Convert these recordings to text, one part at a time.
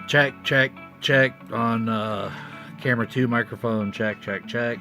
Check, check, check on camera 2 microphone. Check, check, check.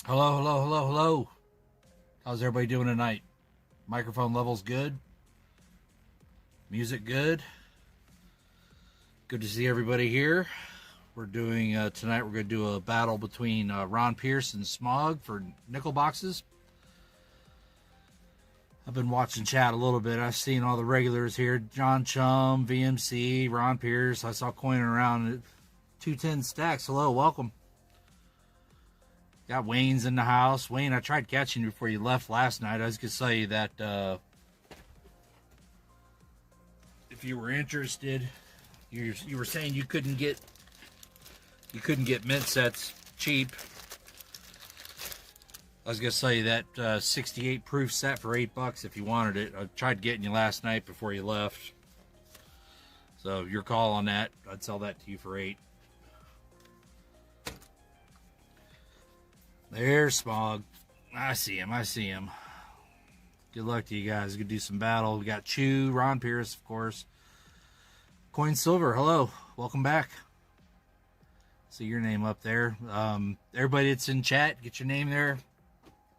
Hello, hello, hello, hello. How's everybody doing tonight? Microphone levels good? Music good? Good to see everybody here. We're doing, tonight we're going to do a battle between Ron Pearce and Smog for nickel boxes. I've been watching chat a little bit. I've seen all the regulars here. John Chum, VMC, Ron Pearce. I saw coining around at 210 stacks. Hello, welcome. Got Wayne's in the house. Wayne, I tried catching you before you left last night. I was going to tell you that if you were interested, you were saying you couldn't get mint sets cheap. I was going to tell you that 68 proof set for $8 if you wanted it. I tried getting you last night before you left. So your call on that. I'd sell that to you for $8. There's Smog. I see him. I see him. Good luck to you guys. Gonna do some battle. We got Chew, Ron Pearce, of course. Coin Silver. Hello. Welcome back. See your name up there. Everybody that's in chat, get your name there.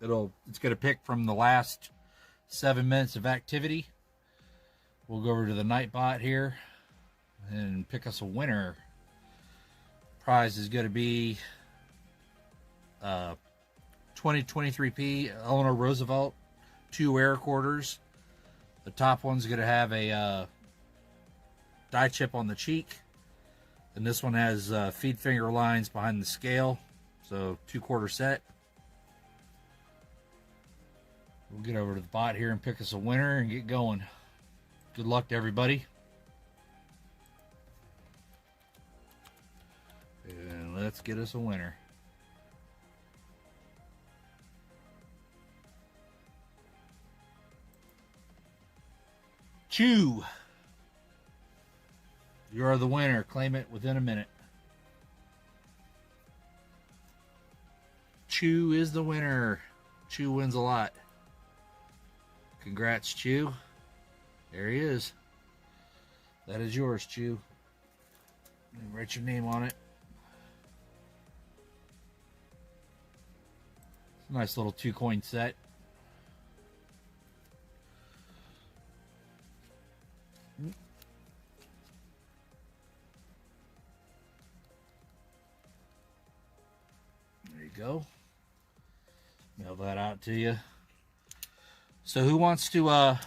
It's gonna pick from the last 7 minutes of activity. We'll go over to the Nightbot here and pick us a winner. Prize is gonna be 2023P Eleanor Roosevelt 2 air quarters. The top one's going to have a die chip on the cheek, and this one has feed finger lines behind the scale, so 2-quarter set. We'll get over to the bot here and pick us a winner and get going. Good luck to everybody. And let's get us a winner. Chew, you are the winner. Claim it within a minute. Chew is the winner. Chew wins a lot. Congrats, Chew. There he is. That is yours, Chew. Write your name on it. It's a nice little 2-coin set. Go. Mail that out to you. So who wants to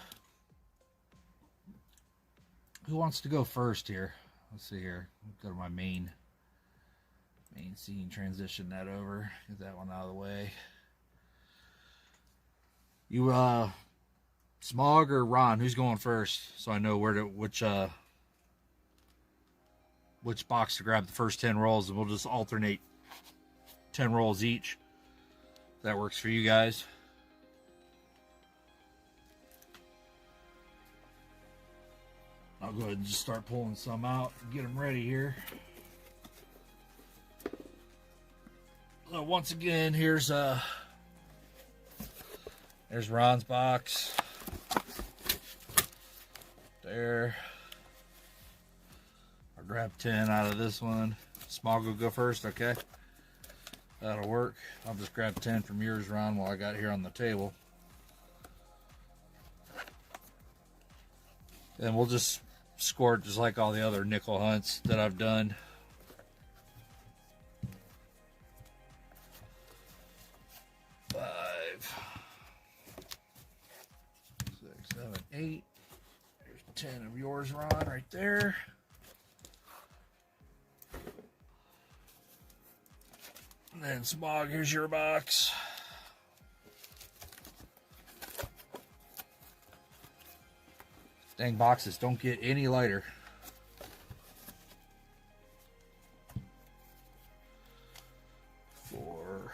go first here? Let's see here. Go to my main scene, transition that over, get that one out of the way. You Smog or Ron, who's going first, so I know which box to grab the first 10 rolls, and we'll just alternate 10 rolls each. That works for you guys. I'll go ahead and just start pulling some out and get them ready here. So once again, there's Ron's box. There. I'll grab 10 out of this one. Smog will go first, okay? That'll work. I'll just grab 10 from yours, Ron, while I got it here on the table. And we'll just score it just like all the other nickel hunts that I've done. Five, 6, 7, 8. There's 10 of yours, Ron, right there. And then Smog, here's your box. Dang boxes don't get any lighter. Four,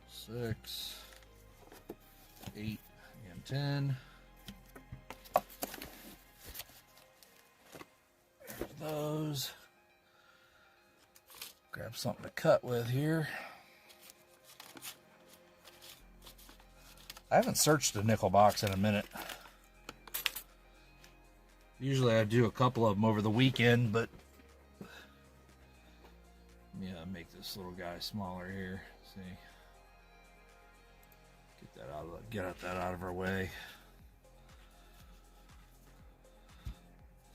6, 8, and 10. There's those. Grab something to cut with here. I haven't searched a nickel box in a minute. Usually I do a couple of them over the weekend, but yeah, make this little guy smaller here. See, Get that out of our way.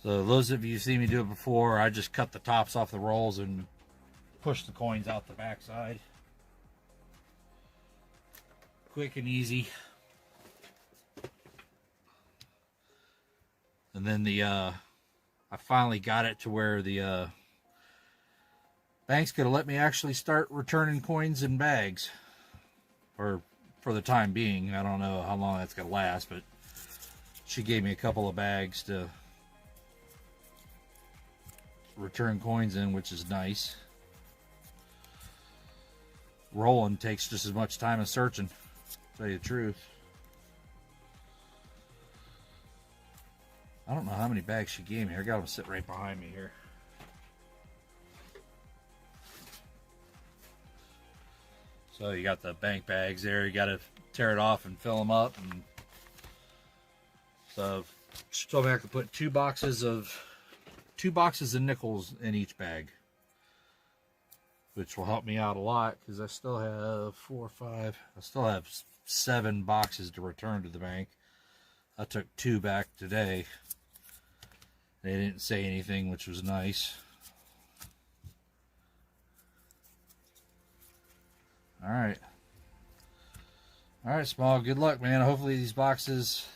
So those of you who've seen me do it before, I just cut the tops off the rolls and push the coins out the backside. Quick and easy. And then I finally got it to where the bank's gonna let me actually start returning coins in bags, or for the time being. I don't know how long that's gonna last, but she gave me a couple of bags to return coins in, which is nice. Rolling takes just as much time as searching, to tell you the truth. I don't know how many bags she gave me. I got them sit right behind me here. So you got the bank bags there. You got to tear it off and fill them up. And so she told me I could put two boxes of nickels in each bag, which will help me out a lot because I still have 7 boxes to return to the bank. I took 2 back today. They didn't say anything, which was nice. All right, Small. Good luck, man. Hopefully these boxes.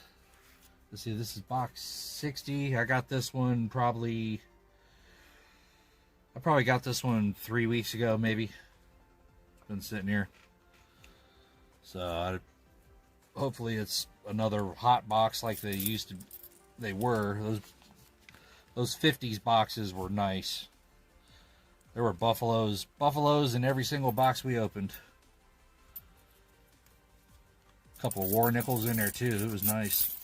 Let's see. This is box 60. I got this one I probably got this one 3 weeks ago, maybe. Been sitting here. So hopefully it's another hot box like they were. Those 50s boxes were nice. There were buffaloes in every single box we opened. A couple of war nickels in there too. It was nice.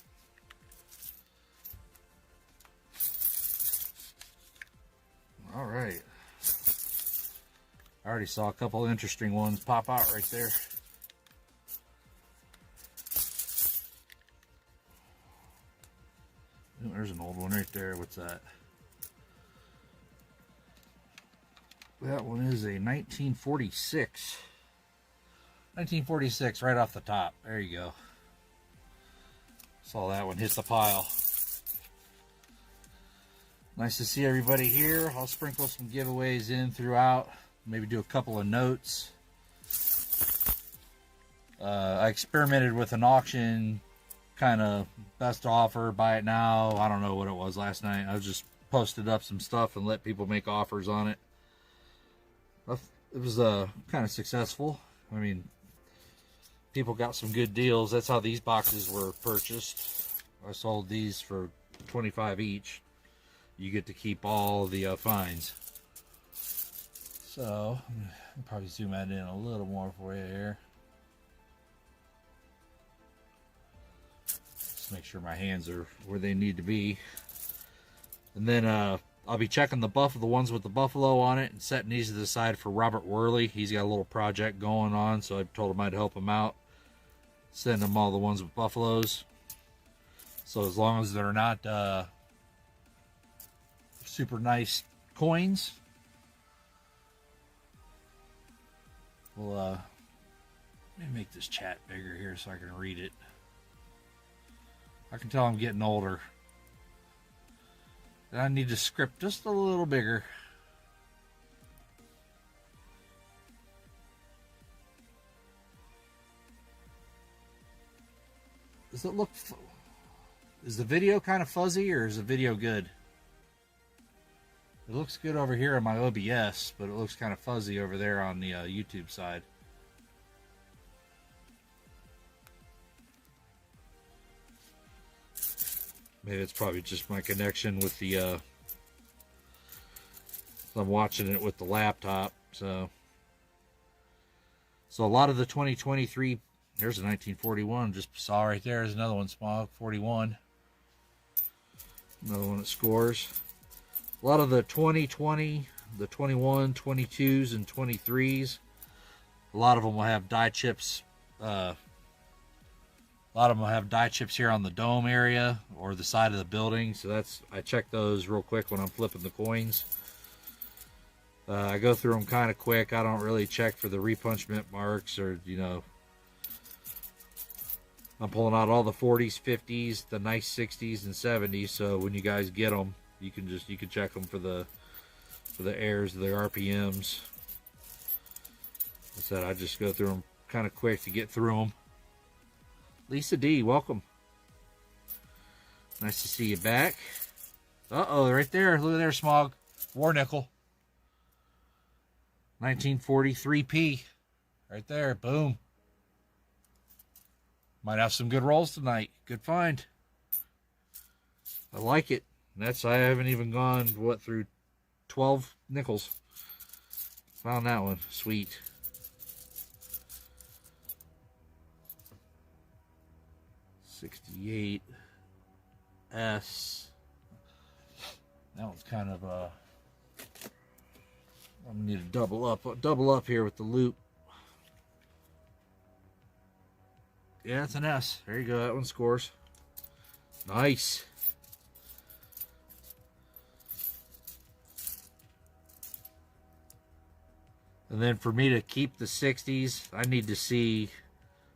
All right. I already saw a couple interesting ones pop out right there. Ooh, there's an old one right there. What's that? That one is a 1946. 1946 right off the top. There you go. Saw that one hit the pile. Nice to see everybody here. I'll sprinkle some giveaways in throughout. Maybe do a couple of notes. I experimented with an auction, kind of best offer, buy it now. I don't know what it was last night. I just posted up some stuff and let people make offers on it. It was kind of successful. I mean, people got some good deals. That's how these boxes were purchased. I sold these for $25 each. You get to keep all the fines. So, I'll probably zoom that in a little more for you here. Just make sure my hands are where they need to be. And then I'll be checking the ones with the buffalo on it, and setting these to the side for Robert Worley. He's got a little project going on, so I told him I'd help him out. Send him all the ones with buffaloes. So as long as they're not super nice coins, we'll let me make this chat bigger here so I can read it. I can tell I'm getting older. And I need to script just a little bigger. Does it look... Is the video kind of fuzzy, or is the video good? It looks good over here on my OBS, but it looks kind of fuzzy over there on the YouTube side. Maybe it's probably just my connection with the I'm watching it with the laptop. So a lot of the 2023, there's a 1941, just saw right there. There's another one, small 41. Another one that scores. A lot of the 2020, the 21, 22s, and 23s. A lot of them will have die chips. A lot of them will have die chips here on the dome area or the side of the building. So I check those real quick when I'm flipping the coins. I go through them kind of quick. I don't really check for the repunchment marks or, I'm pulling out all the 40s, 50s, the nice 60s and 70s. So when you guys get them, you can check them for the airs, the RPMs. I said I just go through them kind of quick to get through them. Lisa D, welcome. Nice to see you back. Uh-oh, right there. Look at there, Smog. War nickel. 1943p. Right there. Boom. Might have some good rolls tonight. Good find. I like it. I haven't even gone, through 12 nickels. Found that one. Sweet. '68 S. That one's kind of I'm gonna need to double up here with the loop. Yeah, it's an S. There you go. That one scores. Nice. And then for me to keep the 60s, I need to see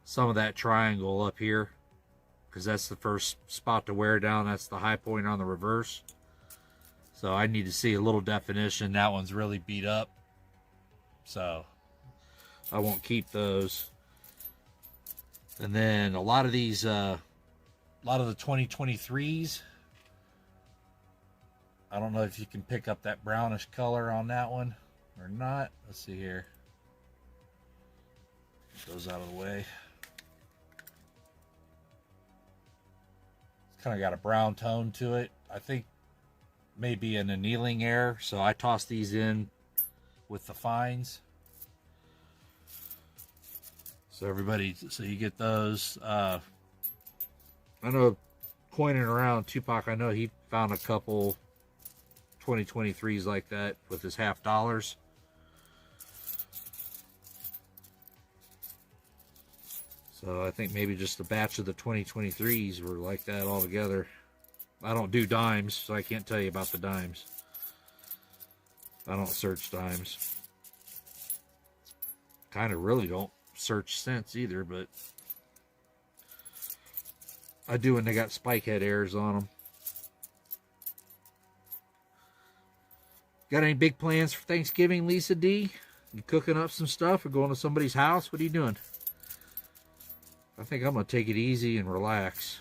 some of that triangle up here, because that's the first spot to wear down. That's the high point on the reverse. So I need to see a little definition. That one's really beat up, so I won't keep those. And then a lot of these, a lot of the 2023s, I don't know if you can pick up that brownish color on that one or not. Let's see here. Get those out of the way. It's kind of got a brown tone to it. I think maybe an annealing air, so I toss these in with the fines. So you get those. I know, pointing around Tupac, I know he found a couple 2023s like that with his $50. So I think maybe just a batch of the 2023s were like that all together. I don't do dimes, so I can't tell you about the dimes. I don't search dimes. Kind of really don't search cents either, but I do when they got spike head airs on them. Got any big plans for Thanksgiving, Lisa D? You cooking up some stuff or going to somebody's house? What are you doing? I think I'm going to take it easy and relax.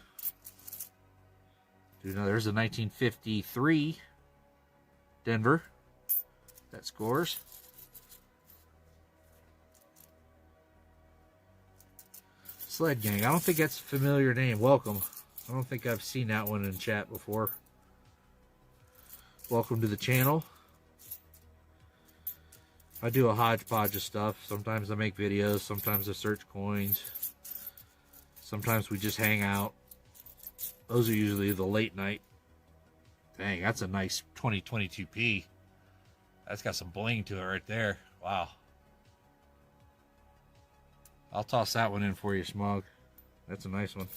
Dude, now there's a 1953 Denver. That scores. Sled Gang. I don't think that's a familiar name. Welcome. I don't think I've seen that one in chat before. Welcome to the channel. I do a hodgepodge of stuff. Sometimes I make videos. Sometimes I search coins. Sometimes we just hang out. Those are usually the late night. Dang, that's a nice 2022p. That's got some bling to it right there. Wow. I'll toss that one in for you, Smog. That's a nice one.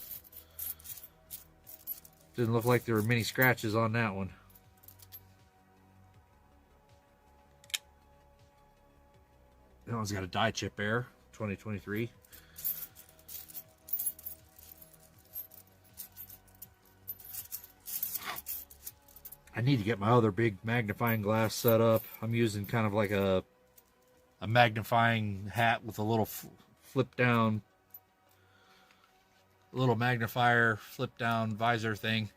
Didn't look like there were many scratches on that one. That one's got a die chip air, 2023. I need to get my other big magnifying glass set up. I'm using kind of like a magnifying hat with a little flip down, little magnifier flip down visor thing.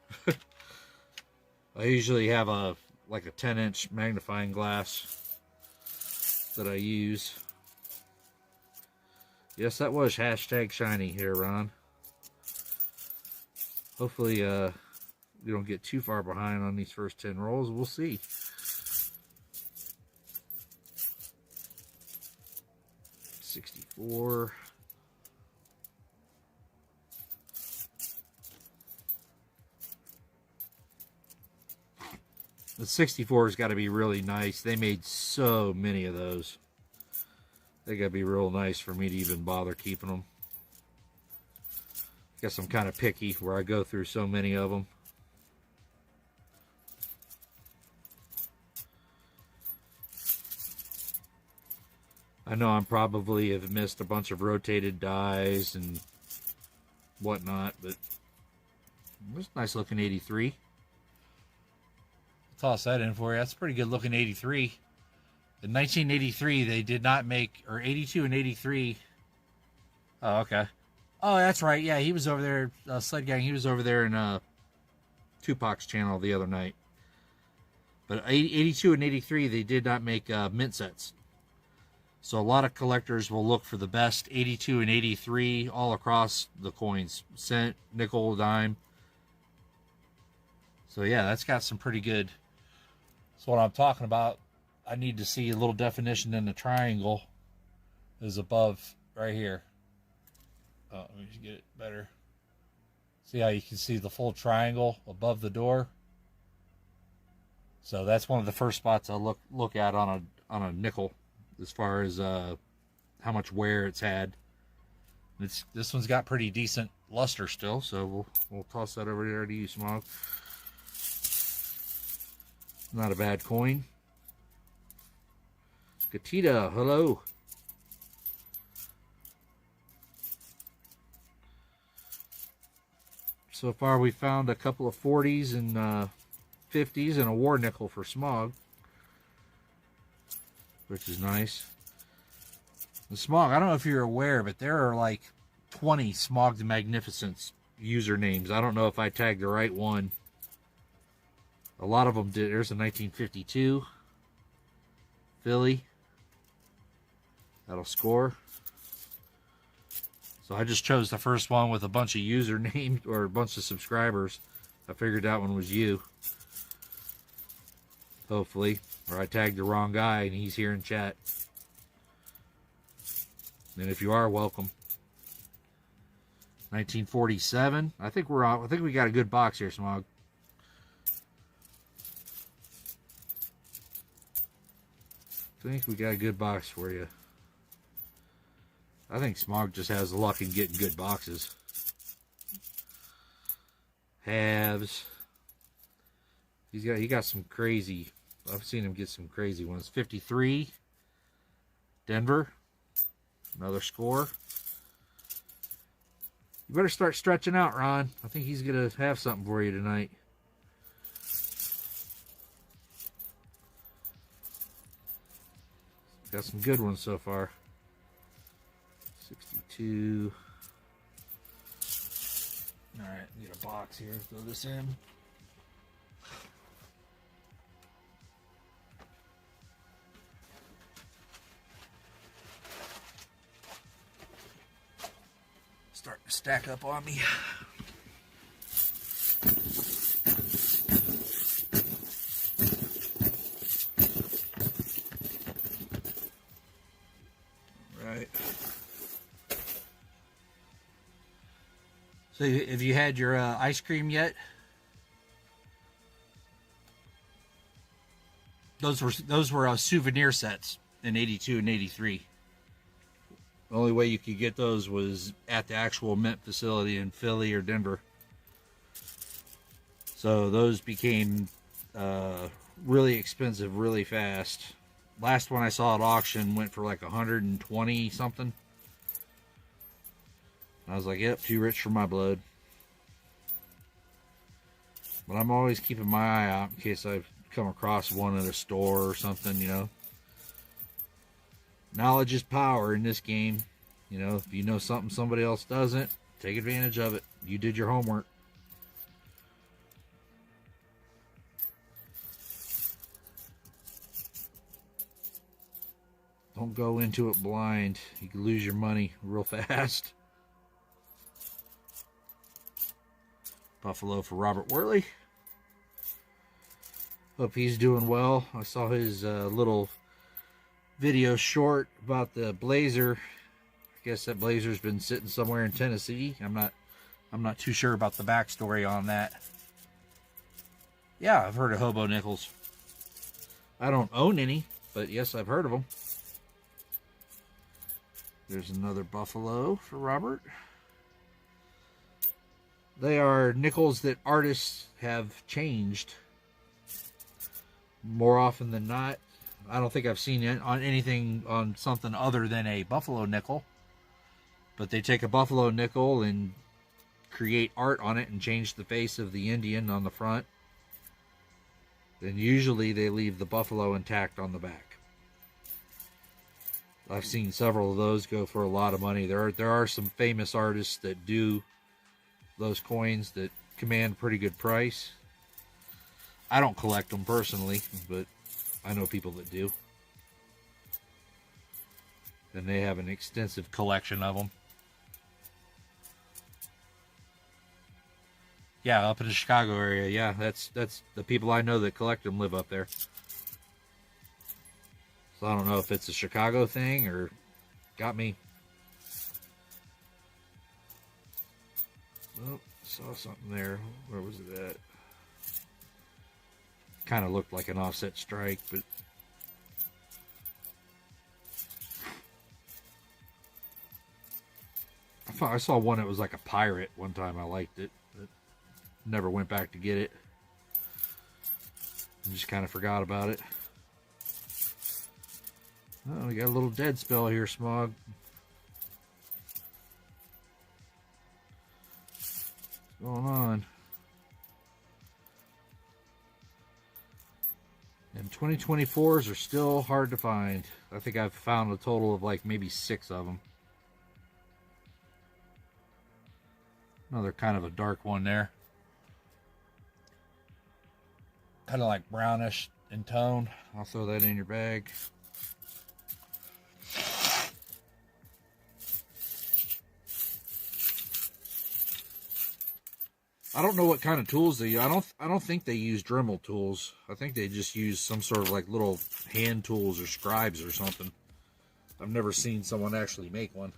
I usually have like a 10-inch magnifying glass that I use. Yes, that was hashtag shiny here, Ron. Hopefully, we don't get too far behind on these first 10 rolls. We'll see. $64. The 64 has got to be really nice. They made so many of those. They got to be real nice for me to even bother keeping them. Guess I'm kind of picky where I go through so many of them. I know I'm probably have missed a bunch of rotated dies and whatnot, but it's a nice looking 83. I'll toss that in for you. That's a pretty good looking 83. In 1983, they did not make, or 82 and 83. Oh, okay. Oh, that's right. Yeah, he was over there, Sled Gang. He was over there in Tupac's channel the other night. But 82 and 83, they did not make mint sets. So a lot of collectors will look for the best 82 and 83 all across the coins. Cent, nickel, dime. So yeah, that's got some pretty good. That's what I'm talking about. I need to see a little definition in the triangle is above right here. Oh, let me just get it better. See how you can see the full triangle above the door? So that's one of the first spots I look at on a nickel, as far as how much wear it's had. This one's got pretty decent luster still, so we'll toss that over there to you, Smog. Not a bad coin. Katita, hello. So far we found a couple of 40s and 50s and a war nickel for Smog, which is nice. The Smog, I don't know if you're aware, but there are like 20 Smog the Magnificence usernames. I don't know if I tagged the right one. A lot of them did. There's a 1952 Philly. That'll score. So I just chose the first one with a bunch of usernames or a bunch of subscribers. I figured that one was you. Hopefully. Or I tagged the wrong guy and he's here in chat. And if you are, welcome. 1947. I think we're on. I think we got a good box here, Smog. I think we got a good box for you. I think Smog just has the luck in getting good boxes. Halves. He got some crazy. I've seen him get some crazy ones. 53. Denver. Another score. You better start stretching out, Ron. I think he's going to have something for you tonight. Got some good ones so far. 62. All right, get a box here. Throw this in. Starting to stack up on me. Right. So have you had your ice cream yet? Those were souvenir sets in 82 and 83. The only way you could get those was at the actual mint facility in Philly or Denver. So those became really expensive really fast. Last one I saw at auction went for like 120 something. I was like, yep, too rich for my blood. But I'm always keeping my eye out in case I come across one at a store or something, you know. Knowledge is power in this game. You know, if you know something somebody else doesn't, take advantage of it. You did your homework. Don't go into it blind. You can lose your money real fast. Buffalo for Robert Worley. Hope he's doing well. I saw his little video short about the Blazer. I guess that Blazer's been sitting somewhere in Tennessee. I'm not too sure about the backstory on that. Yeah, I've heard of hobo nickels. I don't own any, but yes, I've heard of them. There's another Buffalo for Robert. They are nickels that artists have changed more often than not. I don't think I've seen it on anything on something other than a Buffalo nickel. But they take a Buffalo nickel and create art on it and change the face of the Indian on the front, then usually they leave the buffalo intact on the back. I've seen several of those go for a lot of money. There are some famous artists that do those coins that command pretty good price. I don't collect them personally, but I know people that do. And they have an extensive collection of them. Yeah, up in the Chicago area. Yeah, that's the people I know that collect them live up there. So I don't know if it's a Chicago thing or got me. Oh, saw something there. Where was it at? Kind of looked like an offset strike, but I saw one that was like a pirate one time. I liked it, but never went back to get it. I just kind of forgot about it. Oh, we got a little dead spell here, Smog. What's going on? And 2024s are still hard to find. I think I've found a total of like maybe 6 of them. Another kind of a dark one there. Kind of like brownish in tone. I'll throw that in your bag. I don't know what kind of tools they use. I don't think they use Dremel tools. I think they just use some sort of like little hand tools or scribes or something. I've never seen someone actually make one.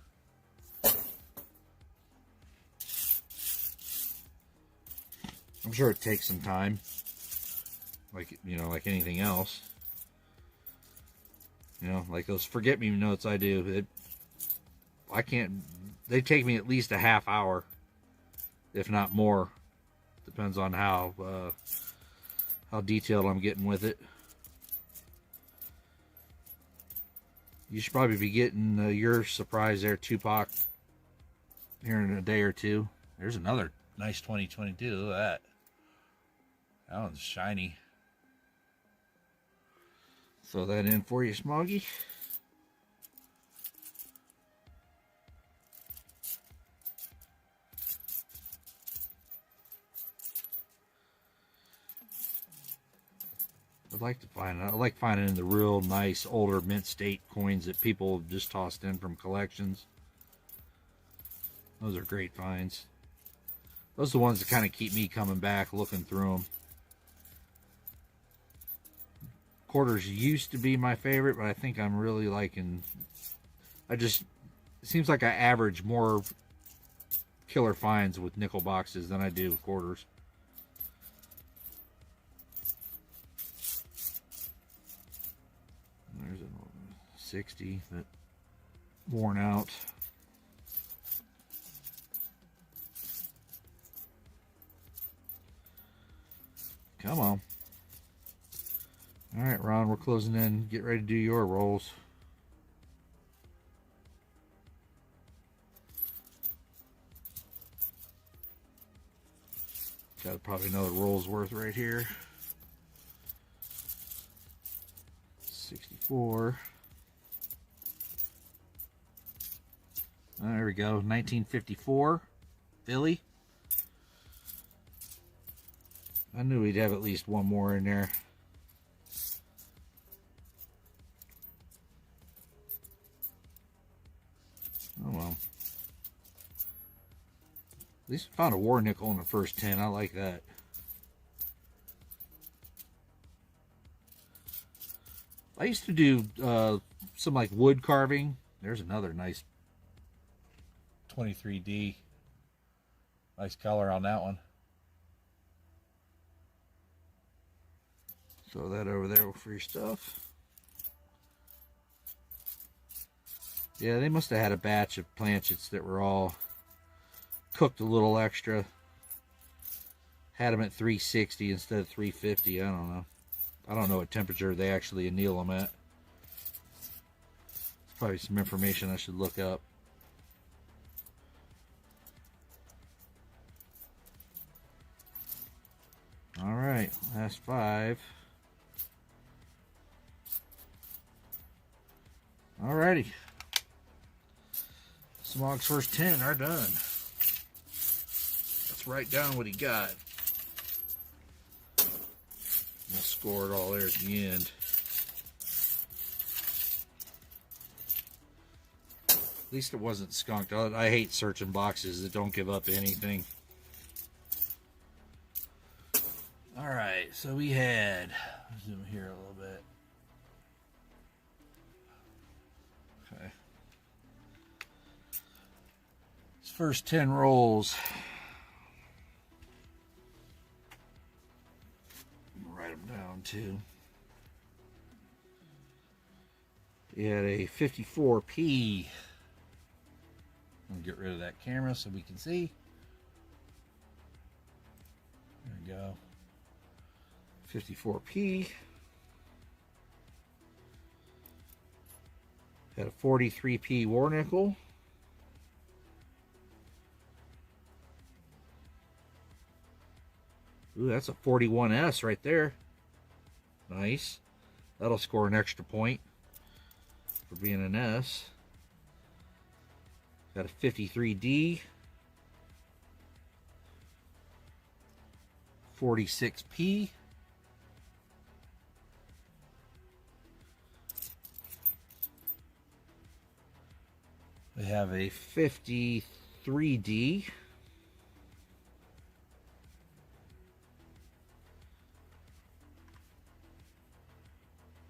I'm sure it takes some time. Like, you know, like anything else. You know, like those forget-me-notes I do. They take me at least a half hour, if not more. Depends on how detailed I'm getting with it. You should probably be getting your surprise there, Tupac, here in a day or two. There's another nice 2022. Look at that. That one's shiny. Throw that in for you, Smoggy. I like finding the real nice older mint state coins that people have just tossed in from collections. Those are great finds. Those are the ones that kind of keep me coming back, looking through them. Quarters used to be my favorite, but I think I'm really liking... it seems like I average more killer finds with nickel boxes than I do with quarters. There's a 60 that worn out. Come on. All right, Ron, we're closing in. Get ready to do your rolls. Got probably another roll's worth right here. 64. Oh, there we go. 1954. Philly. I knew we'd have at least one more in there. Oh well. At least we found a war nickel in the first 10. I like that. I used to do some like wood carving. There's another nice 23D. Nice color on that one. Throw that over there for your stuff. Yeah, they must have had a batch of planchets that were all cooked a little extra. Had them at 360 instead of 350. I don't know. I don't know what temperature they actually anneal them at. It's probably some information I should look up. All right, last 5. All righty. Smog's first 10 are done. Let's write down what he got. We'll score it all there at the end. At least it wasn't skunked. I hate searching boxes that don't give up anything. All right, so we had, zoom here a little bit. Okay. His first 10 rolls. Write them down too. He had a 54p. I'm gonna get rid of that camera so we can see. There we go. 54p. Had a 43p war nickel. Ooh, that's a 41S right there. Nice. That'll score an extra point for being an S. Got a 53D. 46p. We have a 53D.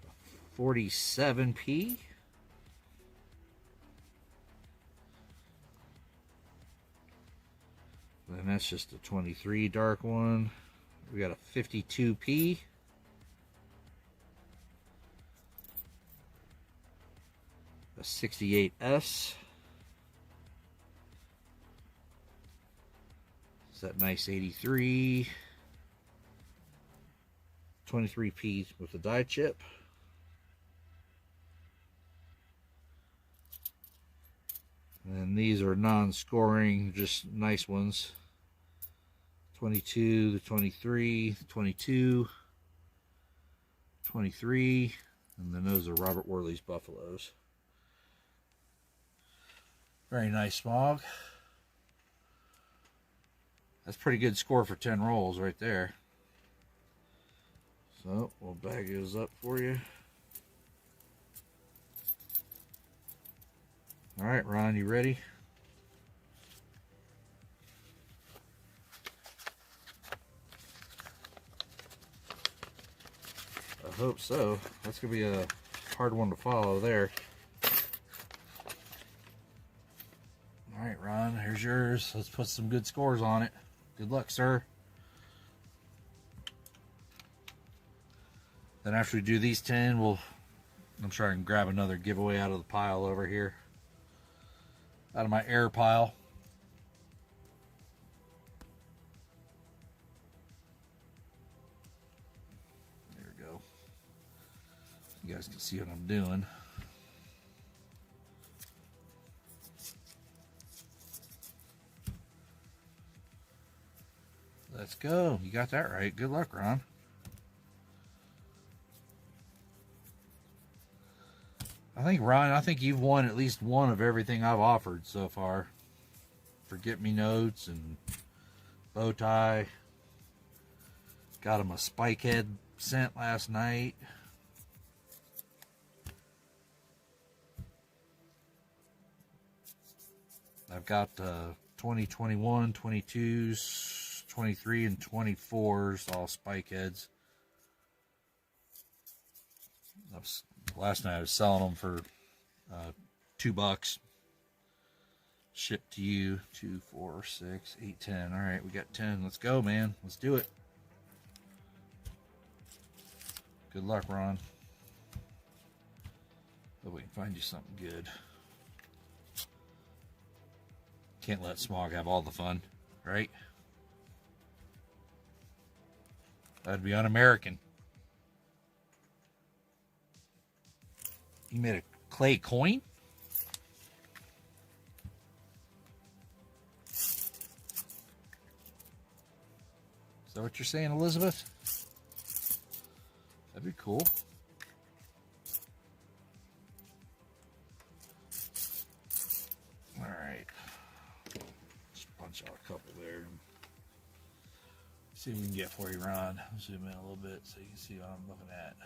A 47p. And that's just a 23 dark one. We got a 52p. A 68S. Is that nice 83? 23p with a die chip. And these are non-scoring, just nice ones. 22, the 23, the 22, 23, and then those are Robert Worley's Buffaloes. Very nice, Smog. That's a pretty good score for 10 rolls right there. So we'll bag those up for you. All right, Ron, you ready? I hope so. That's going to be a hard one to follow there. All right, Ron, here's yours. Let's put some good scores on it. Good luck, sir. Then after we do these 10, I'm sure I can grab another giveaway out of the pile over here. Out of my air pile. There we go. You guys can see what I'm doing. Let's go. You got that right. Good luck, Ron. Ron, I think you've won at least one of everything I've offered so far. Forget-me-notes and bow tie. Got him a spike head scent last night. I've got 2021, 22s, 23, and 24s, all spike heads. Last night I was selling them for $2. Shipped to you. 2, 4, 6, 8, 10. All right, we got 10. Let's go, man. Let's do it. Good luck, Ron. Hope we can find you something good. Can't let Smog have all the fun, right? That'd be un-American. You made a clay coin? Is that what you're saying, Elizabeth? That'd be cool. All right. Just punch out a couple there. See what we can get for you, Ron. I'll zoom in a little bit so you can see what I'm looking at.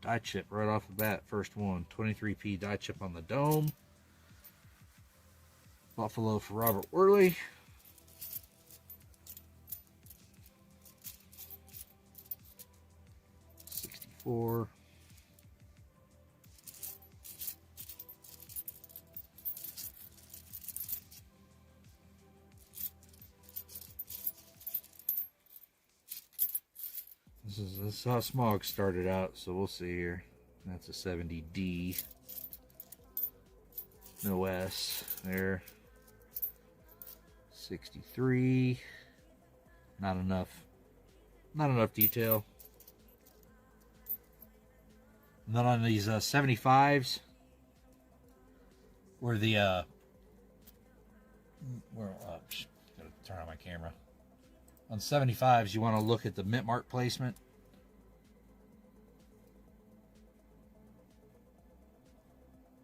Die chip right off the bat, first one. 23p die chip on the dome. Buffalo for Robert Worley. $64. This is how Smog started out, so we'll see here. That's a 70D. No S there. 63. Not enough. Not enough detail. And then on these 75s, where the gotta turn on my camera. On 75s, you want to look at the mint mark placement.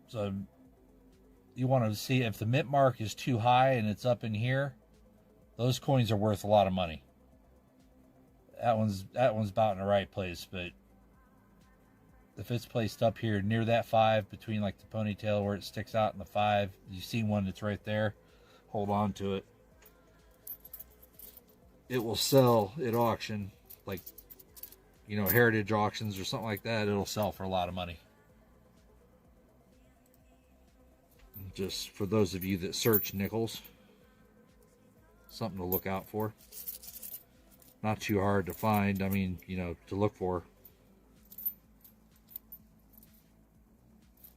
So you want to see if the mint mark is too high and it's up in here, those coins are worth a lot of money. That one's about in the right place, but if it's placed up here near that 5, between like the ponytail where it sticks out in the 5, you see one that's right there, hold on to it. It will sell at auction, like, you know, heritage auctions or something like that. It'll sell for a lot of money. Just for those of you that search nickels, something to look out for. Not too hard to find, I mean, you know, to look for.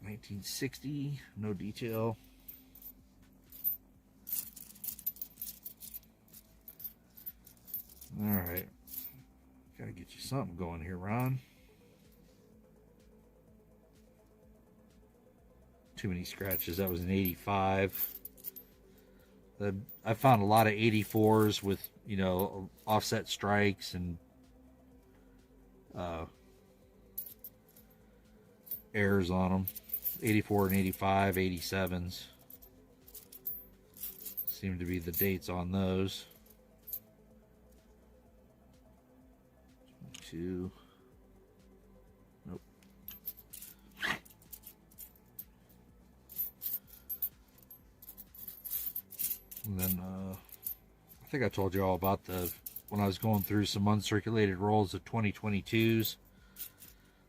1960, no detail. All right, gotta get you something going here, Ron. Too many scratches. That was an 85. I found a lot of 84s with, you know, offset strikes and errors on them. 84 and 85, 87s. Seem to be the dates on those. 22. Nope. And then I think I told you all about when I was going through some uncirculated rolls of 2022s.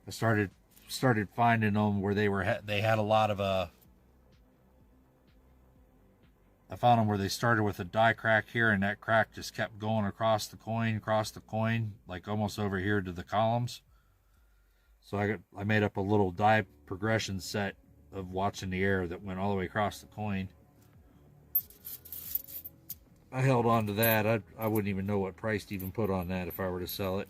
I started finding them where they had a lot of I found them where they started with a die crack here, and that crack just kept going across the coin, like almost over here to the columns. So I made up a little die progression set of watching the air that went all the way across the coin. I held on to that. I wouldn't even know what price to even put on that if I were to sell it.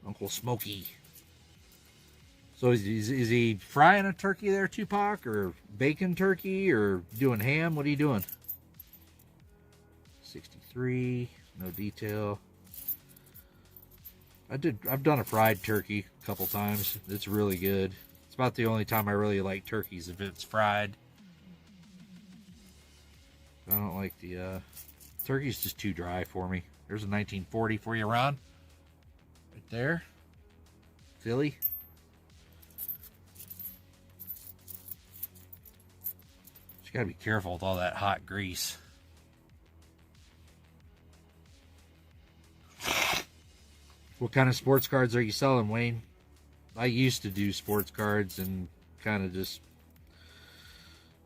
Uncle Smokey. So is he frying a turkey there, Tupac, or bacon turkey, or doing ham? What are you doing? 63, no detail. I've done a fried turkey a couple times. It's really good. It's about the only time I really like turkeys, if it's fried. I don't like the turkey's just too dry for me. There's a 1940 for you, Ron. Right there. Philly. You gotta be careful with all that hot grease. What kind of sports cards are you selling, Wayne? I used to do sports cards and kind of just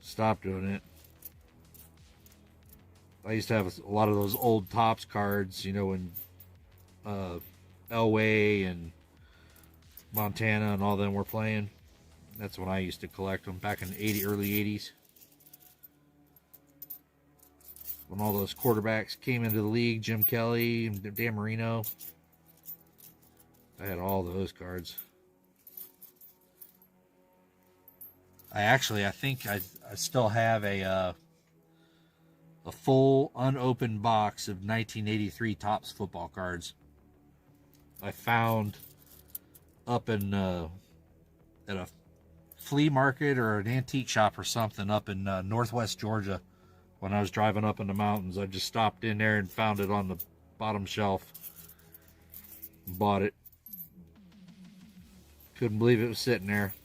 stopped doing it. I used to have a lot of those old Topps cards, you know, when Elway and Montana and all them were playing. That's when I used to collect them back in the early 80s. when all those quarterbacks came into the league, Jim Kelly and Dan Marino. I had all those cards. I think I still have a full unopened box of 1983 Topps football cards. I found up in at a flea market or an antique shop or something up in northwest Georgia. When I was driving up in the mountains, I just stopped in there and found it on the bottom shelf. Bought it. Couldn't believe it was sitting there.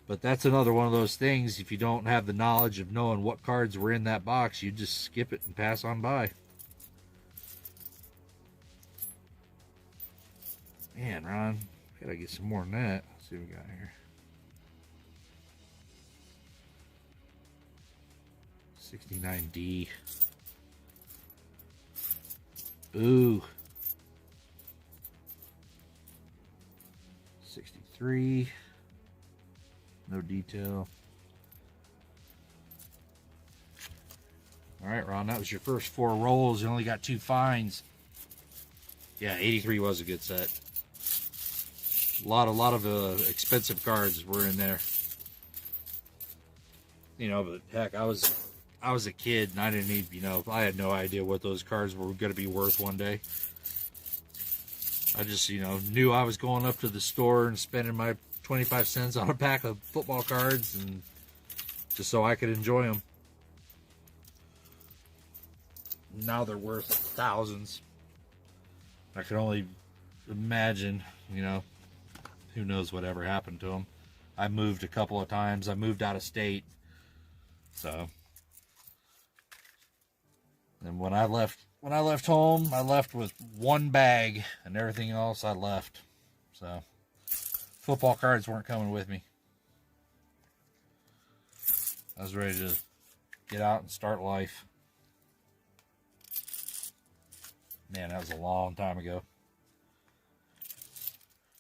But that's another one of those things, if you don't have the knowledge of knowing what cards were in that box, you just skip it and pass on by. Man, Ron, gotta get some more than that. Let's see what we got here. 69D. Ooh. 63. No detail. All right, Ron, that was your first 4 rolls. You only got 2 finds. Yeah, 83 was a good set. A lot of expensive cards were in there. You know, but heck, I was a kid and I didn't even, I had no idea what those cards were going to be worth one day. I just, knew I was going up to the store and spending my 25 cents on a pack of football cards, and just so I could enjoy them. Now they're worth thousands. I can only imagine, who knows whatever happened to them. I moved a couple of times. I moved out of state. So, and when I left home, I left with 1 bag, and everything else I left. So, football cards weren't coming with me. I was ready to get out and start life. Man, that was a long time ago.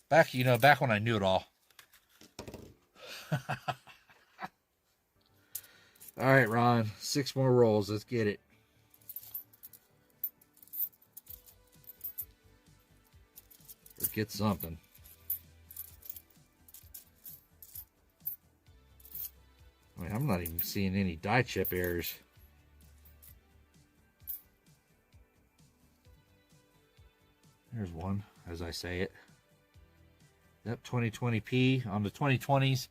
Back when I knew it all. All right, Ron, 6 more rolls. Let's get it. Or get something. I mean, I'm not even seeing any die chip errors. There's one, as I say it. Yep, 2020p on the 2020s.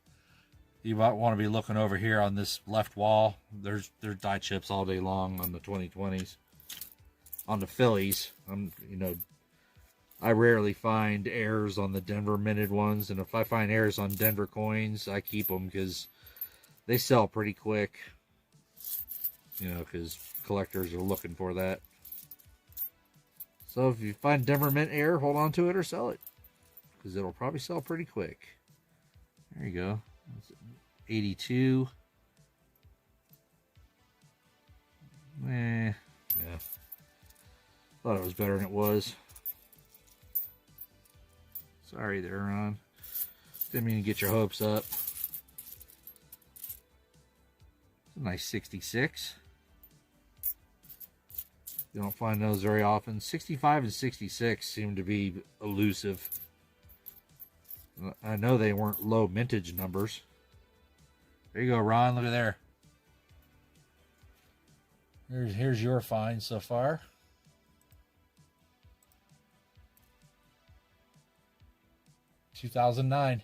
You might want to be looking over here on this left wall. There's die chips all day long on the 2020s. On the Phillies, I rarely find errors on the Denver minted ones, and if I find errors on Denver coins, I keep them because they sell pretty quick. Because collectors are looking for that. So if you find Denver mint error, hold on to it or sell it, because it'll probably sell pretty quick. There you go. 82. Yeah. Thought it was better than it was. Sorry there, Ron. Didn't mean to get your hopes up. It's a nice 66. You don't find those very often. 65 and 66 seem to be elusive. I know they weren't low mintage numbers. There you go, Ron. Look at there. Here's your find so far. $2009.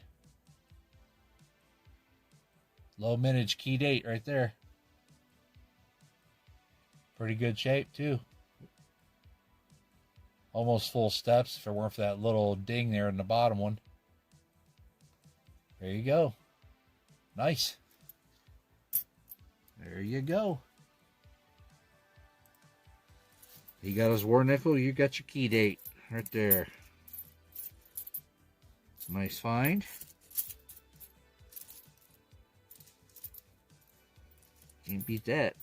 Low mintage key date right there. Pretty good shape too. Almost full steps if it weren't for that little ding there in the bottom one. There you go. Nice. There you go. He got his war nickel. You got your key date right there. Nice find. Can't beat that.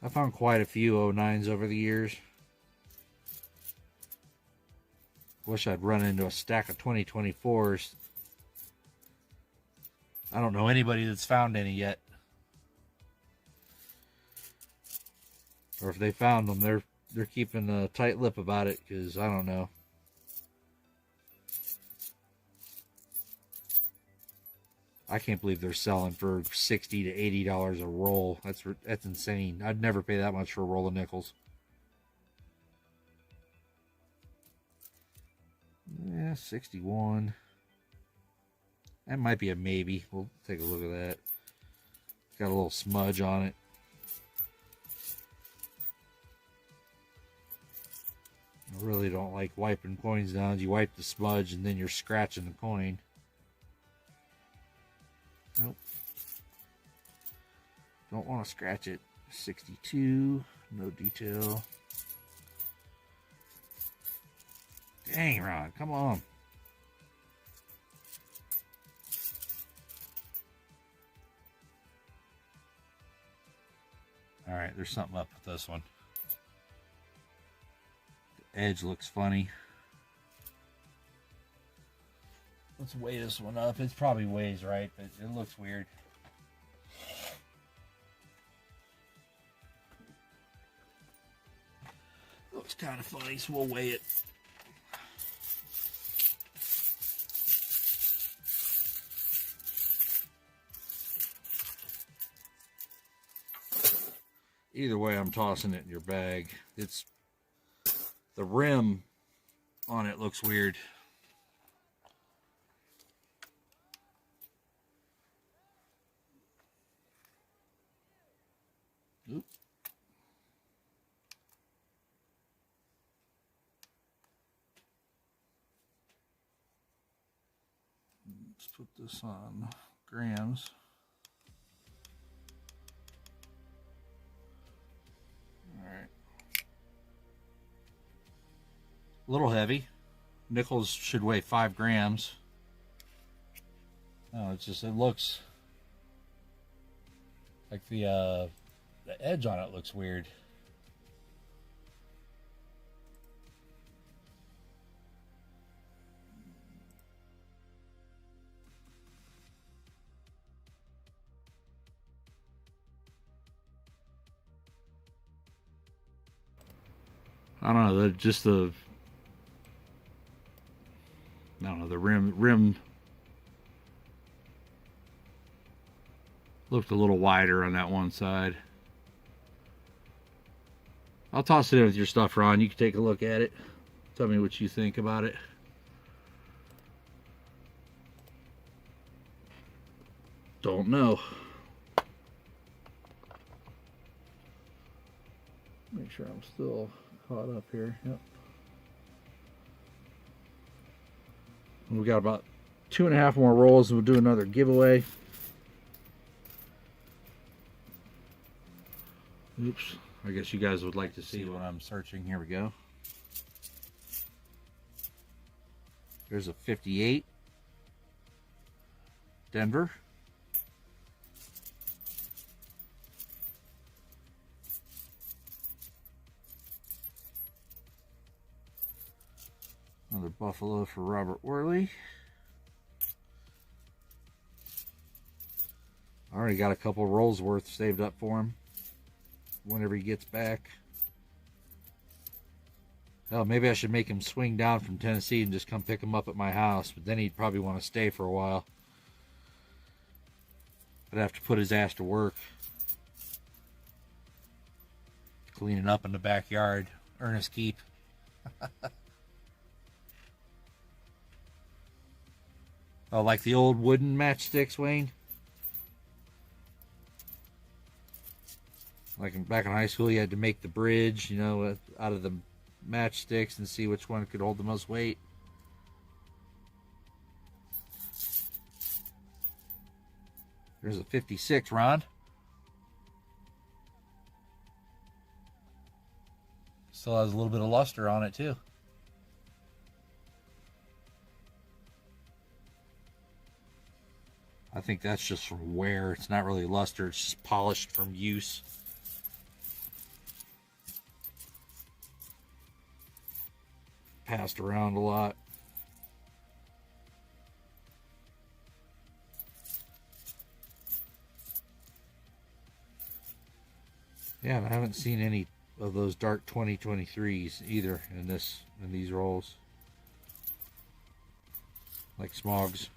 I found quite a few 09s over the years. Wish I'd run into a stack of 2024s. I don't know anybody that's found any yet. Or if they found them, they're keeping a tight lip about it, because I don't know. I can't believe they're selling for $60 to $80 a roll. That's insane. I'd never pay that much for a roll of nickels. Yeah, 61. That might be a maybe. We'll take a look at that. Got a little smudge on it. I really don't like wiping coins down. You wipe the smudge and then you're scratching the coin. Nope. Don't want to scratch it. 62. No detail. Dang, Ron. Come on. Alright, there's something up with this one. The edge looks funny. Let's weigh this one up. It probably weighs right, but it looks weird. Looks kind of funny, so we'll weigh it. Either way, I'm tossing it in your bag. It's the rim on it looks weird. Oop. Let's put this on grams. Alright. A little heavy. Nickels should weigh 5 grams. No, it's just, it looks like the edge on it looks weird. I don't know, the rim looked a little wider on that one side. I'll toss it in with your stuff, Ron. You can take a look at it. Tell me what you think about it. Don't know. Make sure I'm still caught up here. Yep. We got about 2.5 more rolls and we'll do another giveaway. Oops. I guess you guys would like to see what I'm searching. Here we go. There's a 58. Denver. Another Buffalo for Robert Worley. I already got a couple rolls worth saved up for him whenever he gets back. Hell, maybe I should make him swing down from Tennessee and just come pick him up at my house, but then he'd probably want to stay for a while. I'd have to put his ass to work. Cleaning up in the backyard. Earn his keep. Oh, like the old wooden matchsticks, Wayne? Like back in high school, you had to make the bridge, you know, out of the matchsticks and see which one could hold the most weight. There's a 56, Ron. Still has a little bit of luster on it, too. I think that's just from wear. It's not really luster. It's just polished from use. Passed around a lot. Yeah, I haven't seen any of those dark 2023s either in these rolls. Like Smogs.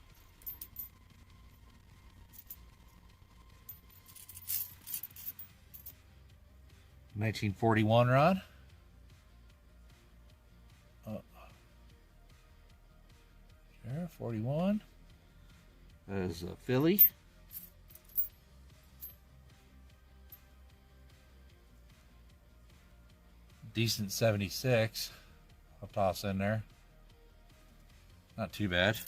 $1941 Ron. Sure, 41. That is a Philly. Decent 76. I'll toss in there. Not too bad.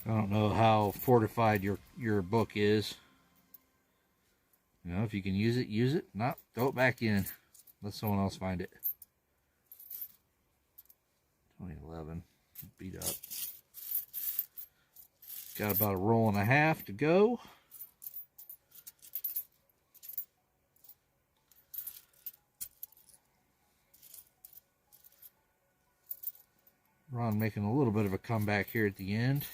I don't know how fortified your book is. You know, if you can use it, use it. Not, throw it back in. Let someone else find it. 2011. Beat up. Got about a roll and a half to go. Ron making a little bit of a comeback here at the end.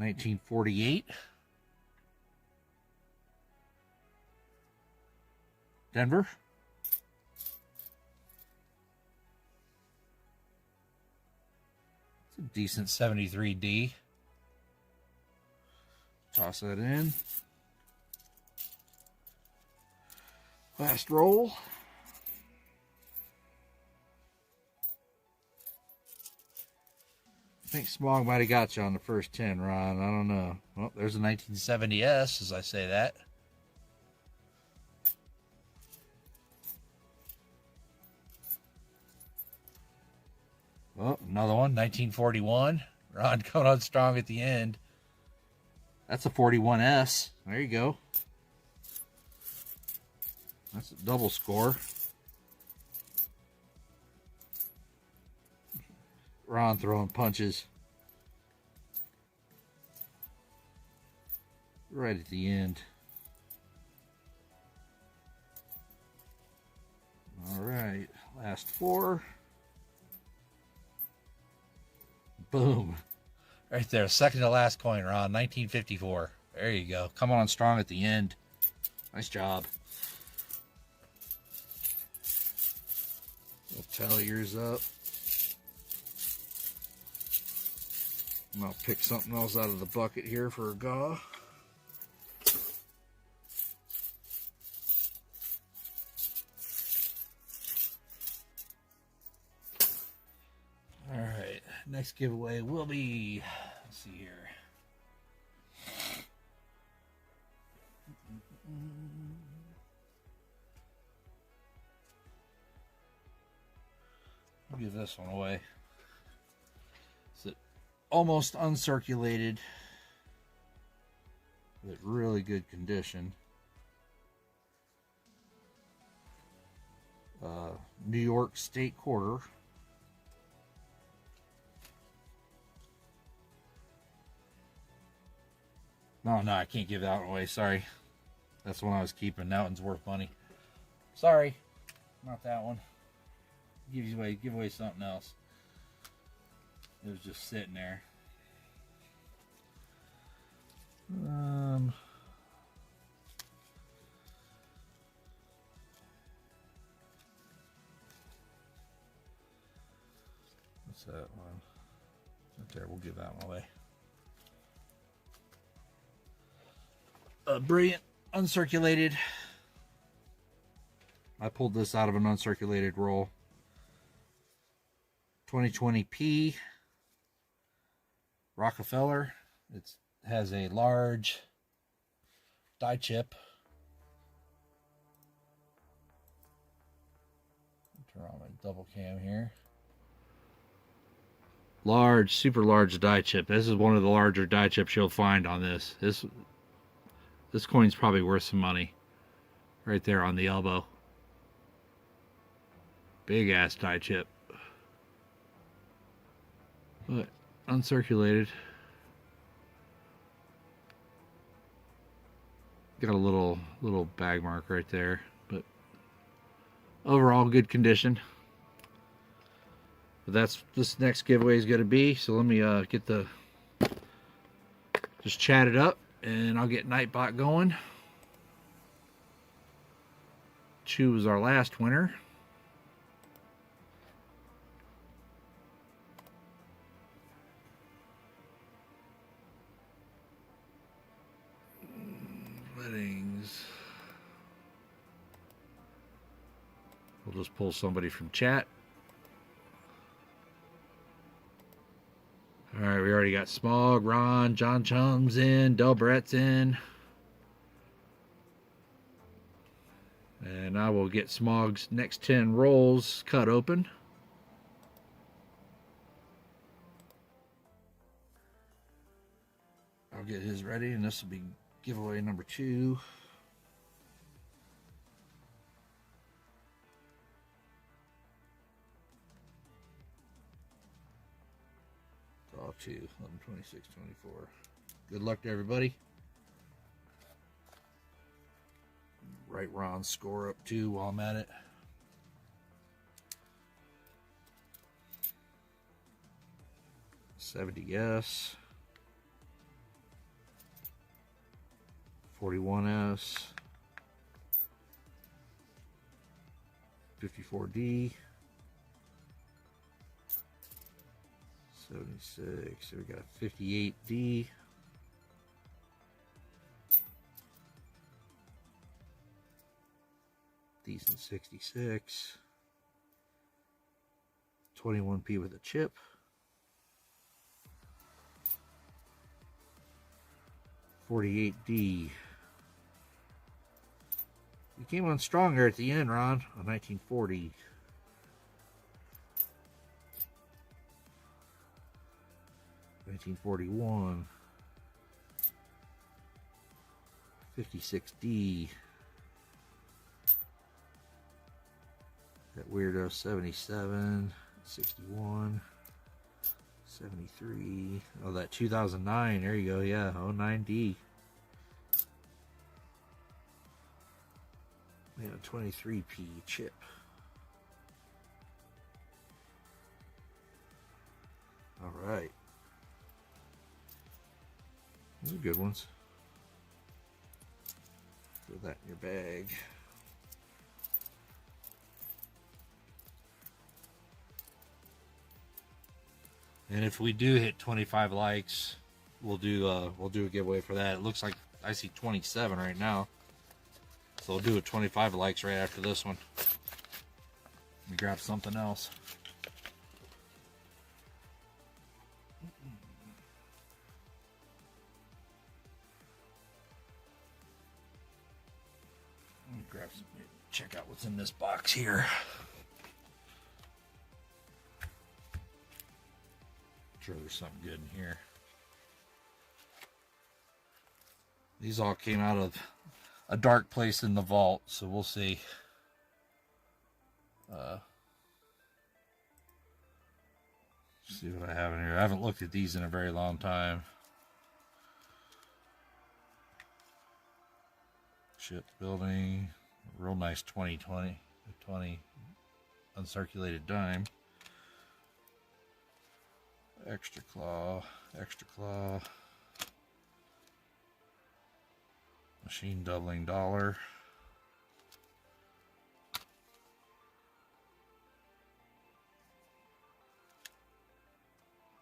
$1948. Denver. It's a decent 73D. Toss that in. Last roll. I think Smog might have got you on the first 10, Ron. I don't know. Well, there's a 1970S, as I say that. Well, another one, 1941. Ron coming on strong at the end. That's a 41S. There you go. That's a double score. Ron throwing punches right at the end. All right, last four. Boom. Right there, second to last coin, Ron, 1954. There you go. Come on strong at the end. Nice job. We'll tally yours up. And I'll pick something else out of the bucket here for a GAW. All right, next giveaway will be, let's see here. I'll give this one away. It's almost uncirculated, but really good condition. New York State Quarter. No, I can't give that one away. Sorry. That's the one I was keeping. That one's worth money. Sorry. Not that one. Give away something else. It was just sitting there. What's that one? Right there. We'll give that one away. Brilliant uncirculated. I pulled this out of an uncirculated roll. 2020P Rockefeller. It has a large die chip. Turn on my double cam here. Large, super large die chip. This is one of the larger die chips you'll find on this. This coin's probably worth some money. Right there on the elbow. Big ass die chip. But uncirculated. Got a little bag mark right there, but overall good condition. But that's this next giveaway is going to be. So let me just chat it up, and I'll get Nightbot going. Chew was our last winner. Weddings. We'll just pull somebody from chat. All right, we already got Smog, Ron, John Chum's in, Del Brett's in. And I will get Smog's next 10 rolls cut open. I'll get his ready, and this will be giveaway number 2. Draw 2, 11, 26, 24. Good luck to everybody. Write Ron's score up too while I'm at it. $70 yes. $41S. $54D. 76. So we got $58D. Decent 66. 21P with a chip. $48D. You came on stronger at the end, Ron, on 1940. $1941. $56D. That weirdo 77, 61, 73. Oh, that 2009. There you go. Yeah, 09D. Yeah, 23P chip. All right. Those are good ones. Throw that in your bag. And if we do hit 25 likes, we'll do a giveaway for that. It looks like I see 27 right now, so we'll do a 25 likes right after this one. Let me grab something else. Let me grab some. Check out what's in this box here. Sure there's something good in here. These all came out of a dark place in the vault, so we'll see. See what I have in here. I haven't looked at these in a very long time. Shipbuilding, real nice 2020 uncirculated dime. Extra claw, machine doubling dollar.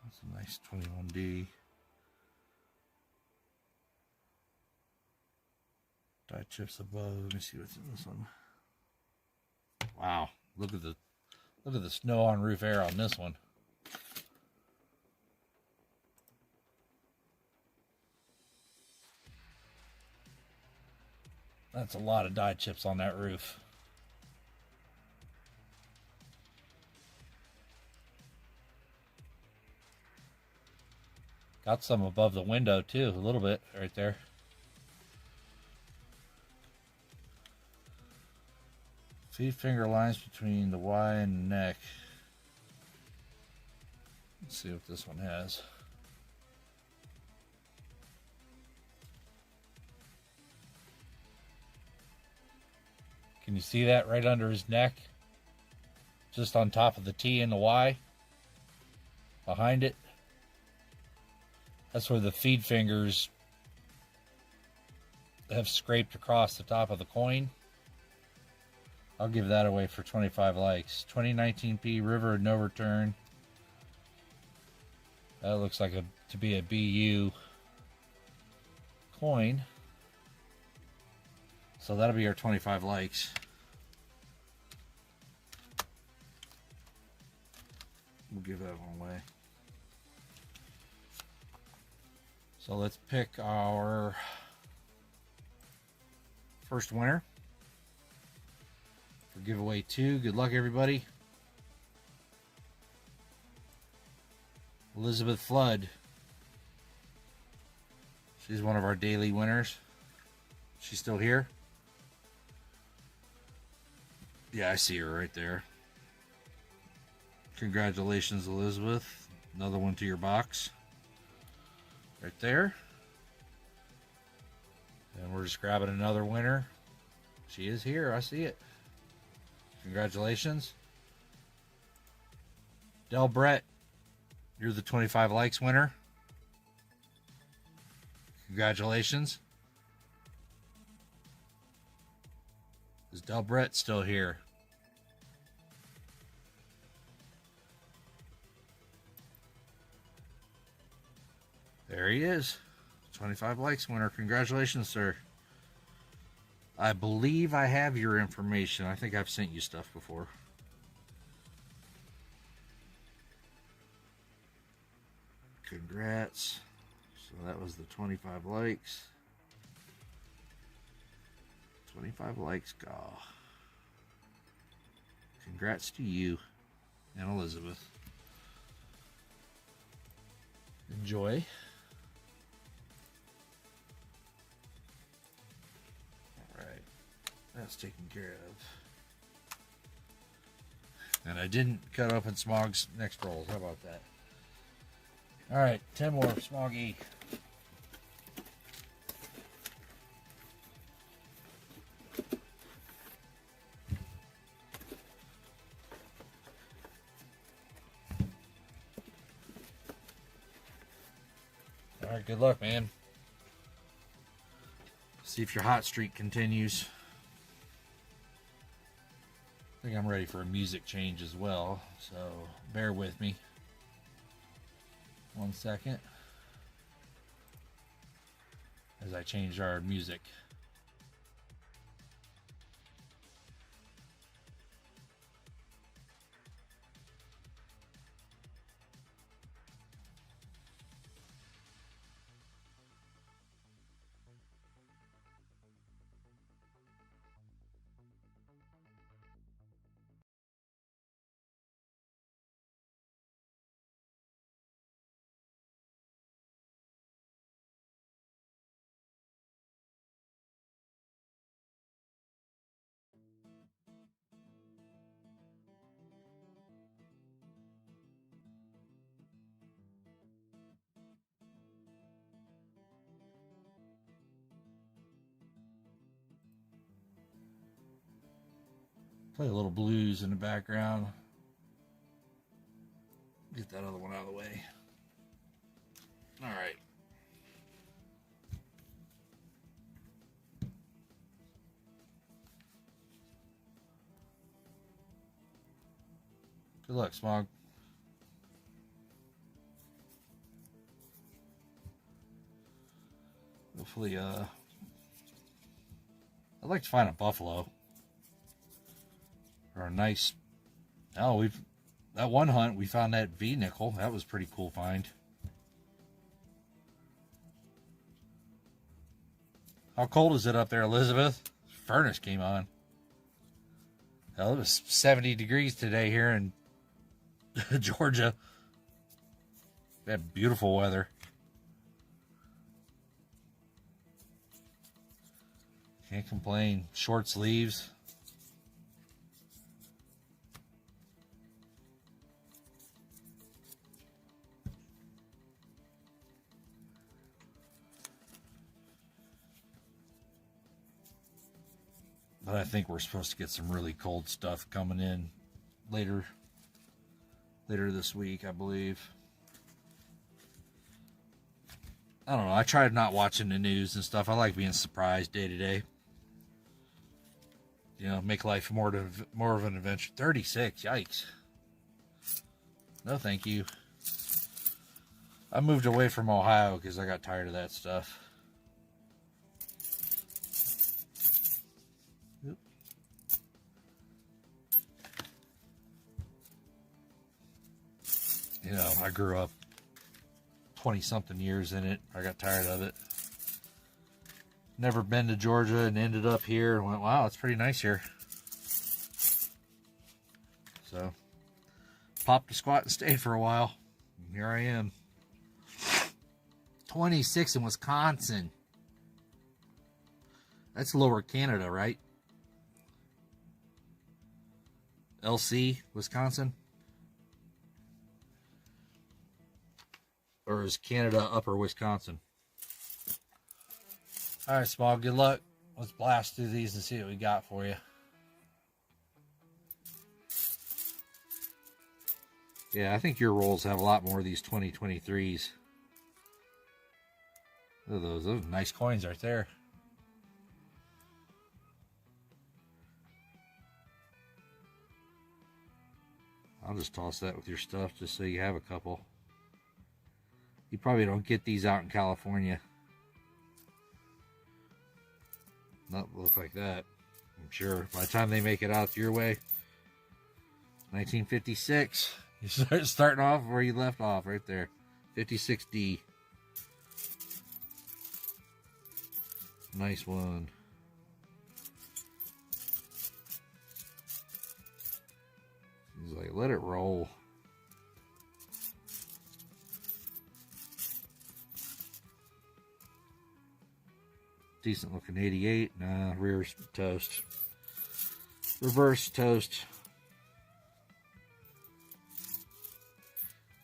That's a nice 21D. Die chips above. Let me see what's in this one. Wow, look at the snow on roof air on this one. That's a lot of die chips on that roof. Got some above the window too, a little bit right there. See finger lines between the Y and the neck. Let's see what this one has. Can you see that right under his neck? Just on top of the T and the Y? behind it. That's where the feed fingers have scraped across the top of the coin. I'll give that away for 25 likes. 2019P River No Return. That looks like to be a BU coin. So that'll be our 25 likes. We'll give that one away. So let's pick our first winner for giveaway 2. Good luck, everybody. Elizabeth Flood. She's one of our daily winners. She's still here. Yeah, I see her right there. Congratulations, Elizabeth. Another one to your box. Right there. And we're just grabbing another winner. She is here. I see it. Congratulations. Del Brett, you're the 25 likes winner. Congratulations. Is Del Brett still here? There he is. 25 likes winner. Congratulations, sir. I believe I have your information. I think I've sent you stuff before. Congrats. So that was the 25 likes. 25 likes, GAW. Congrats to you and Elizabeth. Enjoy. Alright. That's taken care of. And I didn't cut open Smog's next rolls. How about that? Alright, 10 more Smoggy. Alright, good luck, man. See if your hot streak continues. I think I'm ready for a music change as well, so bear with me. 1 second. As I change our music. Play a little blues in the background. Get that other one out of the way. All right. Good luck, Smog. Hopefully, I'd like to find a buffalo. Or a nice... Oh, that one hunt, we found that V nickel. That was a pretty cool find. How cold is it up there, Elizabeth? Furnace came on. Hell, it was 70 degrees today here in Georgia. We had beautiful weather. Can't complain. Short sleeves. But I think we're supposed to get some really cold stuff coming in later this week, I believe. I don't know. I tried not watching the news and stuff. I like being surprised day to day. You know, make life more of an adventure. 36, yikes. No, thank you. I moved away from Ohio because I got tired of that stuff. Oop. You know, I grew up 20-something years in it. I got tired of it. Never been to Georgia and ended up here and went, wow, it's pretty nice here. So, popped a squat and stayed for a while. And here I am. 26 in Wisconsin. That's lower Canada, right? LC, Wisconsin? Or is Canada upper Wisconsin? All right, Small, good luck. Let's blast through these and see what we got for you. Yeah, I think your rolls have a lot more of these 2023s. Look at those are nice coins right there. I'll just toss that with your stuff just so you have a couple. You probably don't get these out in California. Not look like that, I'm sure. By the time they make it out your way, 1956. You start starting off where you left off, right there. 56D. Nice one. He's like, let it roll. Decent looking 88. Nah, rear's toast. Reverse toast.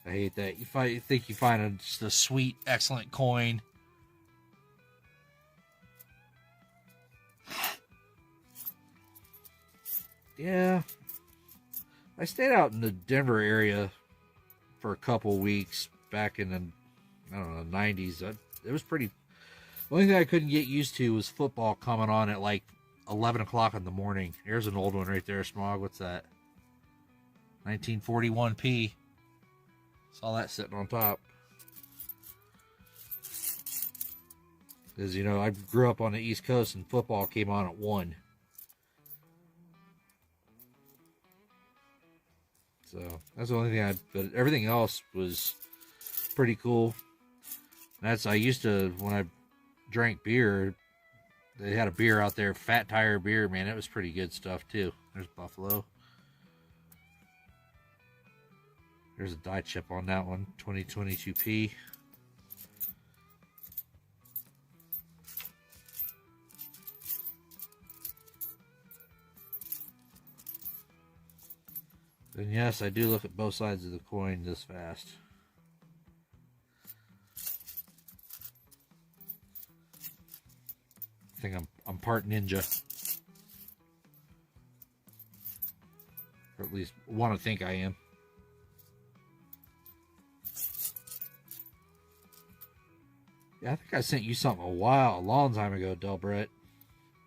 I hate that. You think you find just a sweet, excellent coin. Yeah. I stayed out in the Denver area for a couple weeks back in the, I don't know, 90s. It was pretty... The only thing I couldn't get used to was football coming on at like 11 o'clock in the morning. Here's an old one right there, Smog. What's that? 1941p. Saw that sitting on top. Because, you know, I grew up on the East Coast and football came on at 1. So, that's the only thing but everything else was pretty cool. I used to, when I drank beer, they had a beer out there, Fat Tire beer, man. It was pretty good stuff, too. There's Buffalo. There's a die chip on that one, 2022p. And yes, I do look at both sides of the coin this fast. I think I'm part ninja. Or at least want to think I am. Yeah, I think I sent you something a long time ago, Del Brett.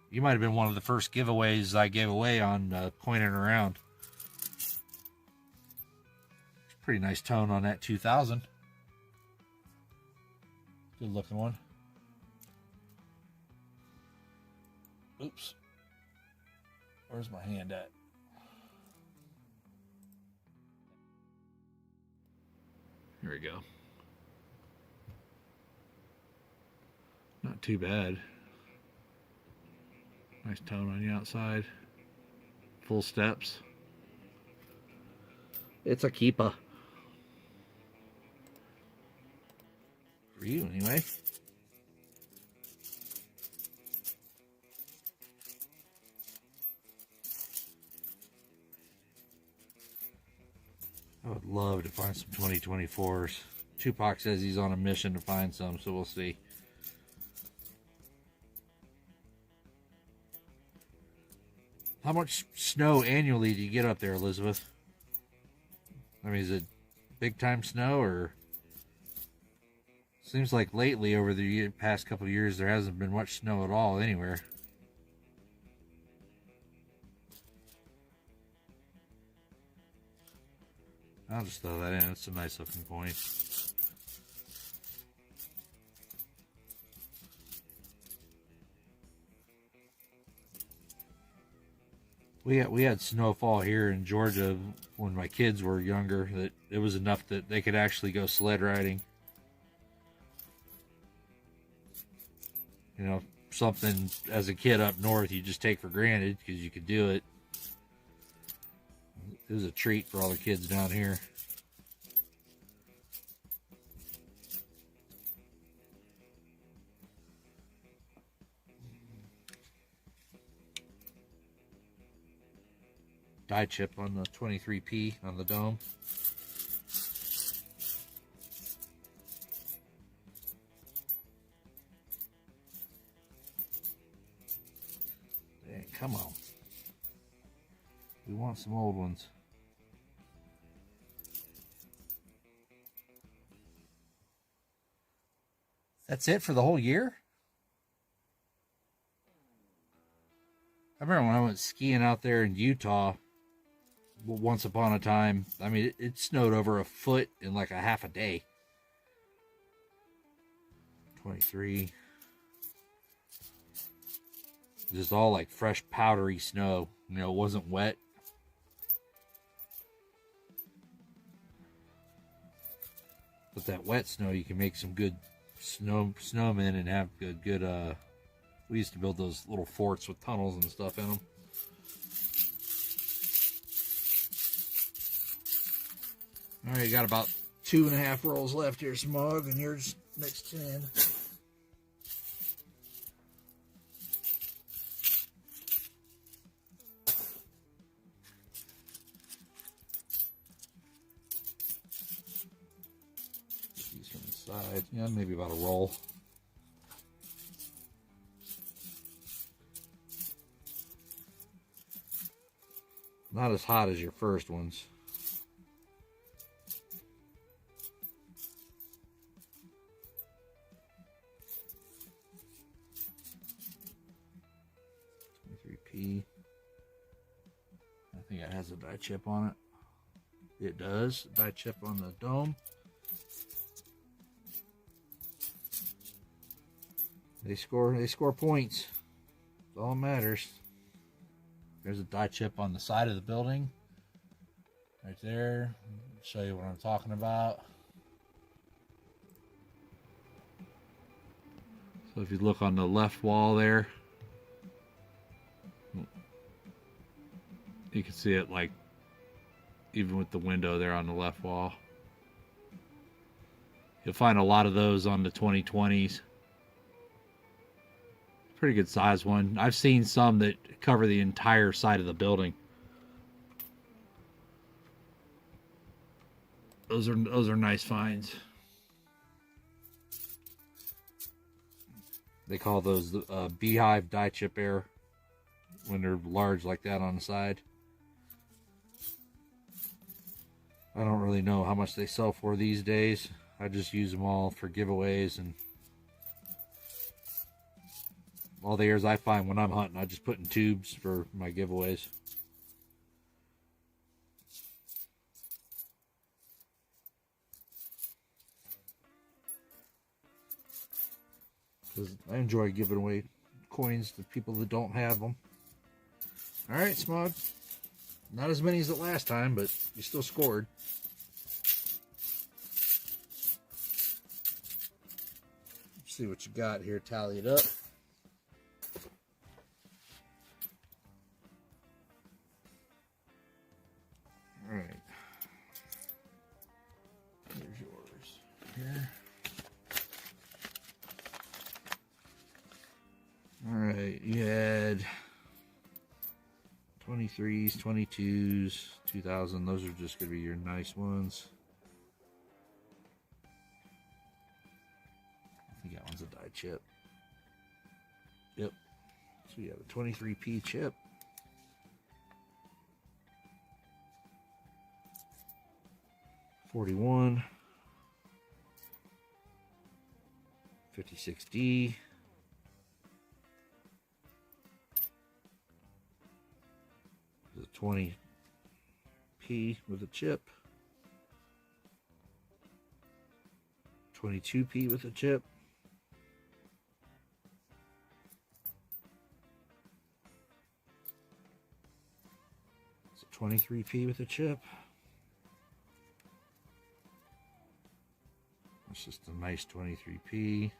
You might have been one of the first giveaways I gave away on Coining Around. Pretty nice tone on that 2000. Good looking one. Oops. Where's my hand at? Here we go. Not too bad. Nice tone on the outside. Full steps. It's a keeper. For you, anyway. I would love to find some 2024s. Tupac says he's on a mission to find some, so we'll see. How much snow annually do you get up there, Elizabeth? I mean, is it big time snow or Seems like lately, over the past couple of years, there hasn't been much snow at all anywhere. I'll just throw that in. It's a nice looking coin. We had snowfall here in Georgia when my kids were younger that it was enough that they could actually go sled riding. You know, something as a kid up north you just take for granted because you could do it. It was a treat for all the kids down here. Die chip on the 23p on the dome. Dang, come on. We want some old ones. That's it for the whole year? I remember when I went skiing out there in Utah once upon a time. I mean, it snowed over a foot in like a half a day. 23. Just all like fresh powdery snow. You know, it wasn't wet. With that wet snow, you can make some good snowmen and have good. We used to build those little forts with tunnels and stuff in them. All right, got about 2.5 rolls left here, Smug, and yours mixed in. These from the side, yeah, maybe about a roll. Not as hot as your first ones. I think it has a die chip on it. It does. Die chip on the dome. They score points. That's all that matters. There's a die chip on the side of the building. Right there. I'll show you what I'm talking about. So if you look on the left wall there, you can see it like even with the window there on the left wall. You'll find a lot of those on the 2020s. Pretty good size one. I've seen some that cover the entire side of the building. Those are nice finds. They call those the beehive die chip air when they're large like that on the side. I don't really know how much they sell for these days. I just use them all for giveaways, and all the airs I find when I'm hunting, I just put in tubes for my giveaways. Because I enjoy giving away coins to people that don't have them. Alright, Smug. Not as many as the last time, but you still scored. Let's see what you got here. Tally it up. Alright. Here's yours. Here. Alright, you had 23s, 22s, 2000. Those are just going to be your nice ones. I think that one's a die chip. Yep. So you have a 23p chip. $41. 56D. The 20P with a chip. 22P with a chip. It's a 23P with a chip. It's just a nice 23P.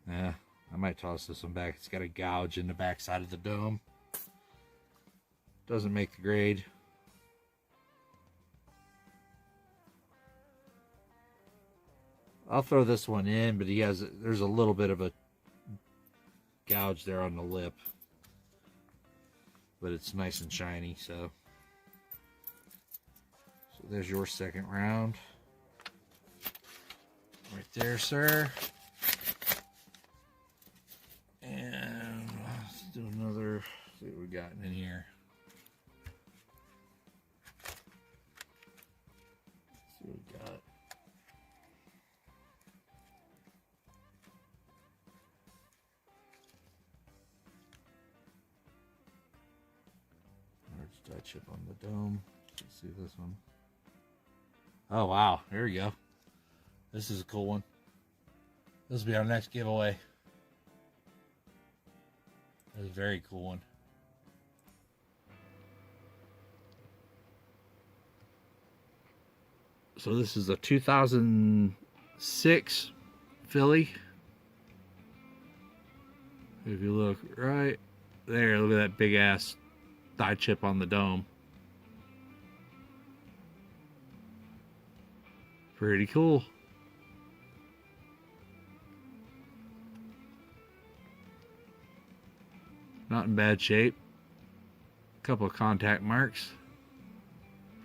Yeah, I might toss this one back. It's got a gouge in the back side of the dome. Doesn't make the grade. I'll throw this one in, but there's a little bit of a gouge there on the lip. But it's nice and shiny, so there's your second round. Right there, sir. And let's do another, see what we got in here. Let's see what we got. Large die chip on the dome. Let's see this one. Oh wow, there we go. This is a cool one. This will be our next giveaway. This is a very cool one. So this is a 2006 Philly. If you look right there, look at that big ass die chip on the dome. Pretty cool. Not in bad shape. A couple of contact marks.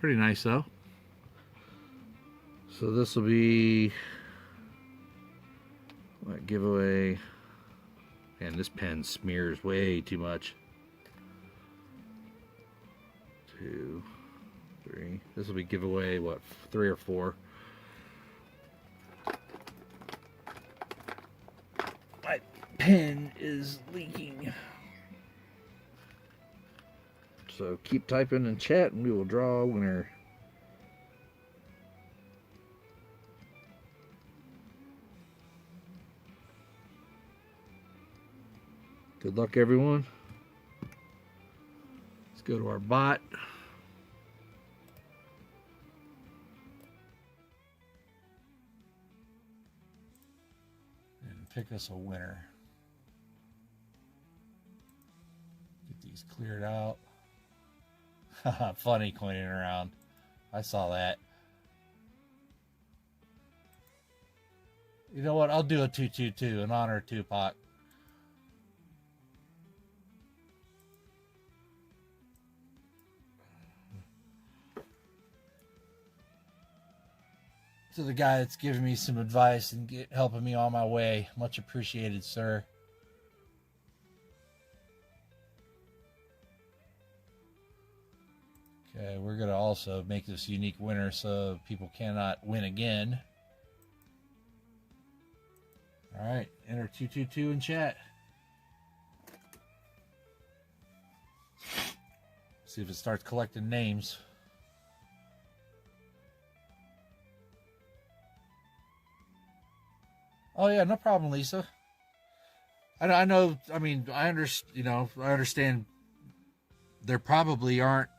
Pretty nice though. So this will be what giveaway. Man, this pen smears way too much. 2, 3. This will be giveaway what, 3 or 4. My pen is leaking. So keep typing in chat and we will draw a winner. Good luck, everyone. Let's go to our bot. And pick us a winner. Get these cleared out. Funny coining around. I saw that. You know what? I'll do a 222 in honor of Tupac. To the guy that's giving me some advice and helping me on my way. Much appreciated, sir. Okay, we're going to also make this unique winner so people cannot win again. All right, enter 222 in chat. See if it starts collecting names. Oh yeah, no problem, Lisa. I know. I mean, I understand. There probably aren't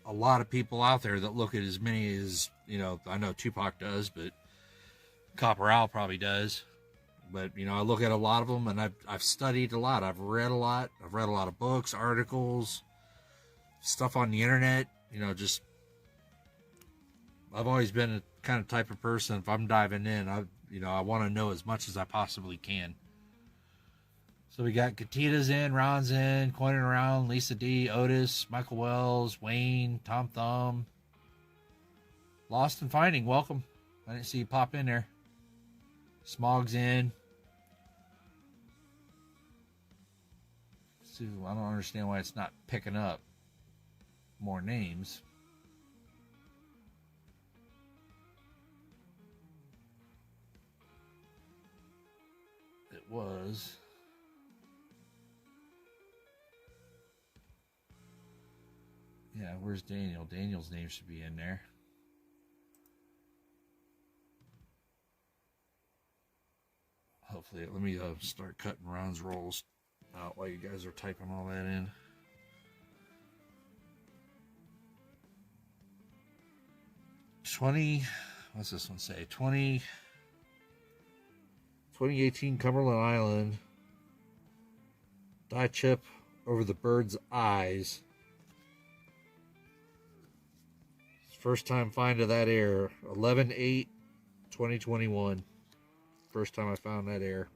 a lot of people out there that look at as many as I know Tupac does, but Copper Owl probably does. But I look at a lot of them, and I've studied a lot. I've read a lot. I've read a lot of books, articles, stuff on the internet. I've always been a kind of type of person. If I'm diving in, I want to know as much as I possibly can. So we got Katita's in, Ron's in, Coining Around, Lisa D, Otis, Michael Wells, Wayne, Tom Thumb. Lost and Finding, welcome. I didn't see you pop in there. Smog's in. See, I don't understand why it's not picking up more names. was. Yeah, where's Daniel? Daniel's name should be in there. Hopefully, let me start cutting Ron's rolls out while you guys are typing all that in. What's this one say? 2018 Cumberland Island. Die chip over the bird's eyes. First time find of that air. 11/8/2021. First time I found that air.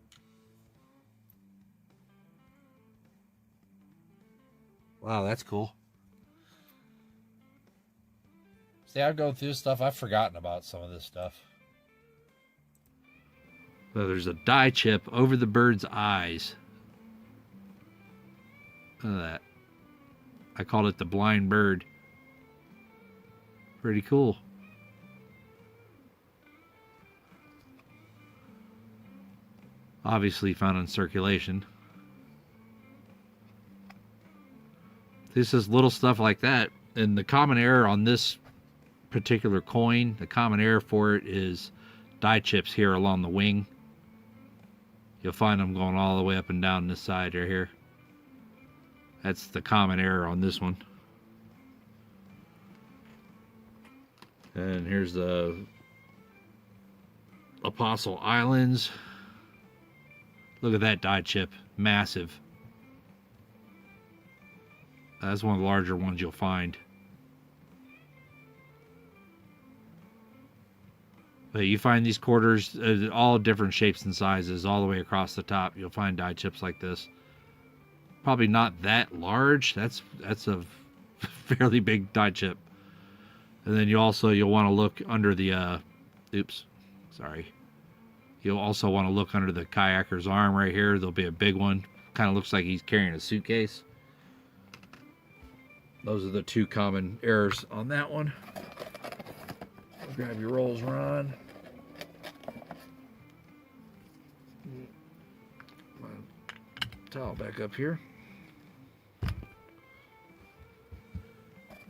Wow, that's cool. See, I'm going through stuff. I've forgotten about some of this stuff. So there's a die chip over the bird's eyes. Look at that. I called it the blind bird. Pretty cool. Obviously found in circulation. This is little stuff like that. And the common error on this particular coin, the common error for it is die chips here along the wing. You'll find them going all the way up and down this side right here. That's the common error on this one. And here's the Apostle Islands. Look at that die chip. Massive. That's one of the larger ones you'll find. But you find these quarters, all different shapes and sizes, all the way across the top. You'll find die chips like this. Probably not that large. That's a fairly big die chip. And then you'll want to look under the, You'll also want to look under the kayaker's arm right here. There'll be a big one. Kind of looks like he's carrying a suitcase. Those are the two common errors on that one. Grab your rolls, Ron. My towel back up here.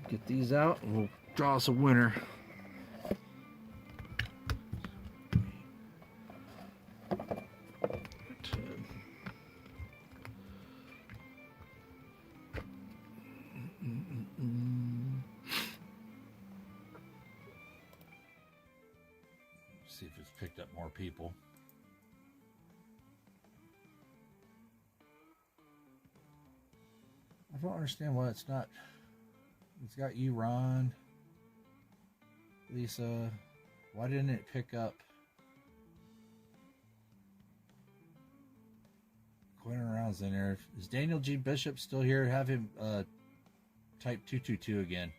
Get these out and we'll draw us a winner. See if it's picked up more people. I don't understand why it's not. It's got you, Ron, Lisa. Why didn't it pick up Quentin Rounds in there? Is Daniel G. Bishop still here? Have him type 222 again.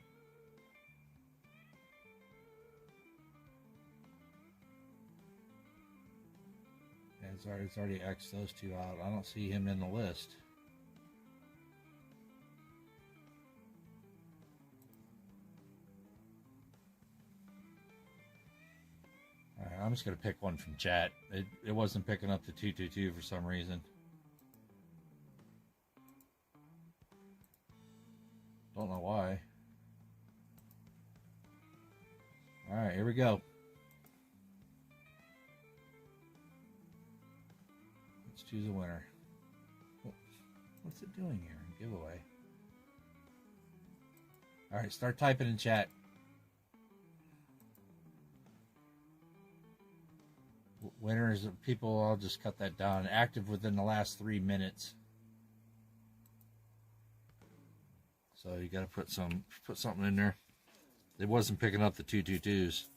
Yeah, it's already X'd those two out. I don't see him in the list. Alright, I'm just going to pick one from chat. It wasn't picking up the 222 for some reason. Don't know why. Alright, here we go. Let's choose a winner. What's it doing here? Giveaway. Alright, start typing in chat. Winners, people, I'll just cut that down. Active within the last 3 minutes. So you got to put something in there. It wasn't picking up the 222s. It's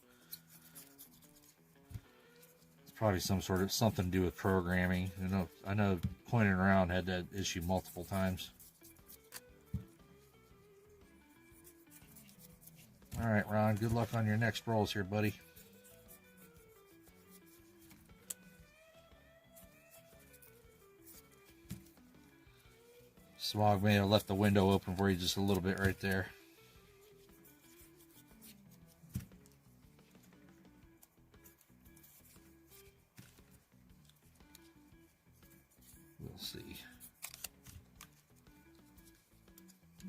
probably something to do with programming. I know Pointing Around had that issue multiple times. All right, Ron. Good luck on your next rolls here, buddy. Smog may have left the window open for you just a little bit right there. We'll see.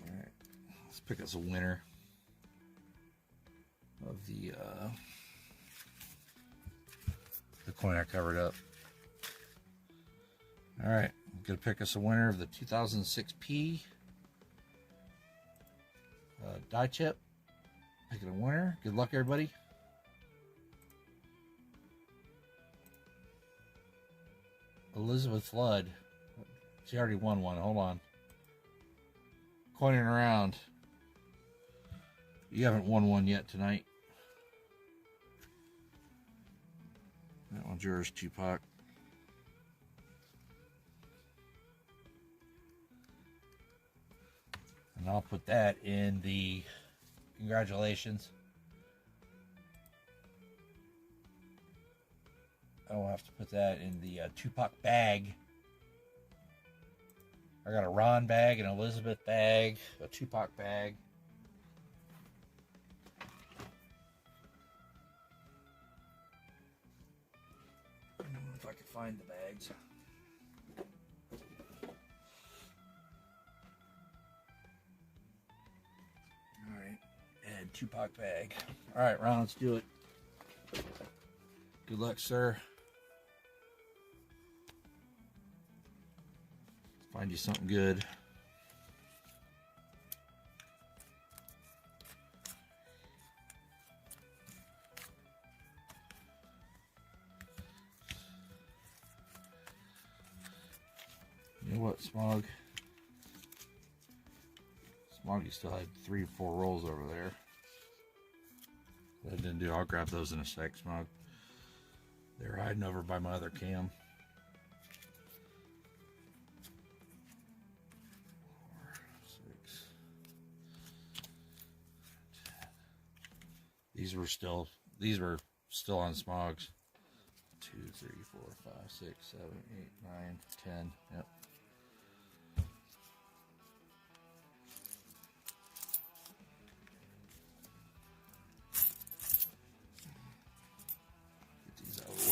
All right, let's pick us a winner of the coin I covered up. All right, I'm gonna pick us a winner of the 2006P die chip. Picking a winner. Good luck, everybody. Elizabeth Flood. She already won one. Hold on. Coining around. You haven't won one yet tonight. That one's yours, Tupac. And I'll put that in the congratulations. I'll have to put that in the Tupac bag. I got a Ron bag, an Elizabeth bag, a Tupac bag. I don't know if I can find the bags. All right, and Tupac bag. All right, Ron, let's do it. Good luck, sir. Find you something good. You know what, Smog? Smoggy still had 3 or 4 rolls over there. I didn't do. I'll grab those in a sec, Smog. They're hiding over by my other cam. 4, 6, 10. These were still on Smogs. 2, 3, 4, 5, 6, 7, 8, 9, 10. Yep.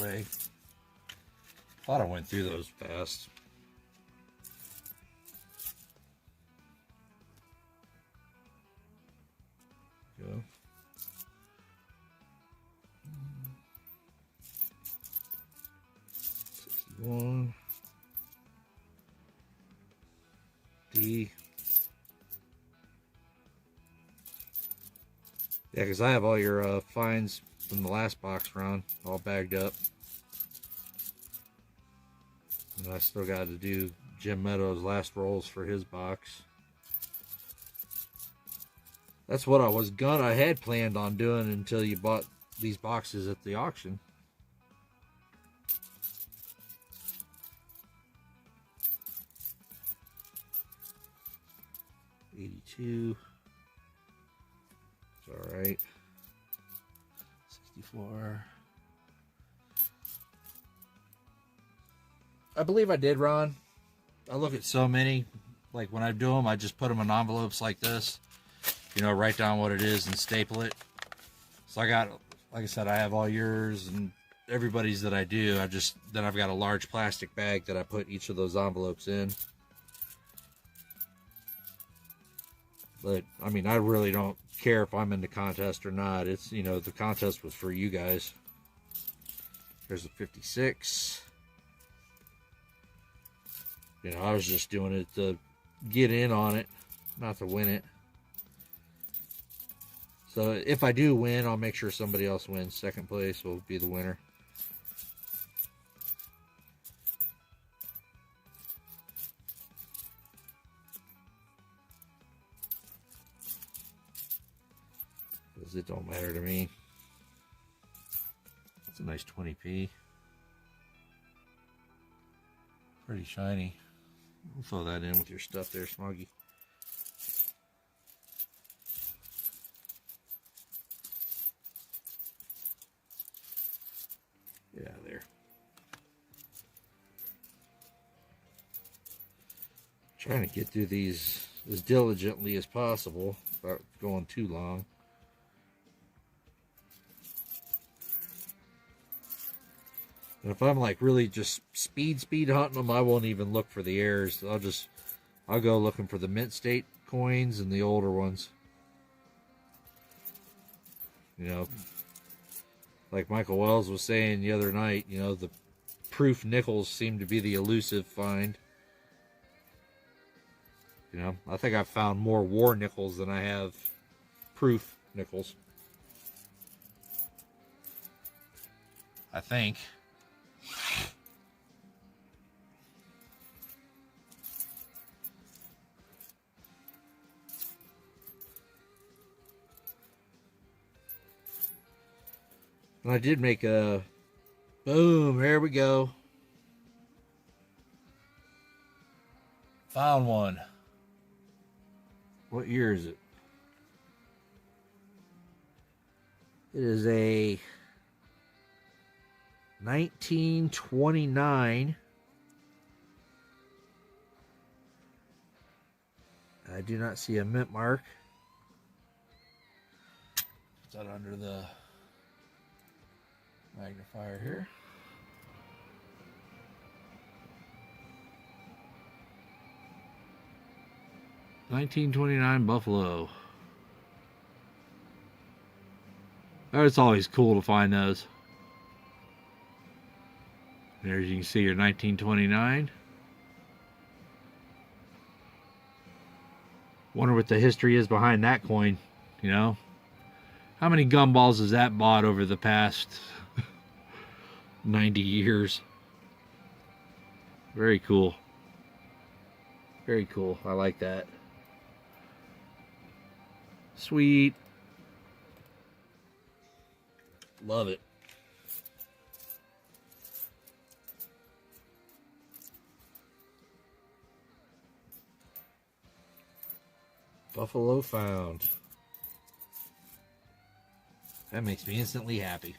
Way. Thought I went through those fast. Go. $61. D. Yeah, because I have all your finds from the last box round all bagged up. And I still got to do Jim Meadows' last rolls for his box. That's what I had planned on doing until you bought these boxes at the auction. $82. It's all right. 64. I believe I did, Ron. I look at so many. Like when I do them, I just put them in envelopes like this. You know, write down what it is and staple it. So I got, like I said, I have all yours and everybody's that I do. Then I've got a large plastic bag that I put each of those envelopes in. But, I mean, I really don't care if I'm in the contest or not. It's, you know, the contest was for you guys. There's a 56. You know, I was just doing it to get in on it, not to win it. So if I do win, I'll make sure somebody else wins. Second place will be the winner. Because it don't matter to me. It's a nice 20p. Pretty shiny. We'll throw that in with your stuff there, Smoggy. Yeah, there. Trying to get through these as diligently as possible without going too long. And if I'm like really just speed hunting them, I won't even look for the heirs. I'll go looking for the mint state coins and the older ones. You know, like Michael Wells was saying the other night, you know, the proof nickels seem to be the elusive find. You know, I think I've found more war nickels than I have proof nickels. I think. And I did make a... Boom, there we go. Found one. What year is it? It is a 1929. I do not see a mint mark. Put that under the magnifier here. $1929 Buffalo. Oh, it's always cool to find those. There you can see your 1929. Wonder what the history is behind that coin, you know? How many gumballs has that bought over the past 90 years? Very cool. Very cool. I like that. Sweet. Love it. Buffalo found. That makes me instantly happy.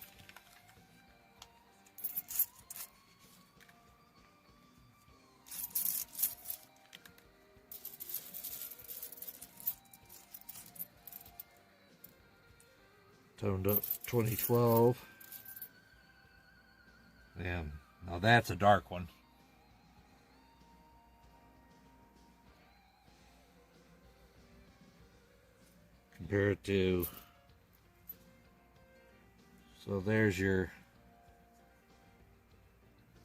Toned up 2012. Man, now that's a dark one. Compare it to... So there's your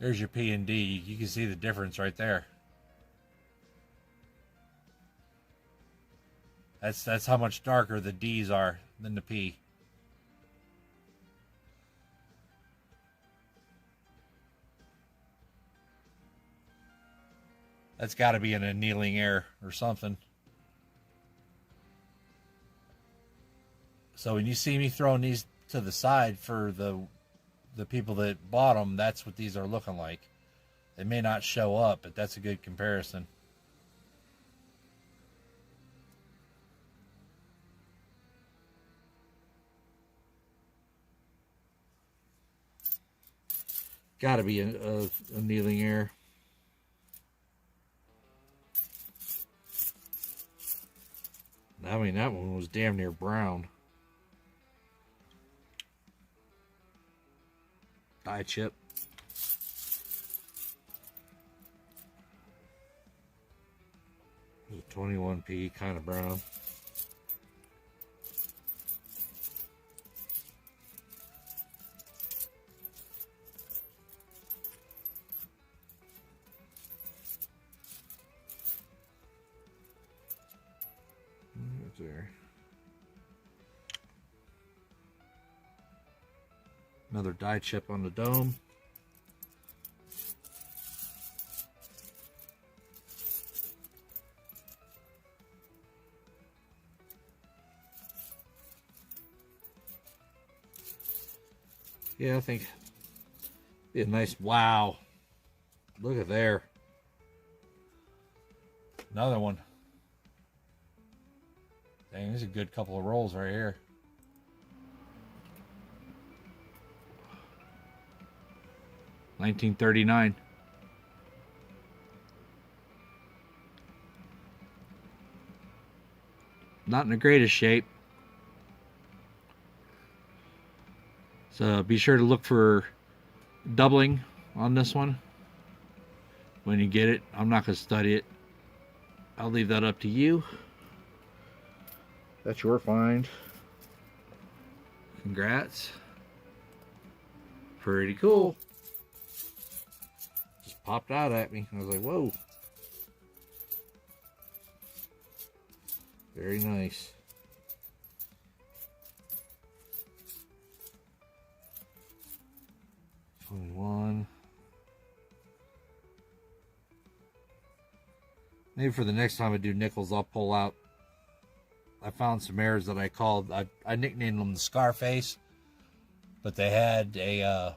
P and D. You can see the difference right there. That's how much darker the D's are than the P. That's got to be an annealing air or something. So when you see me throwing these to the side for the people that bought them, that's what these are looking like. They may not show up, but that's a good comparison. Got to be a annealing air. I mean, that one was damn near brown. Die chip. There's a 21p, kind of brown. Right there. Another die chip on the dome. Yeah, I think be a nice, wow. Look at there. Another one. Dang, there's a good couple of rolls right here. $1939. Not in the greatest shape. So be sure to look for doubling on this one when you get it. I'm not going to study it. I'll leave that up to you. That's your find. Congrats. Pretty cool. Just popped out at me. I was like, whoa. Very nice. $21. Maybe for the next time I do nickels, I'll pull out. I found some airs that I called, I nicknamed them the Scarface, but they had a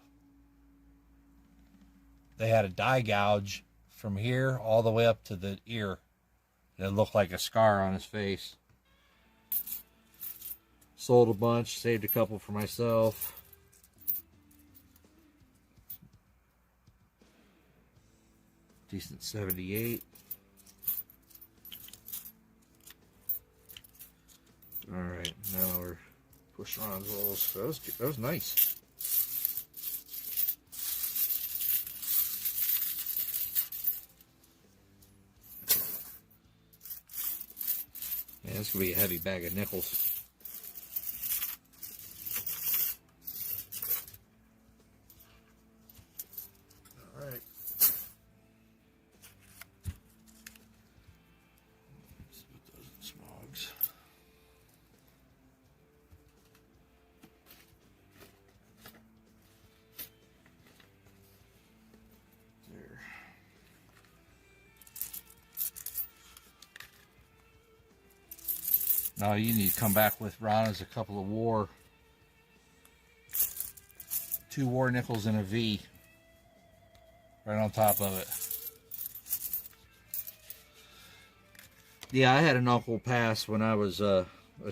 die gouge from here all the way up to the ear. And it looked like a scar on his face. Sold a bunch, saved a couple for myself. Decent 78. All right, now we're pushing on rolls. That was nice. Man, this gonna be a heavy bag of nickels. All right. Let's see what those smogs. There. Now you need to come back with Ron as a couple of 2 war nickels and a V right on top of it. Yeah, I had an uncle pass when I was a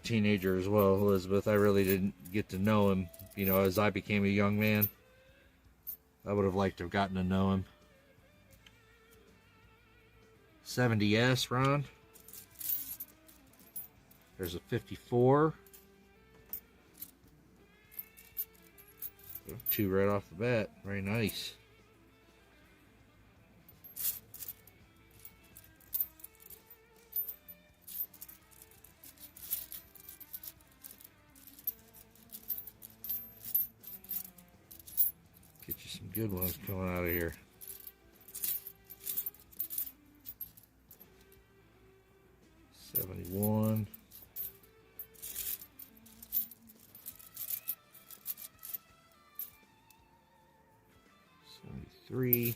teenager as well, Elizabeth. I really didn't get to know him, you know, as I became a young man. I would have liked to have gotten to know him. 70S, Ron. There's a 54. 2 right off the bat. Very nice. Get you some good ones coming out of here. $71. 73.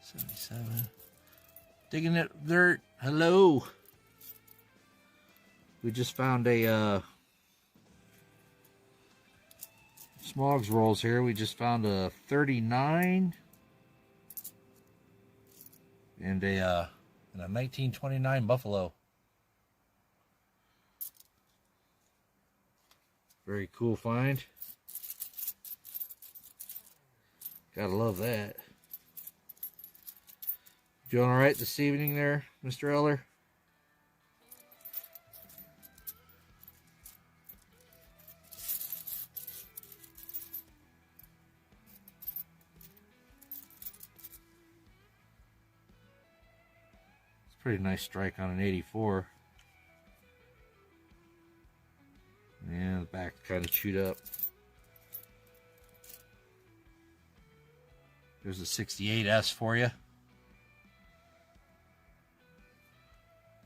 77. Digging it dirt. Hello. We just found a Smogs rolls here. We just found a 39 and a 1929 Buffalo. Very cool find. Gotta love that. Doing all right this evening there, Mr. Eller? It's a pretty nice strike on an 84. Yeah, the back kind of chewed up. There's a 68S for you.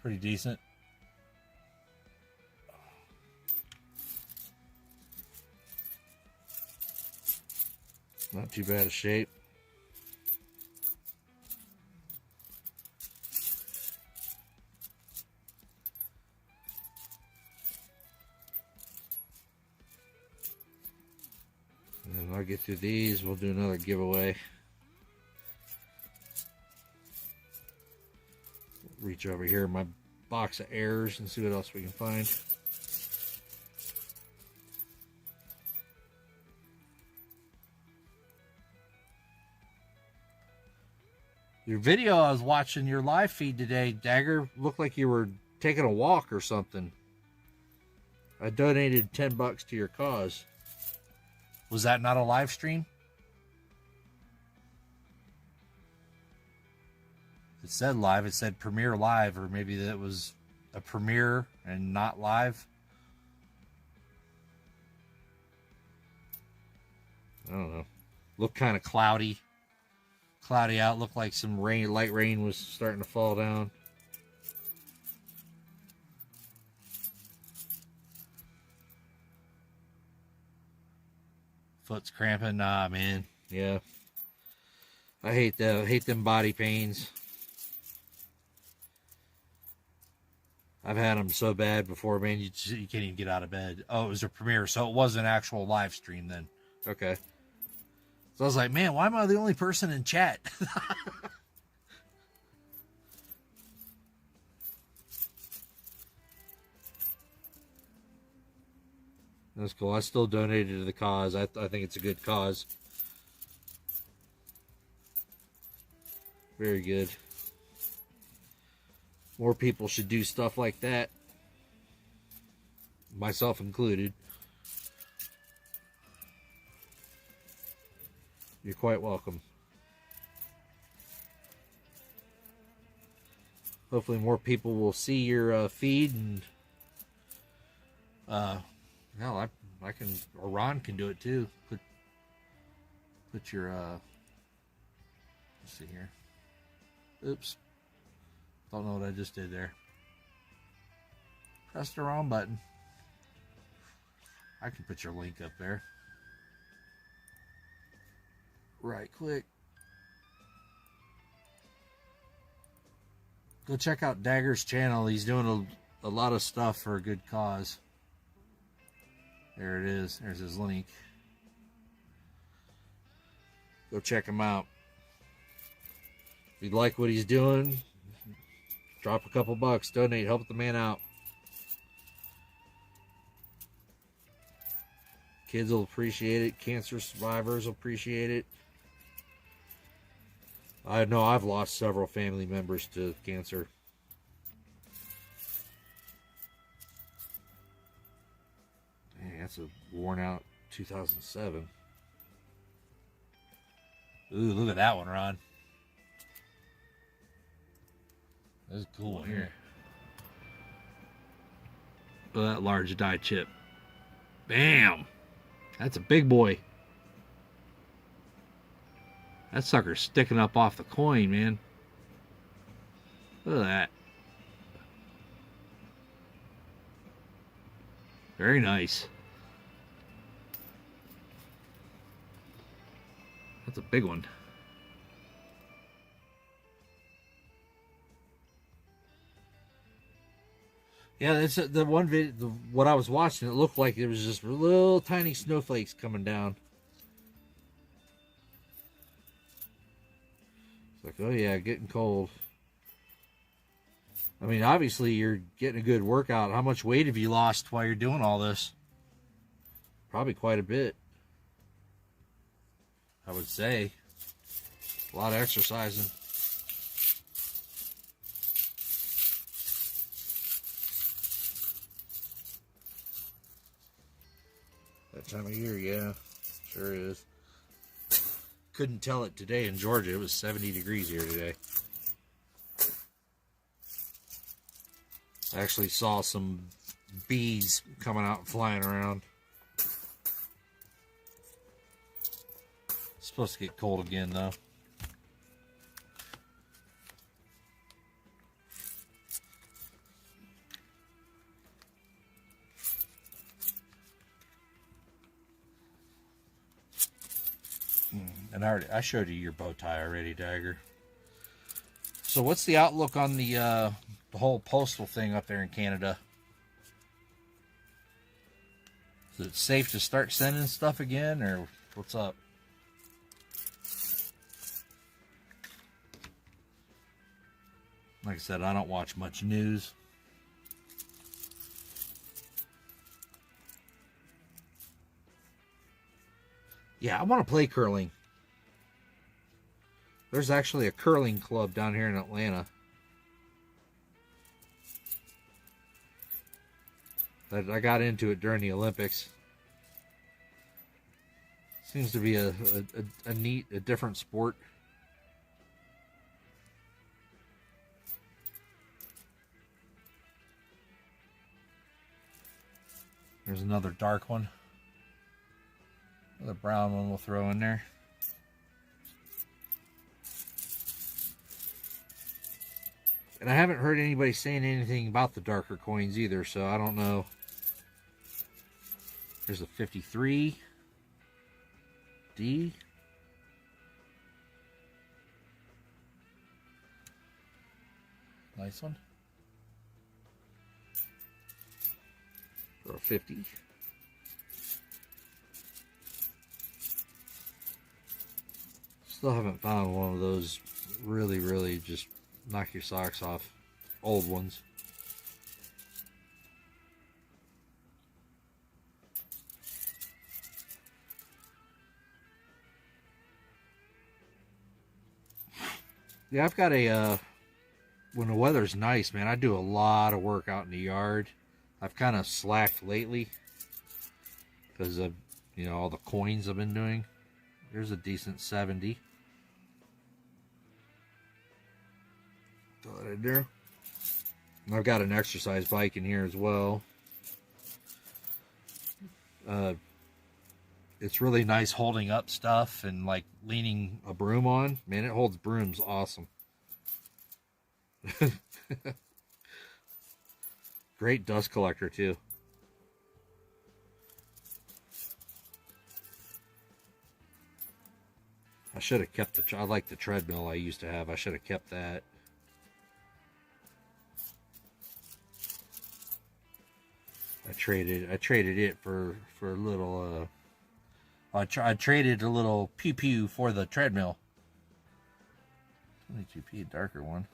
Pretty decent. Not too bad a shape. And I'll get through these. We'll do another giveaway. Reach over here in my box of airs and see what else we can find. Your video I was watching, your live feed today, Dagger, looked like you were taking a walk or something. I donated $10 to your cause. Was that not a live stream? It said live. It said premiere live, or maybe that was a premiere and not live. I don't know. Looked kind of cloudy. Cloudy out. Looked like some rain, light rain was starting to fall down. Foot's cramping. Nah, man. Yeah. I hate them body pains. I've had them so bad before, man. You can't even get out of bed. Oh, it was a premiere, so it was an actual live stream then. Okay. So I was like, man, why am I the only person in chat? That's cool. I still donated to the cause. I think it's a good cause. Very good. More people should do stuff like that. Myself included. You're quite welcome. Hopefully more people will see your feed, and hell, I can, or Ron can do it too. Put your let's see here. Oops. Don't know what I just did there. Pressed the wrong button. I can put your link up there. Right click. Go check out Dagger's channel. He's doing a lot of stuff for a good cause. There it is. There's his link. Go check him out. If you like what he's doing, drop a couple bucks, donate, help the man out. Kids will appreciate it. Cancer survivors will appreciate it. I know I've lost several family members to cancer. Dang, that's a worn out 2007. Ooh, look at that one, Ron. That's a cool one here. Look at that large die chip. Bam! That's a big boy. That sucker's sticking up off the coin, man. Look at that. Very nice. That's a big one. Yeah, that's the one video. What I was watching, it looked like there was just little tiny snowflakes coming down. It's like, oh yeah, getting cold. I mean, obviously you're getting a good workout. How much weight have you lost while you're doing all this? Probably quite a bit, I would say. A lot of exercising. That time of year, yeah, sure is. Couldn't tell it today in Georgia. It was 70 degrees here today. I actually saw some bees coming out and flying around. It's supposed to get cold again, though. And I showed you your bow tie already, Dagger. So what's the outlook on the whole postal thing up there in Canada? Is it safe to start sending stuff again, or what's up? Like I said, I don't watch much news. Yeah, I want to play curling. There's actually a curling club down here in Atlanta. I got into it during the Olympics. Seems to be a neat, a different sport. There's another dark one. The brown one we'll throw in there. And I haven't heard anybody saying anything about the darker coins either, so I don't know. There's a 53 D. Nice one. Or a 50. Still haven't found one of those really just knock your socks off old ones. Yeah, I've got a when the weather's nice, man, I do a lot of work out in the yard. I've kind of slacked lately because of, you know, all the coins I've been doing. There's a decent 70. Throw that in there. And I've got an exercise bike in here as well. It's really nice holding up stuff and like leaning a broom on. Man, it holds brooms awesome. Great dust collector too. I should have kept the, I like the treadmill I used to have. I should have kept that. I traded it for a little I traded a little pew pew for the treadmill. 22p, a darker one.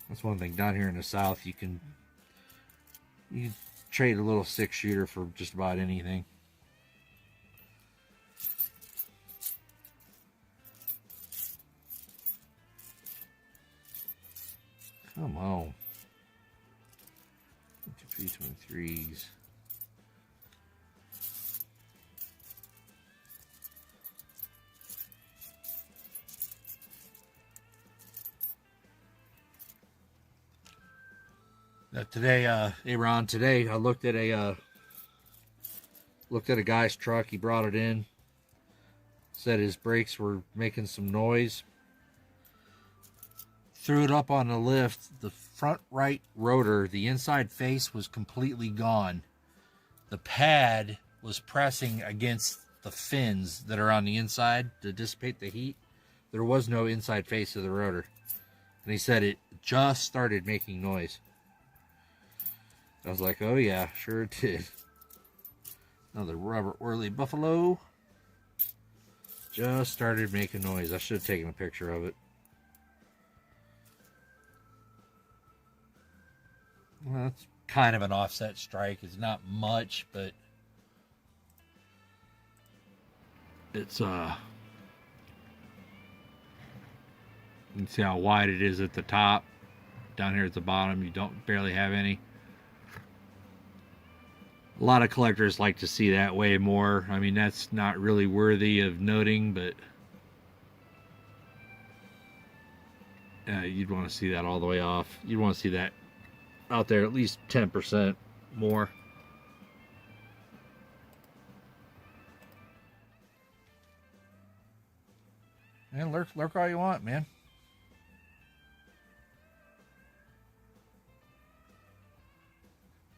That's one thing down here in the South, you can trade a little 6-shooter for just about anything. Come on. 23s. Today, Aaron, today I looked at a guy's truck. He brought it in. Said his brakes were making some noise. Threw it up on the lift. The front right rotor, the inside face, was completely gone. The pad was pressing against the fins that are on the inside to dissipate the heat. There was no inside face of the rotor. And he said it just started making noise. I was like, oh yeah, sure it did. Another Robert Worley Buffalo. Just started making noise. I should have taken a picture of it. Well, that's kind of an offset strike. It's not much, but it's you can see how wide it is at the top. Down here at the bottom, you don't barely have any. A lot of collectors like to see that way more. I mean, that's not really worthy of noting, but you'd want to see that all the way off. You'd want to see that out there at least 10% more. And lurk all you want, man.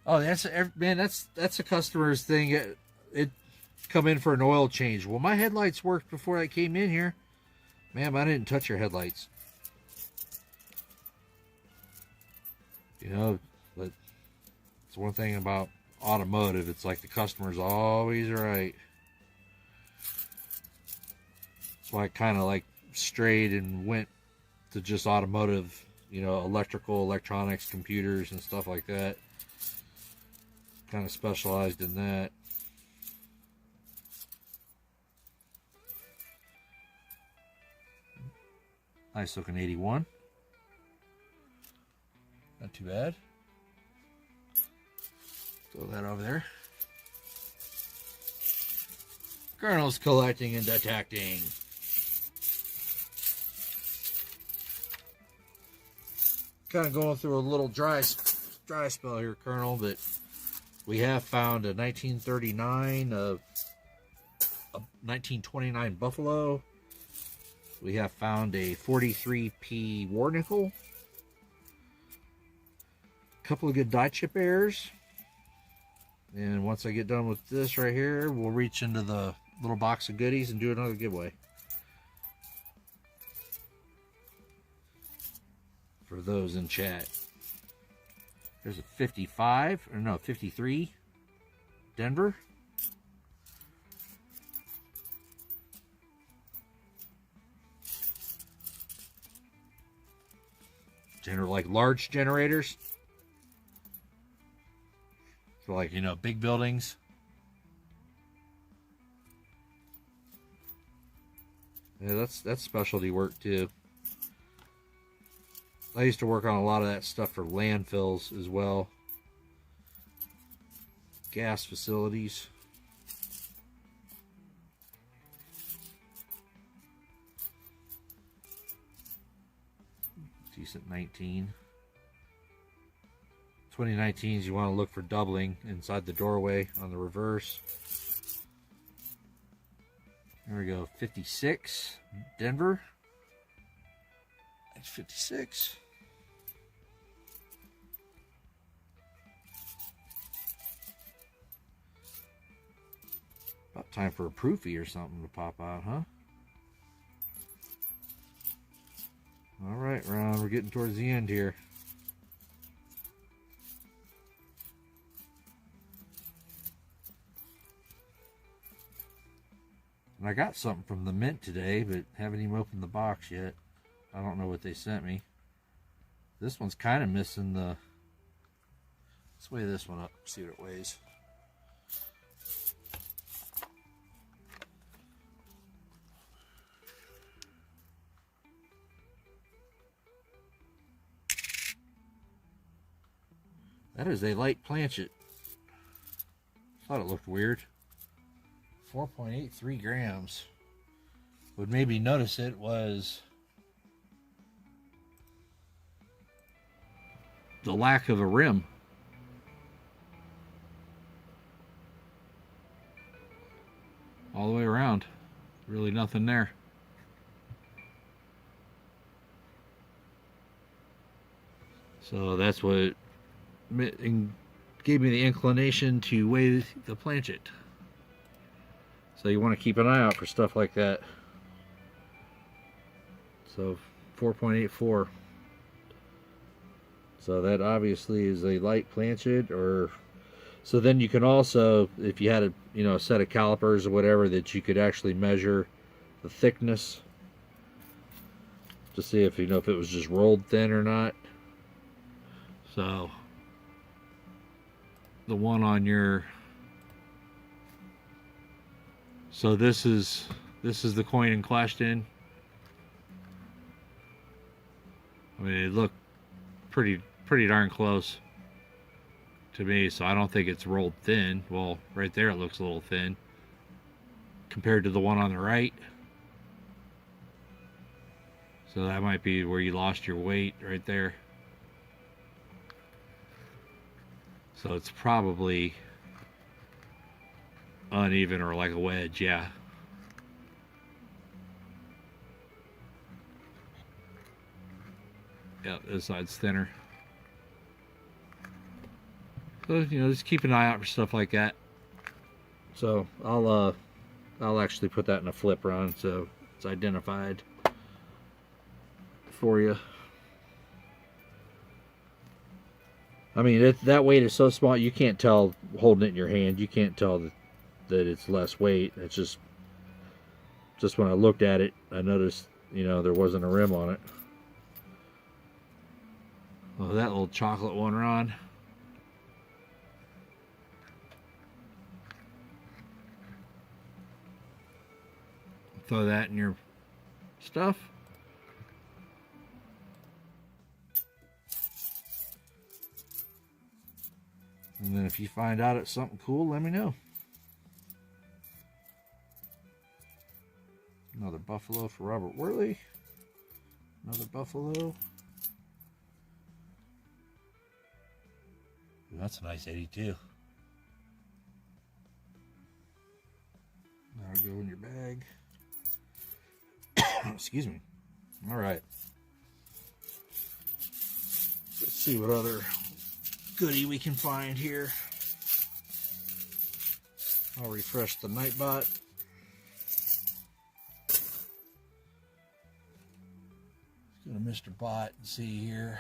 Oh, that's a customer's thing. It come in for an oil change. Well, my headlights worked before I came in here. Ma'am, I didn't touch your headlights. You know, but it's one thing about automotive. It's like the customer's always right. That's why I kind of like strayed and went to just automotive, you know, electrical, electronics, computers, and stuff like that. Kind of specialized in that. Nice looking 81. Not too bad. Throw that over there. Colonel's collecting and detecting. Kind of going through a little dry spell here, Colonel, but we have found a 1939 of a 1929 Buffalo. We have found a 43P War Nickel. A couple of good die chip errors. And once I get done with this right here, we'll reach into the little box of goodies and do another giveaway. For those in chat. There's a 55, or no, 53 Denver. Like large generators. For like, you know, big buildings. Yeah, that's specialty work too. I used to work on a lot of that stuff for landfills as well. Gas facilities. Decent 19. 2019s, you want to look for doubling inside the doorway on the reverse. There we go. 56. Denver. That's 56. About time for a proofie or something to pop out, huh? All right, Ron, we're getting towards the end here. And I got something from the Mint today, but haven't even opened the box yet. I don't know what they sent me. This one's kind of missing the... Let's weigh this one up, see what it weighs. That is a light planchet. Thought it looked weird. 4.83 grams. Would maybe notice it was the lack of a rim. All the way around. Really nothing there. So that's what gave me the inclination to weigh the planchet. So you want to keep an eye out for stuff like that. So 4.84. So that obviously is a light planchet, or so then you can also, if you had a a set of calipers or whatever, that you could actually measure the thickness to see if if it was just rolled thin or not. So the one on your, so this is the coin in question. I mean, it looked pretty darn close to me, so I don't think it's rolled thin. Well, right there it looks a little thin compared to the one on the right. So that might be where you lost your weight right there. So it's probably uneven or like a wedge, yeah. Yeah, this side's thinner. So, just keep an eye out for stuff like that. So I'll actually put that in a flip run so it's identified for you. I mean, that weight is so small you can't tell holding it in your hand. You can't tell that it's less weight. It's just when I looked at it, I noticed there wasn't a rim on it. Oh, that little chocolate one, Ron. Throw that in your stuff. And then if you find out it's something cool, let me know. Another buffalo for Robert Worley. Another buffalo. Ooh, that's a nice 82. That'll go in your bag. Excuse me. All right. Let's see what other goodie we can find here. I'll refresh the Nightbot. Let's go to Mr. Bot and see here.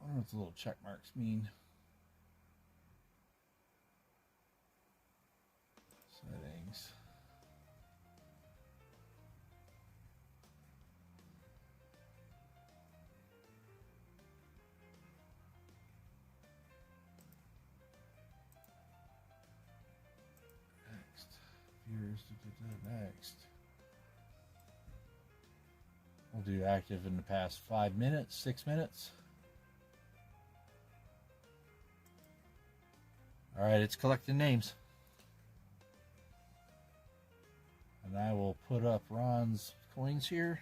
I wonder what the little check marks mean. Settings. Next. Viewers. Next. We'll do active in the past 5 minutes, 6 minutes. All right, it's collecting names. And I will put up Ron's coins here.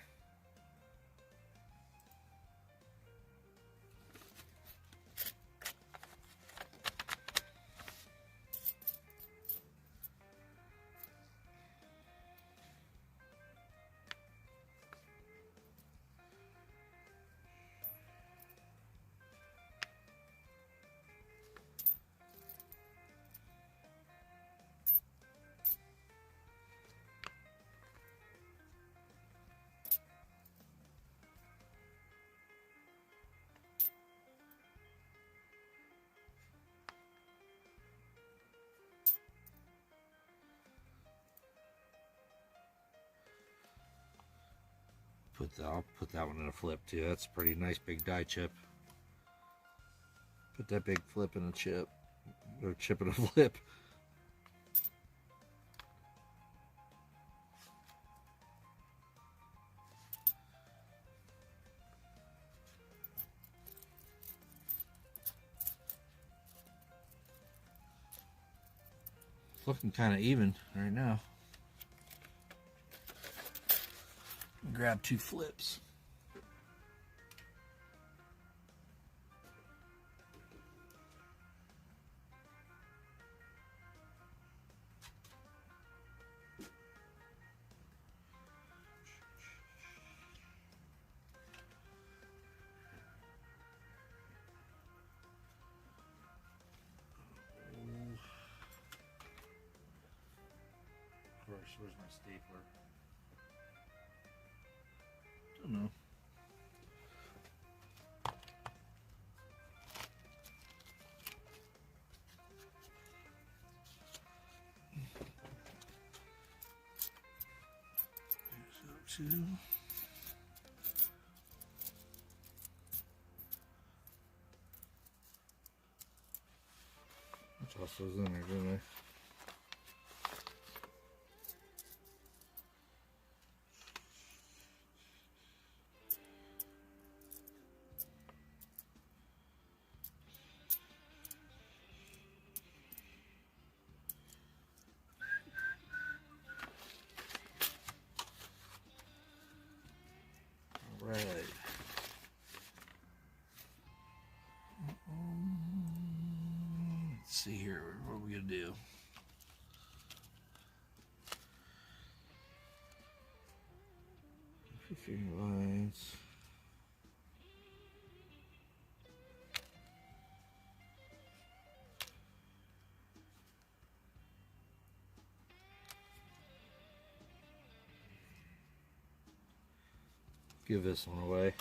I'll put that one in a flip too. That's a pretty nice big die chip. Put that big flip in a chip. Or chip in a flip. It's looking kind of even right now. Grab 2 flips. Of course, where's my stapler? Don't know. So 2. Which also is in there, didn't I? Right. Let's see here. What are we gonna do? Finger lines. Give this one away.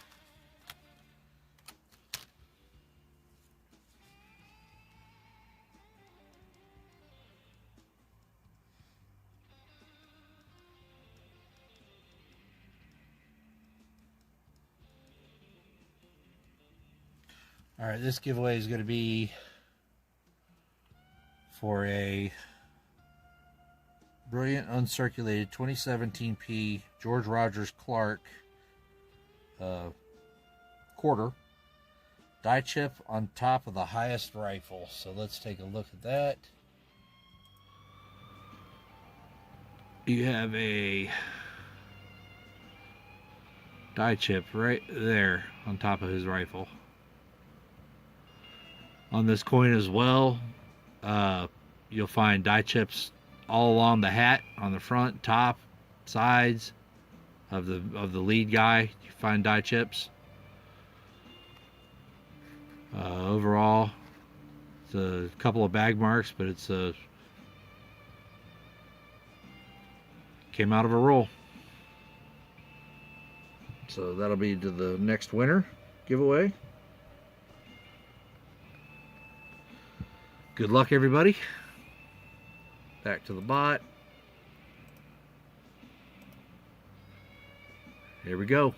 All right, this giveaway is going to be for a Brilliant uncirculated 2017P George Rogers Clark quarter. Die chip on top of the highest rifle. So let's take a look at that. You have a die chip right there on top of his rifle. On this coin as well, you'll find die chips all along the hat, on the front, top, sides of the lead guy. You find die chips. Overall, it's a couple of bag marks, but it's came out of a roll. So that'll be to the next winner giveaway. Good luck, everybody. Back to the bot. Here we go.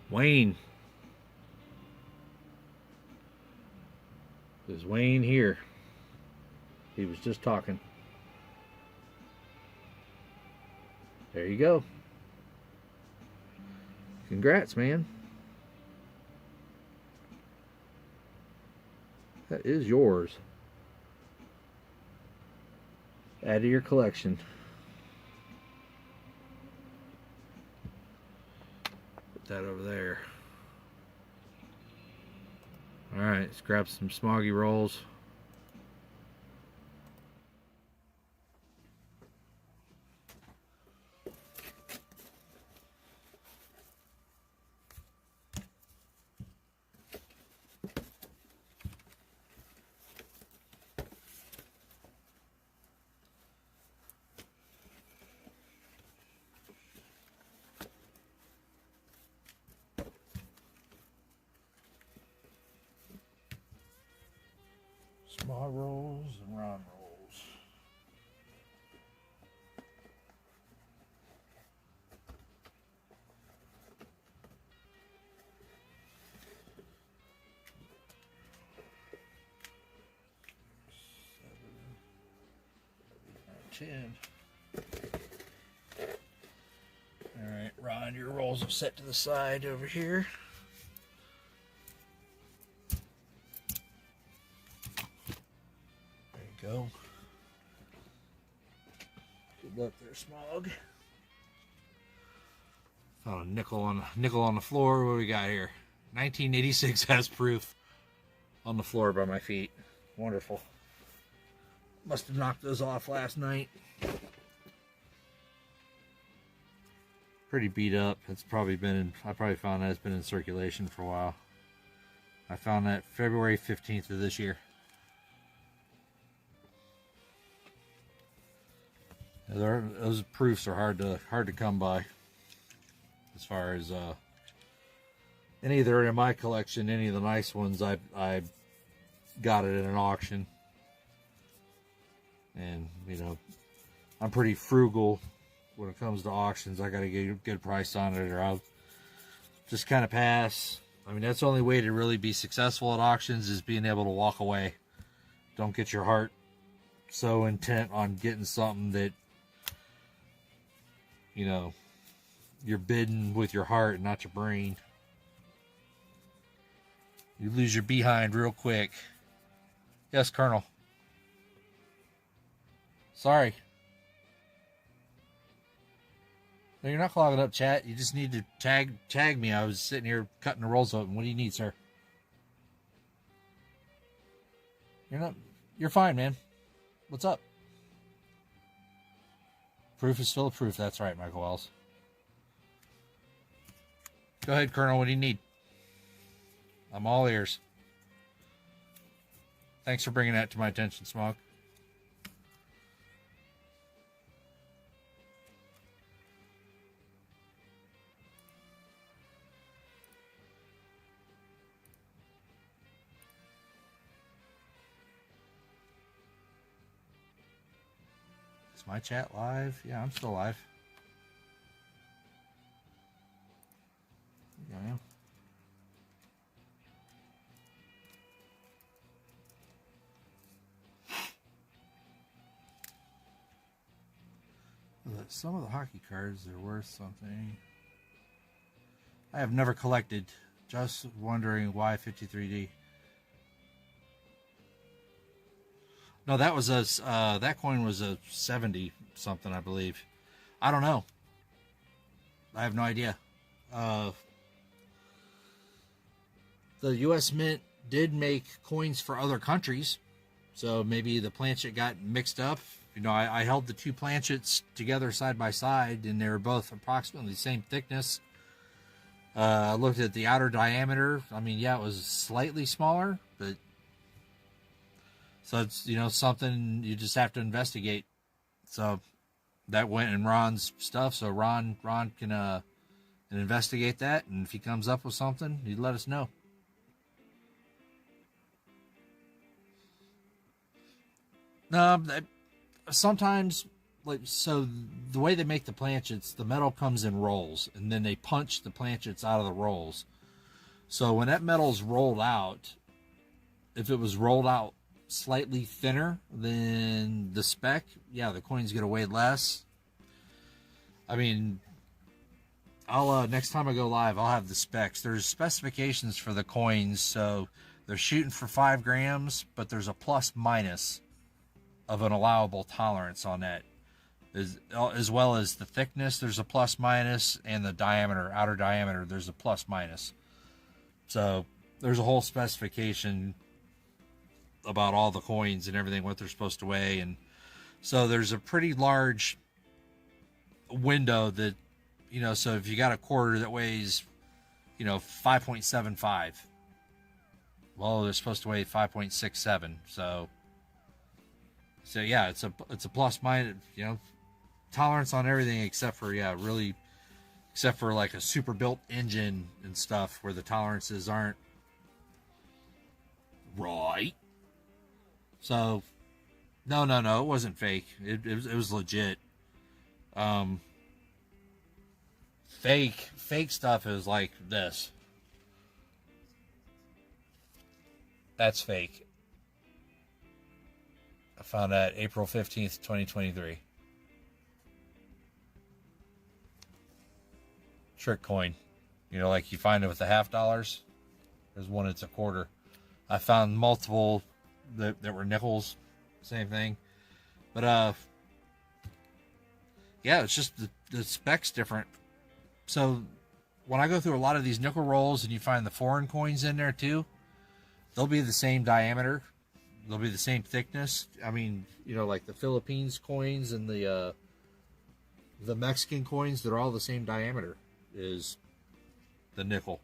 Wayne. Is Wayne here? He was just talking. There you go. Congrats, man. That is yours. Add to your collection. Put that over there. Alright, let's grab some smoggy rolls. Small rolls and round rolls. Seven, 10. All right, Ron, your rolls are set to the side over here. Go. Good luck there, Smog. Found a nickel on the floor. What do we got here? 1986 has proof on the floor by my feet. Wonderful. Must have knocked those off last night. Pretty beat up. It's probably been I probably found that it's been in circulation for a while. I found that February 15th of this year. Those proofs are hard to come by. As far as any that are in my collection, any of the nice ones, I got it at an auction, and you know, I'm pretty frugal when it comes to auctions. I got to get a good price on it, or I'll just kind of pass. I mean, that's the only way to really be successful at auctions, is being able to walk away. Don't get your heart so intent on getting something that, you know, you're bidding with your heart, not your brain. You lose your behind real quick. Yes, Colonel. Sorry. No, you're not clogging up, chat. You just need to tag me. I was sitting here cutting the rolls open. What do you need, sir? You're fine, man. What's up? Proof is still a proof. That's right, Michael Wells. Go ahead, Colonel. What do you need? I'm all ears. Thanks for bringing that to my attention, Smog. Is my chat live? Yeah, I'm still live. Yeah. some of the hockey cards are worth something. I have never collected. Just wondering why 53D. No, that was a that coin was a 70 something, I believe. I don't know. I have no idea. The U.S. Mint did make coins for other countries, so maybe the planchet got mixed up. You know, I held the two planchets together side by side, and they were both approximately the same thickness. I looked at the outer diameter. I mean, yeah, it was slightly smaller, but so it's, you know, something you just have to investigate. So that went in Ron's stuff. So Ron can investigate that, and if he comes up with something, he'd let us know. No, sometimes, like, so the way they make the planchets, the metal comes in rolls, and then they punch the planchets out of the rolls. So when that metal's rolled out, if it was rolled out slightly thinner than the spec, yeah, the coin's gonna weigh less. I mean, I'll next time I go live, I'll have the specs. There's specifications for the coins, so they're shooting for 5 grams, but there's a plus minus of an allowable tolerance on that, as well as the thickness. There's a plus minus, and the diameter, outer diameter, there's a plus minus. So there's a whole specification about all the coins and everything, what they're supposed to weigh, and so there's a pretty large window that, you know, so if you got a quarter that weighs, you know, 5.75, well, they're supposed to weigh 5.67. So yeah, it's a plus minus, you know, tolerance on everything except for, yeah, really, except for like a super built engine and stuff where the tolerances aren't right. So no, it wasn't fake. It was legit. Fake stuff is like this. That's fake. I found that April 15th, 2023. Trick coin. You know, like you find it with the $50. There's one that's a quarter. I found multiple that were nickels. Same thing. But, yeah, it's just the specs different. So when I go through a lot of these nickel rolls and you find the foreign coins in there too, they'll be the same diameter. They'll be the same thickness. I mean, you know, like the Philippines coins and the Mexican coins, they're all the same diameter as the nickel.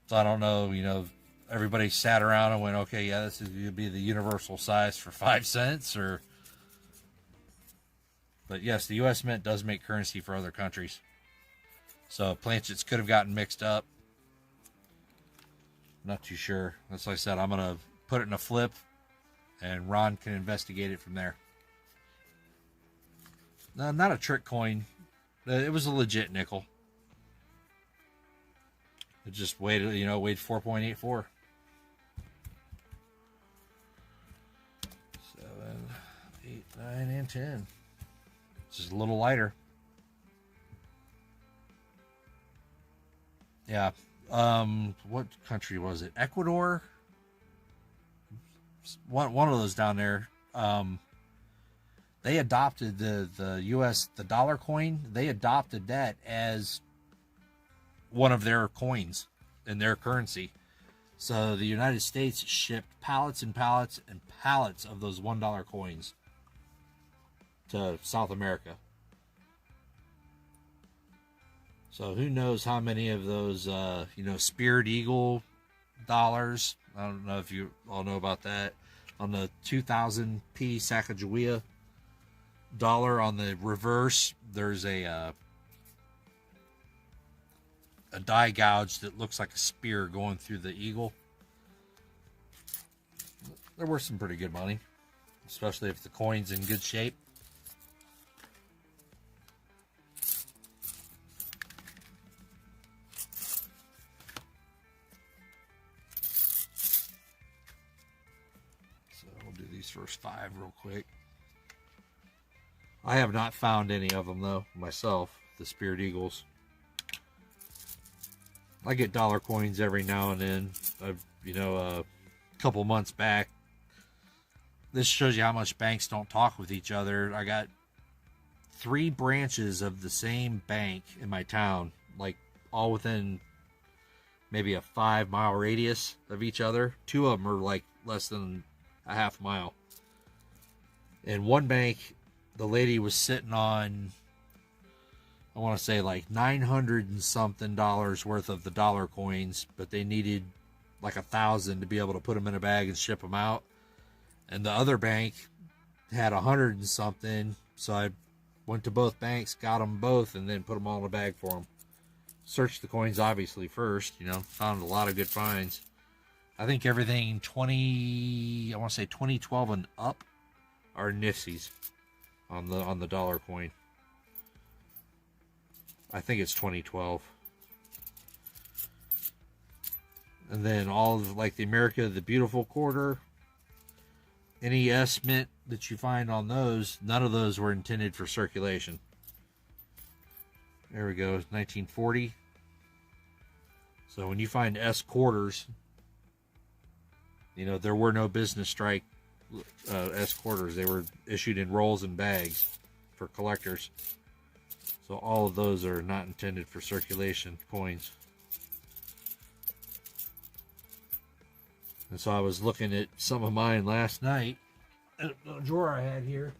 So I don't know, you know, everybody sat around and went, okay, yeah, this is going to be the universal size for 5 cents, or... But yes, the U.S. Mint does make currency for other countries. So planchets could have gotten mixed up. Not too sure. That's like I said, I'm going to put it in a flip, and Ron can investigate it from there. No, not a trick coin. It was a legit nickel. It just weighed, you know, weighed 4.84. 7, 8, 9, and 10. It's just a little lighter. Yeah. What country was it? Ecuador? One of those down there. They adopted the US, the dollar coin. They adopted that as one of their coins in their currency. So the United States shipped pallets and pallets and pallets of those $1 coins to South America. So who knows how many of those, you know, Spirit Eagle dollars. I don't know if you all know about that. On the 2000p Sacagawea dollar, on the reverse, there's a die gouge that looks like a spear going through the eagle. They're worth some pretty good money, especially if the coin's in good shape. So we'll do these first 5 real quick. I have not found any of them, though, myself, the Spirit Eagles. I get dollar coins every now and then. A couple months back. This shows you how much banks don't talk with each other. I got 3 branches of the same bank in my town, like all within maybe a 5-mile radius of each other. 2 of them are like less than a half mile. And one bank, the lady was sitting on, I want to say like $900 and something worth of the dollar coins, but they needed like 1,000 to be able to put them in a bag and ship them out. And the other bank had 100 and something, so I went to both banks, got them both, and then put them all in a bag for them. Searched the coins obviously first, found a lot of good finds. I think everything 2012 and up are nifsies on the dollar coin. I think it's 2012. And then all of like the America the Beautiful quarter, any S mint that you find on those, none of those were intended for circulation. There we go, 1940. So when you find S quarters, there were no business strike S quarters. They were issued in rolls and bags for collectors. So all of those are not intended for circulation coins. And so I was looking at some of mine last night in a drawer I had here.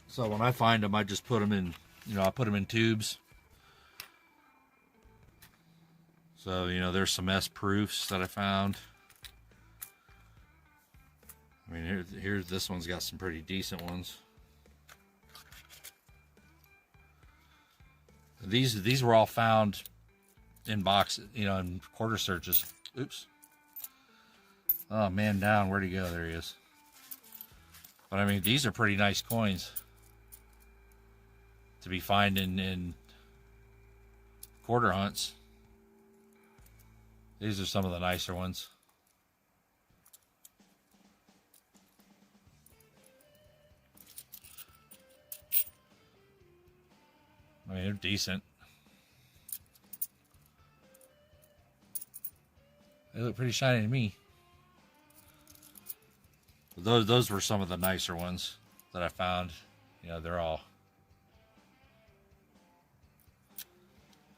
So when I find them, I just put them in, I put them in tubes. So, there's some S proofs that I found. I mean, here's this one's got some pretty decent ones. These were all found in boxes, in quarter searches. Oops. Oh, man down. Where'd he go? There he is. But I mean, these are pretty nice coins to be finding in quarter hunts. These are some of the nicer ones. I mean, they're decent. They look pretty shiny to me. But those were some of the nicer ones that I found. They're all...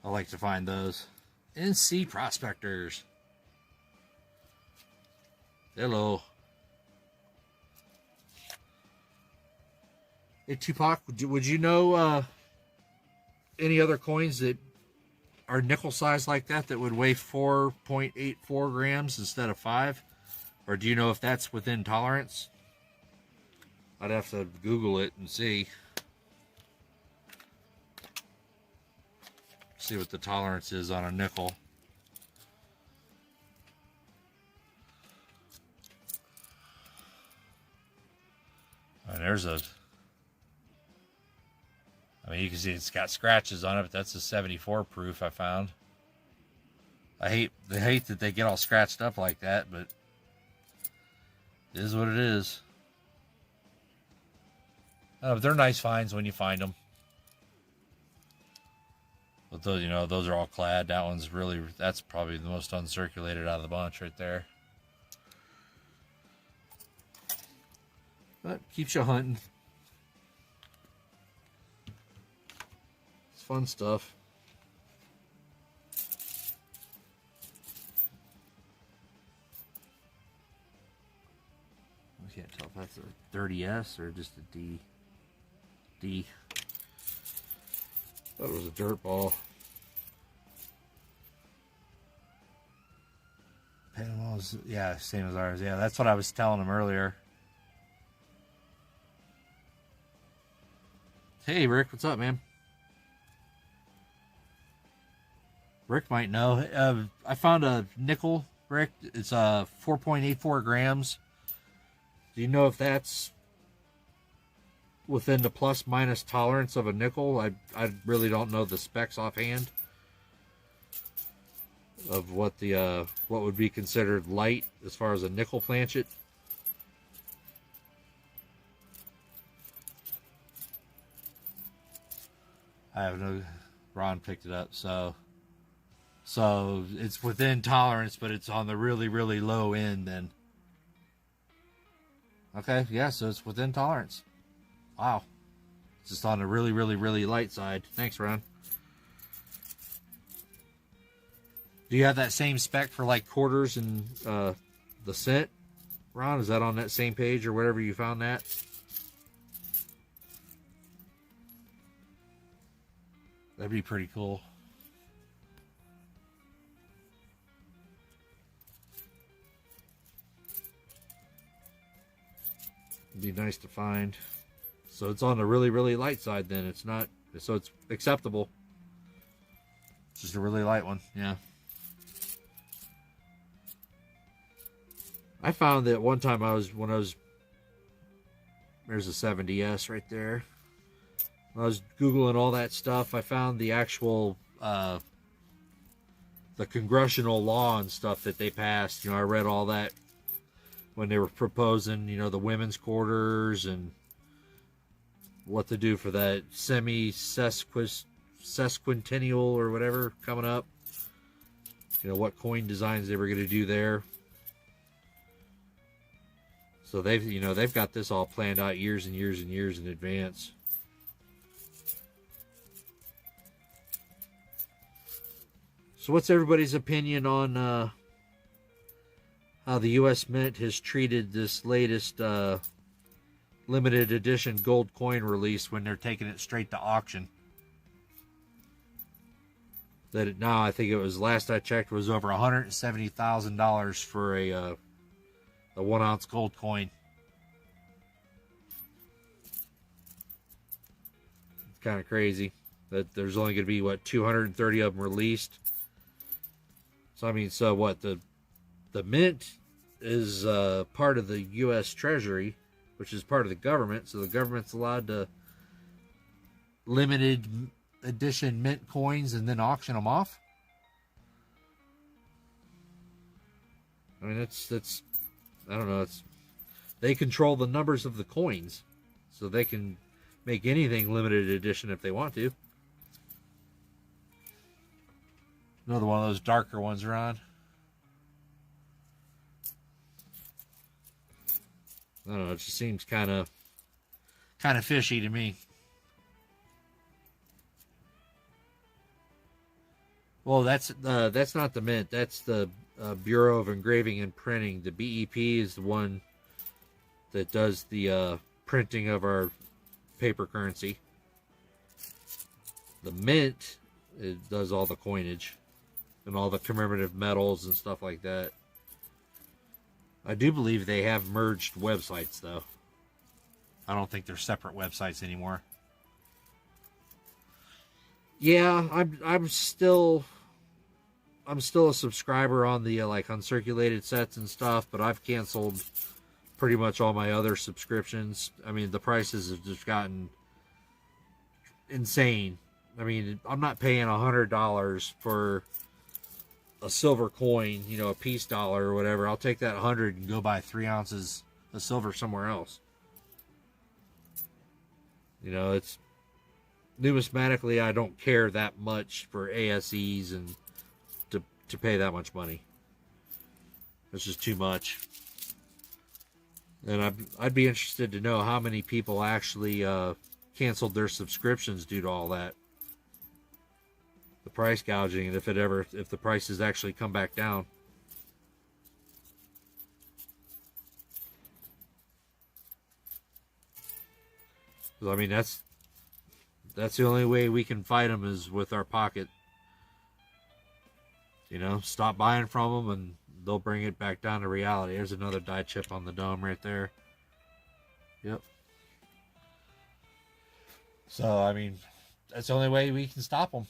I like to find those. NC Prospectors. Hello. Hey, Tupac, would you know any other coins that are nickel size like that would weigh 4.84 grams instead of 5? Or do you know if that's within tolerance? I'd have to Google it and see. See what the tolerance is on a nickel. And there's a... I mean, you can see it's got scratches on it, but that's a 74 proof I found. I hate that they get all scratched up like that, but it is what it is. They're nice finds when you find them. But those, those are all clad. That one's really, that's probably the most uncirculated out of the bunch right there. But keeps you hunting. It's fun stuff. I can't tell if that's a 30S or just a D. Thought it was a dirt ball. Panama's, yeah, same as ours. Yeah, that's what I was telling him earlier. Hey, Rick, what's up, man? Rick might know. I found a nickel, Rick. It's 4.84 grams. Do you know if that's within the plus minus tolerance of a nickel. I really don't know the specs offhand of what the what would be considered light as far as a nickel planchet. I have no. Ron picked it up, so it's within tolerance, but it's on the really, really low end then. Okay, yeah, so it's within tolerance. Wow. It's just on the really, really, really light side. Thanks, Ron. Do you have that same spec for like quarters and the cent, Ron? Is that on that same page or whatever you found that? That'd be pretty cool. It'd be nice to find. So it's on the really, really light side then. It's not, so it's acceptable. It's just a really light one, yeah. I found that one time there's a 70S right there. When I was Googling all that stuff, I found the actual, the congressional law and stuff that they passed. You know, I read all that when they were proposing, you know, the women's quarters and what to do for that sesquicentennial or whatever coming up. You know, what coin designs they were going to do there. So they've got this all planned out years and years and years in advance. So what's everybody's opinion on how the U.S. Mint has treated this latest limited edition gold coin release when they're taking it straight to auction? Now, I think it was, last I checked, was over $170,000 for a 1 ounce gold coin. It's kind of crazy that there's only going to be, what, 230 of them released. So, I mean, so what, the mint is part of the U.S. Treasury, which is part of the government, so the government's allowed to limited edition mint coins and then auction them off? I mean, that's I don't know, they control the numbers of the coins, so they can make anything limited edition if they want to. Another one of those darker ones are on. I don't know, it just seems kind of fishy to me. Well, that's not the mint. That's the Bureau of Engraving and Printing. The BEP is the one that does the printing of our paper currency. The mint, it does all the coinage and all the commemorative medals and stuff like that. I do believe they have merged websites, though. I don't think they're separate websites anymore. Yeah, I'm still a subscriber on the like uncirculated sets and stuff, but I've canceled pretty much all my other subscriptions. I mean, the prices have just gotten insane. I mean, I'm not paying $100 for a silver coin, you know, a peace dollar or whatever. I'll take that 100 and go buy 3 ounces of silver somewhere else. You know, it's numismatically, I don't care that much for ASEs and to pay that much money. It's just too much. And I'd be interested to know how many people actually canceled their subscriptions due to all that. The price gouging, and if the prices actually come back down. I mean, that's the only way we can fight them is with our pocket. You know, stop buying from them and they'll bring it back down to reality. There's another die chip on the dome right there. Yep. So, I mean, that's the only way we can stop them.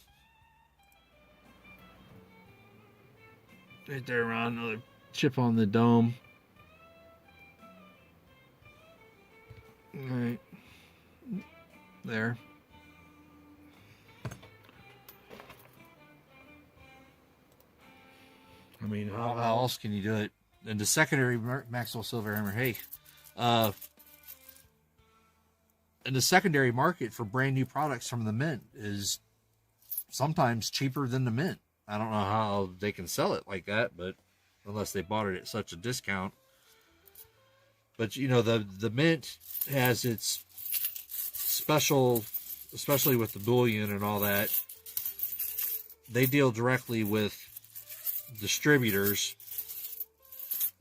Right there, Ron. Another chip on the dome. Alright. there. I mean, how else can you do it? And the secondary Maxwell Silver Hammer, hey, and the secondary market for brand new products from the mint is sometimes cheaper than the mint. I don't know how they can sell it like that, but unless they bought it at such a discount. But you know, the mint has its special, especially with the bullion and all that. They deal directly with distributors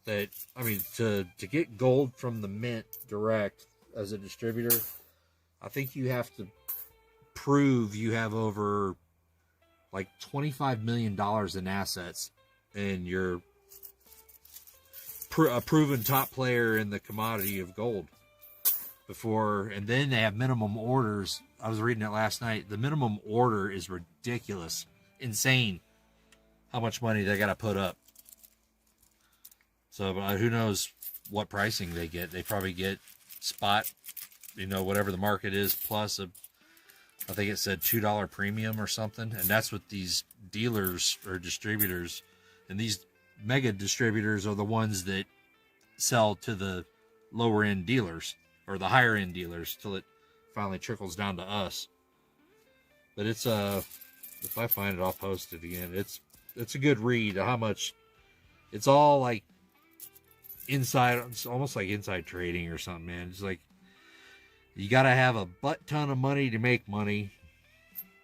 that, I mean, to get gold from the mint direct as a distributor, I think you have to prove you have over like $25 million in assets and you're a proven top player in the commodity of gold before. And then they have minimum orders. I was reading it last night. The minimum order is ridiculous, insane how much money they got to put up. So who knows what pricing they get. They probably get spot, you know, whatever the market is, plus a, I think it said $2 premium or something. And that's what these dealers or distributors, and these mega distributors are the ones that sell to the lower end dealers or the higher end dealers till it finally trickles down to us. But it's if I find it, I'll post it again. It's a good read. How much it's all like inside, it's almost like inside trading or something, man. It's like you got to have a butt ton of money to make money,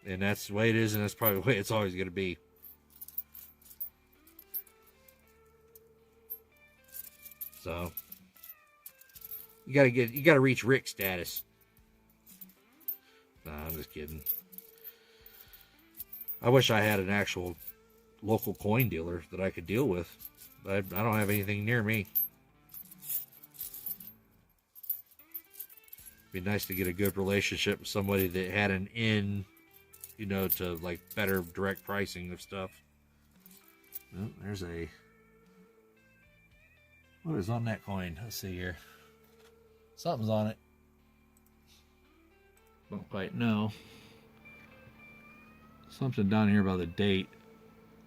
and that's the way it is, and that's probably the way it's always going to be. So you got to reach Rick status. Nah, I'm just kidding. I wish I had an actual local coin dealer that I could deal with. But I don't have anything near me. Be nice to get a good relationship with somebody that had an in, you know, to like better direct pricing of stuff. Oh, there's a, what is on that coin? Let's see here. Something's on it. Don't quite know. Something down here by the date.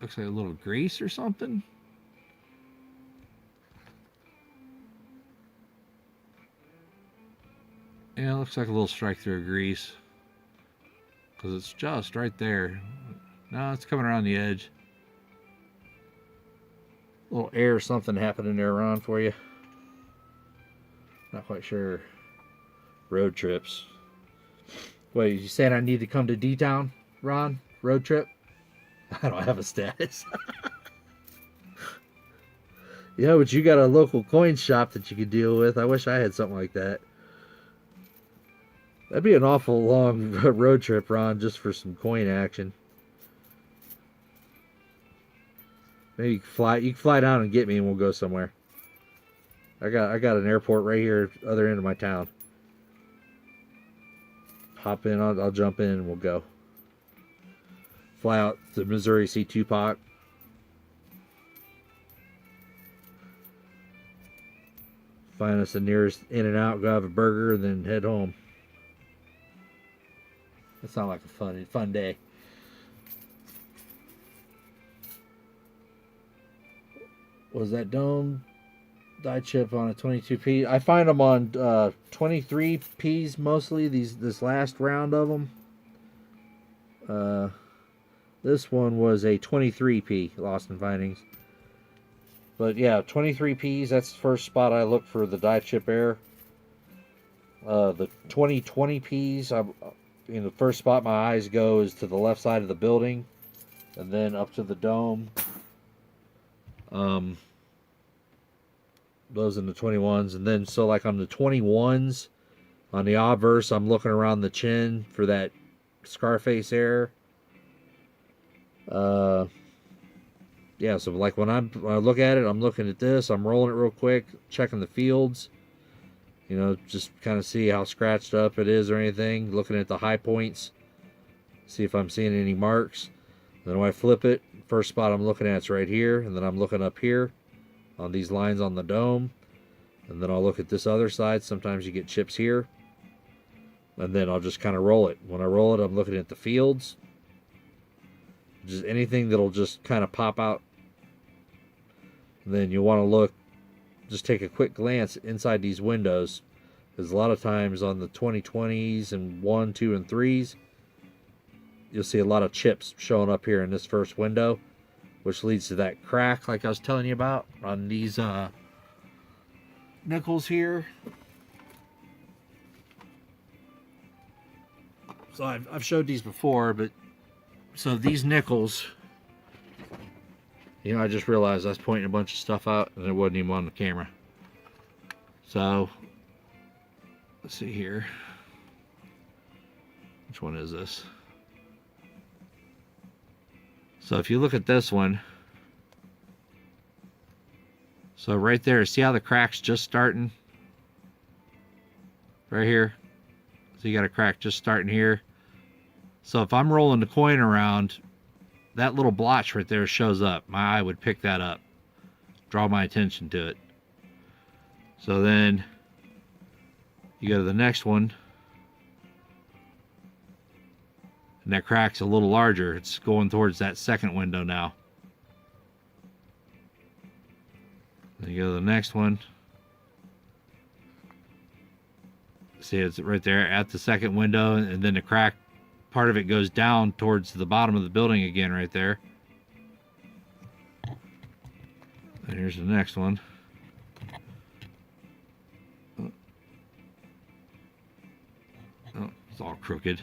Looks like a little grease or something. Yeah, it looks like a little strike through of grease. Because it's just right there. No, it's coming around the edge. A little air or something happening there, Ron, for you. Not quite sure. Road trips. Wait, you saying I need to come to D-Town, Ron? Road trip? I don't have a status. Yeah, but you got a local coin shop that you could deal with. I wish I had something like that. That'd be an awful long road trip, Ron, just for some coin action. Maybe you can fly down and get me and we'll go somewhere. I got an airport right here, other end of my town. Hop in, I'll jump in and we'll go. Fly out to Missouri, see Tupac. Find us the nearest In-N-Out, go have a burger, and then head home. That sounds like a fun day. Was that dome die chip on a 22p? I find them on 23p's mostly. This last round of them. This one was a 23p Lost in Findings. But yeah, 23p's. That's the first spot I look for the die chip air. The 20p's. The first spot my eyes go is to the left side of the building, and then up to the dome. Those in the 21s, and then so like on the 21s, on the obverse, I'm looking around the chin for that Scarface air. Yeah, so like when I look at it, I'm looking at this, I'm rolling it real quick, checking the fields. You know, just kind of see how scratched up it is or anything. Looking at the high points. See if I'm seeing any marks. Then when I flip it, first spot I'm looking at is right here. And then I'm looking up here on these lines on the dome. And then I'll look at this other side. Sometimes you get chips here. And then I'll just kind of roll it. When I roll it, I'm looking at the fields. Just anything that'll just kind of pop out. And then you want to look, just take a quick glance inside these windows. Because a lot of times on the 2020s and 1, 2, and 3s, you'll see a lot of chips showing up here in this first window, which leads to that crack like I was telling you about on these nickels here. So I've showed these before, but so these nickels, I just realized I was pointing a bunch of stuff out and it wasn't even on the camera. So let's see here. Which one is this? So if you look at this one, so right there, see how the crack's just starting? Right here. So you got a crack just starting here. So if I'm rolling the coin around, that little blotch right there shows up. My eye would pick that up, draw my attention to it. So then you go to the next one, and that crack's a little larger. It's going towards that second window now. Then you go to the next one. See, it's right there at the second window, and then the crack, part of it goes down towards the bottom of the building again right there. And here's the next one. Oh, it's all crooked.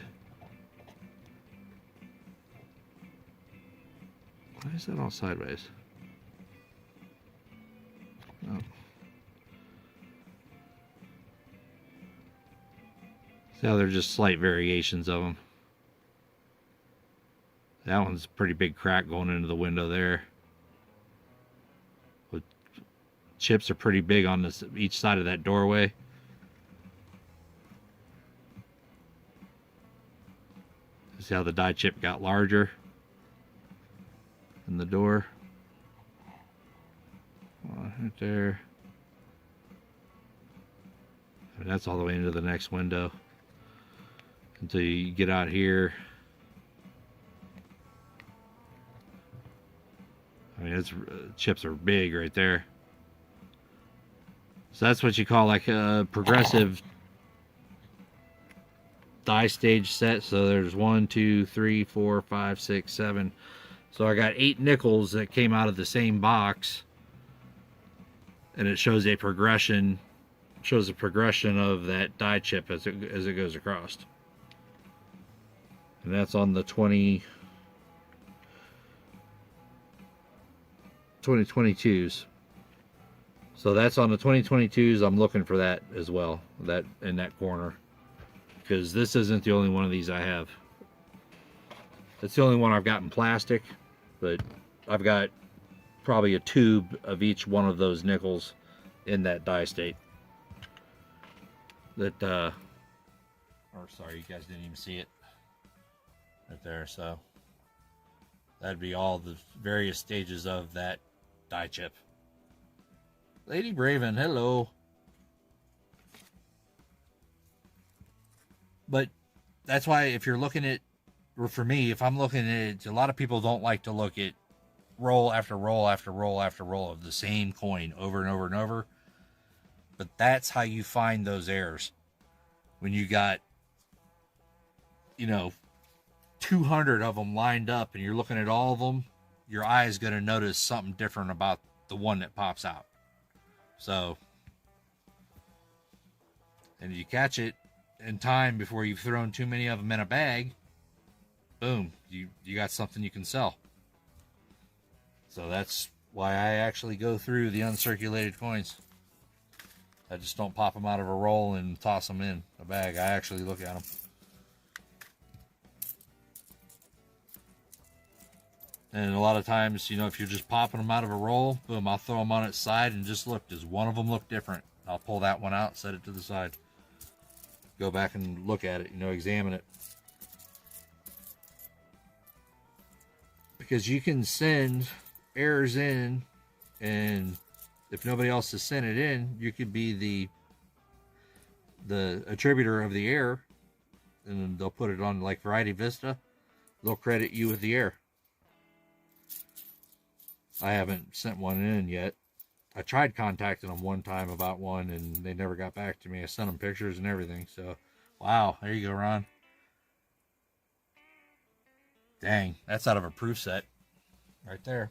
Why is that all sideways? Oh. See how they're just slight variations of them. That one's a pretty big crack going into the window there. But chips are pretty big on this each side of that doorway. See how the die chip got larger in the door. Right there. And that's all the way into the next window. Until you get out here. I mean, it's chips are big right there. So that's what you call like a progressive die stage set. So there's 1, 2, 3, 4, 5, 6, 7. So I got 8 nickels that came out of the same box, and it shows a progression. Shows a progression of that die chip as it goes across. And that's on the 2022s. So that's on the 2022s. I'm looking for that as well, that in that corner, because this isn't the only one of these I have. That's the only one I've got in plastic, but I've got probably a tube of each one of those nickels in that die state. That or sorry, you guys didn't even see it right there. So that'd be all the various stages of that die chip. Lady Braven, hello. But that's why if you're looking at, or for me, if I'm looking at it, a lot of people don't like to look at roll after roll after roll after roll of the same coin over and over and over. But that's how you find those errors. When you got, 200 of them lined up and you're looking at all of them, your eye is going to notice something different about the one that pops out. So, and you catch it in time before you've thrown too many of them in a bag, boom, you got something you can sell. So that's why I actually go through the uncirculated coins. I just don't pop them out of a roll and toss them in a bag. I actually look at them. And a lot of times, if you're just popping them out of a roll, boom, I'll throw them on its side and just look. Does one of them look different? I'll pull that one out, set it to the side. Go back and look at it, examine it. Because you can send errors in, and if nobody else has sent it in, you could be the attributor of the error, and they'll put it on like Variety Vista. They'll credit you with the air. I haven't sent one in yet. I tried contacting them one time about one, and they never got back to me. I sent them pictures and everything. So, wow, there you go, Ron. Dang, that's out of a proof set right there.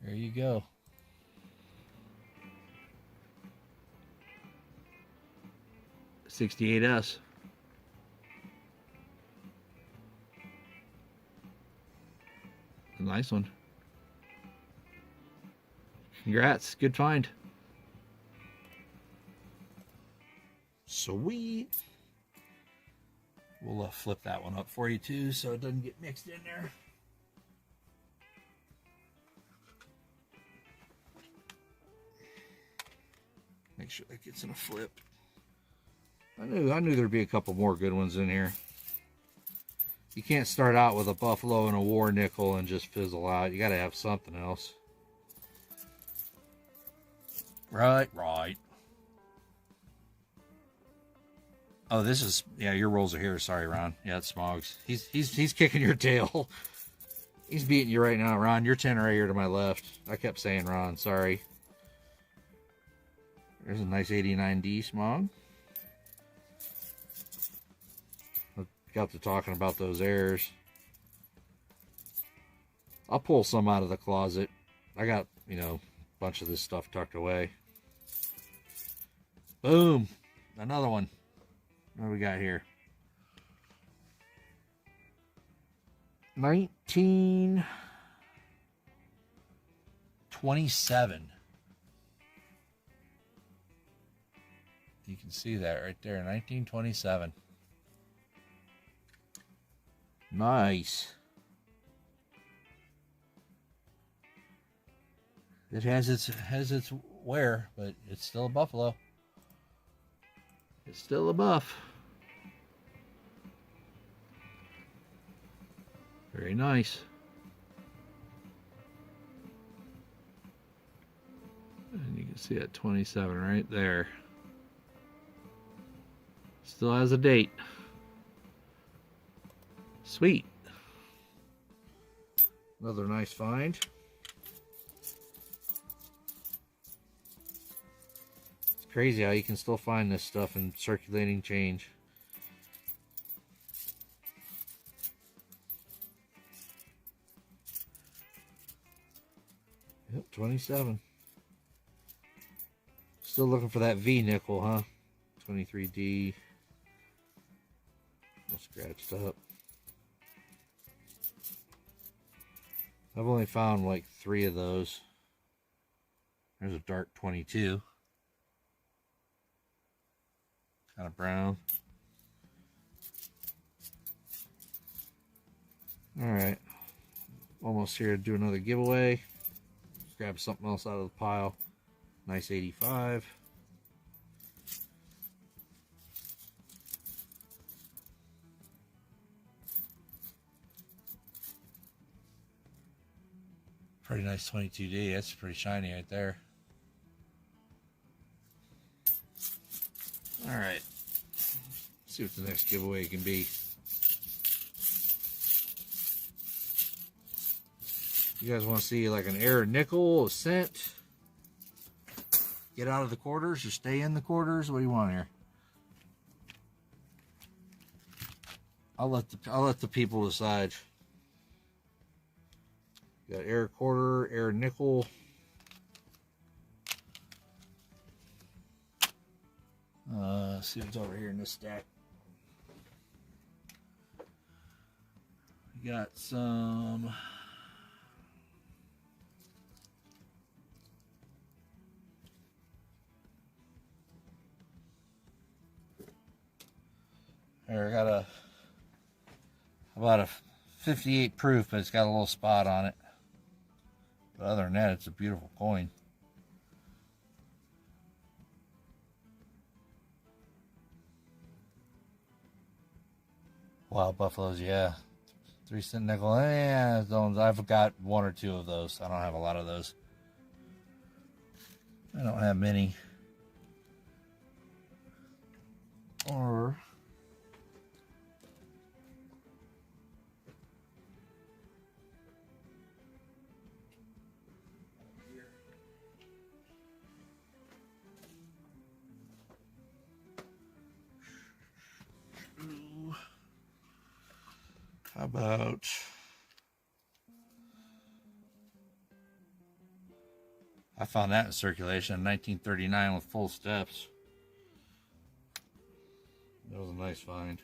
There you go. '68S. A nice one. Congrats, good find. Sweet. We'll flip that one up for you too, so it doesn't get mixed in there. Make sure that gets in a flip. I knew there'd be a couple more good ones in here. You can't start out with a buffalo and a war nickel and just fizzle out. You got to have something else. Right. Oh, this is, yeah, your rolls are here. Sorry, Ron. Yeah, it's Smogs. He's kicking your tail. He's beating you right now, Ron. You're 10 right here to my left. I kept saying Ron. Sorry. There's a nice 89D Smog. Got to talking about those airs. I'll pull some out of the closet. I got, a bunch of this stuff tucked away. Boom. Another one. What do we got here? 1927. You can see that right there, 1927. Nice. It has its wear, but it's still a buffalo. It's still a buff. Very nice. And you can see that 27 right there. Still has a date. Sweet. Another nice find. It's crazy how you can still find this stuff in circulating change. Yep, 27. Still looking for that V nickel, huh? 23D. All scratched up. I've only found like 3 of those. There's a dark 22. Kind of brown. Alright. Almost here to do another giveaway. Grab something else out of the pile. Nice 85. Pretty nice 22D. That's pretty shiny right there. All right. See what the next giveaway can be. You guys want to see like an air nickel, a cent? Get out of the quarters or stay in the quarters? What do you want here? I'll let the people decide. Got air quarter, air nickel. Let's see what's over here in this stack. We got some here. I got about a 58 proof, but it's got a little spot on it. But other than that, it's a beautiful coin. Wild buffaloes, yeah. 3-cent nickel. Yeah, I've got 1 or 2 of those. I don't have a lot of those. I don't have many. Or how about I found that in circulation in 1939 with full steps. That was a nice find.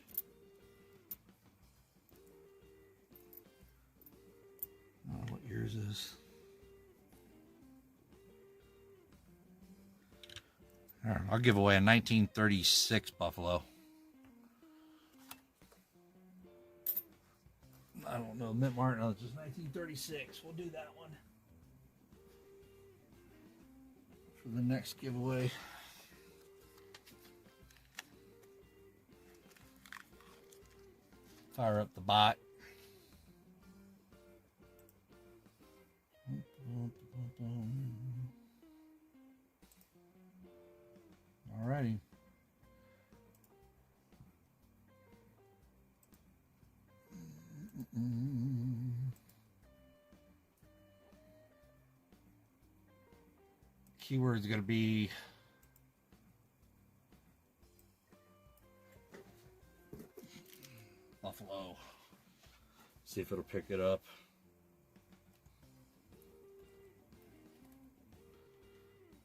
I don't know what year is this. All right, I'll give away a 1936 Buffalo. I don't know, Mint Martin, no, it's just 1936. We'll do that one for the next giveaway. Fire up the bot. Alrighty. Keyword's going to be Buffalo. See if it'll pick it up.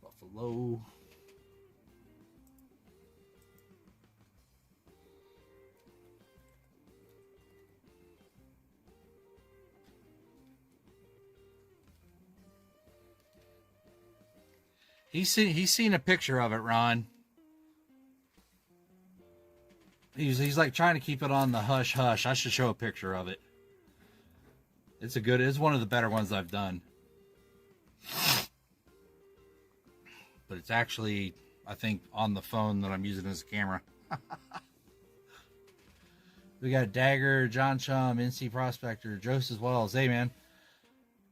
Buffalo. He's seen a picture of it, Ron. He's like trying to keep it on the hush hush. I should show a picture of it. It's one of the better ones I've done. But it's actually, I think, on the phone that I'm using as a camera. We got Dagger, John Chum, NC Prospector, Joseph Wells. Hey, man.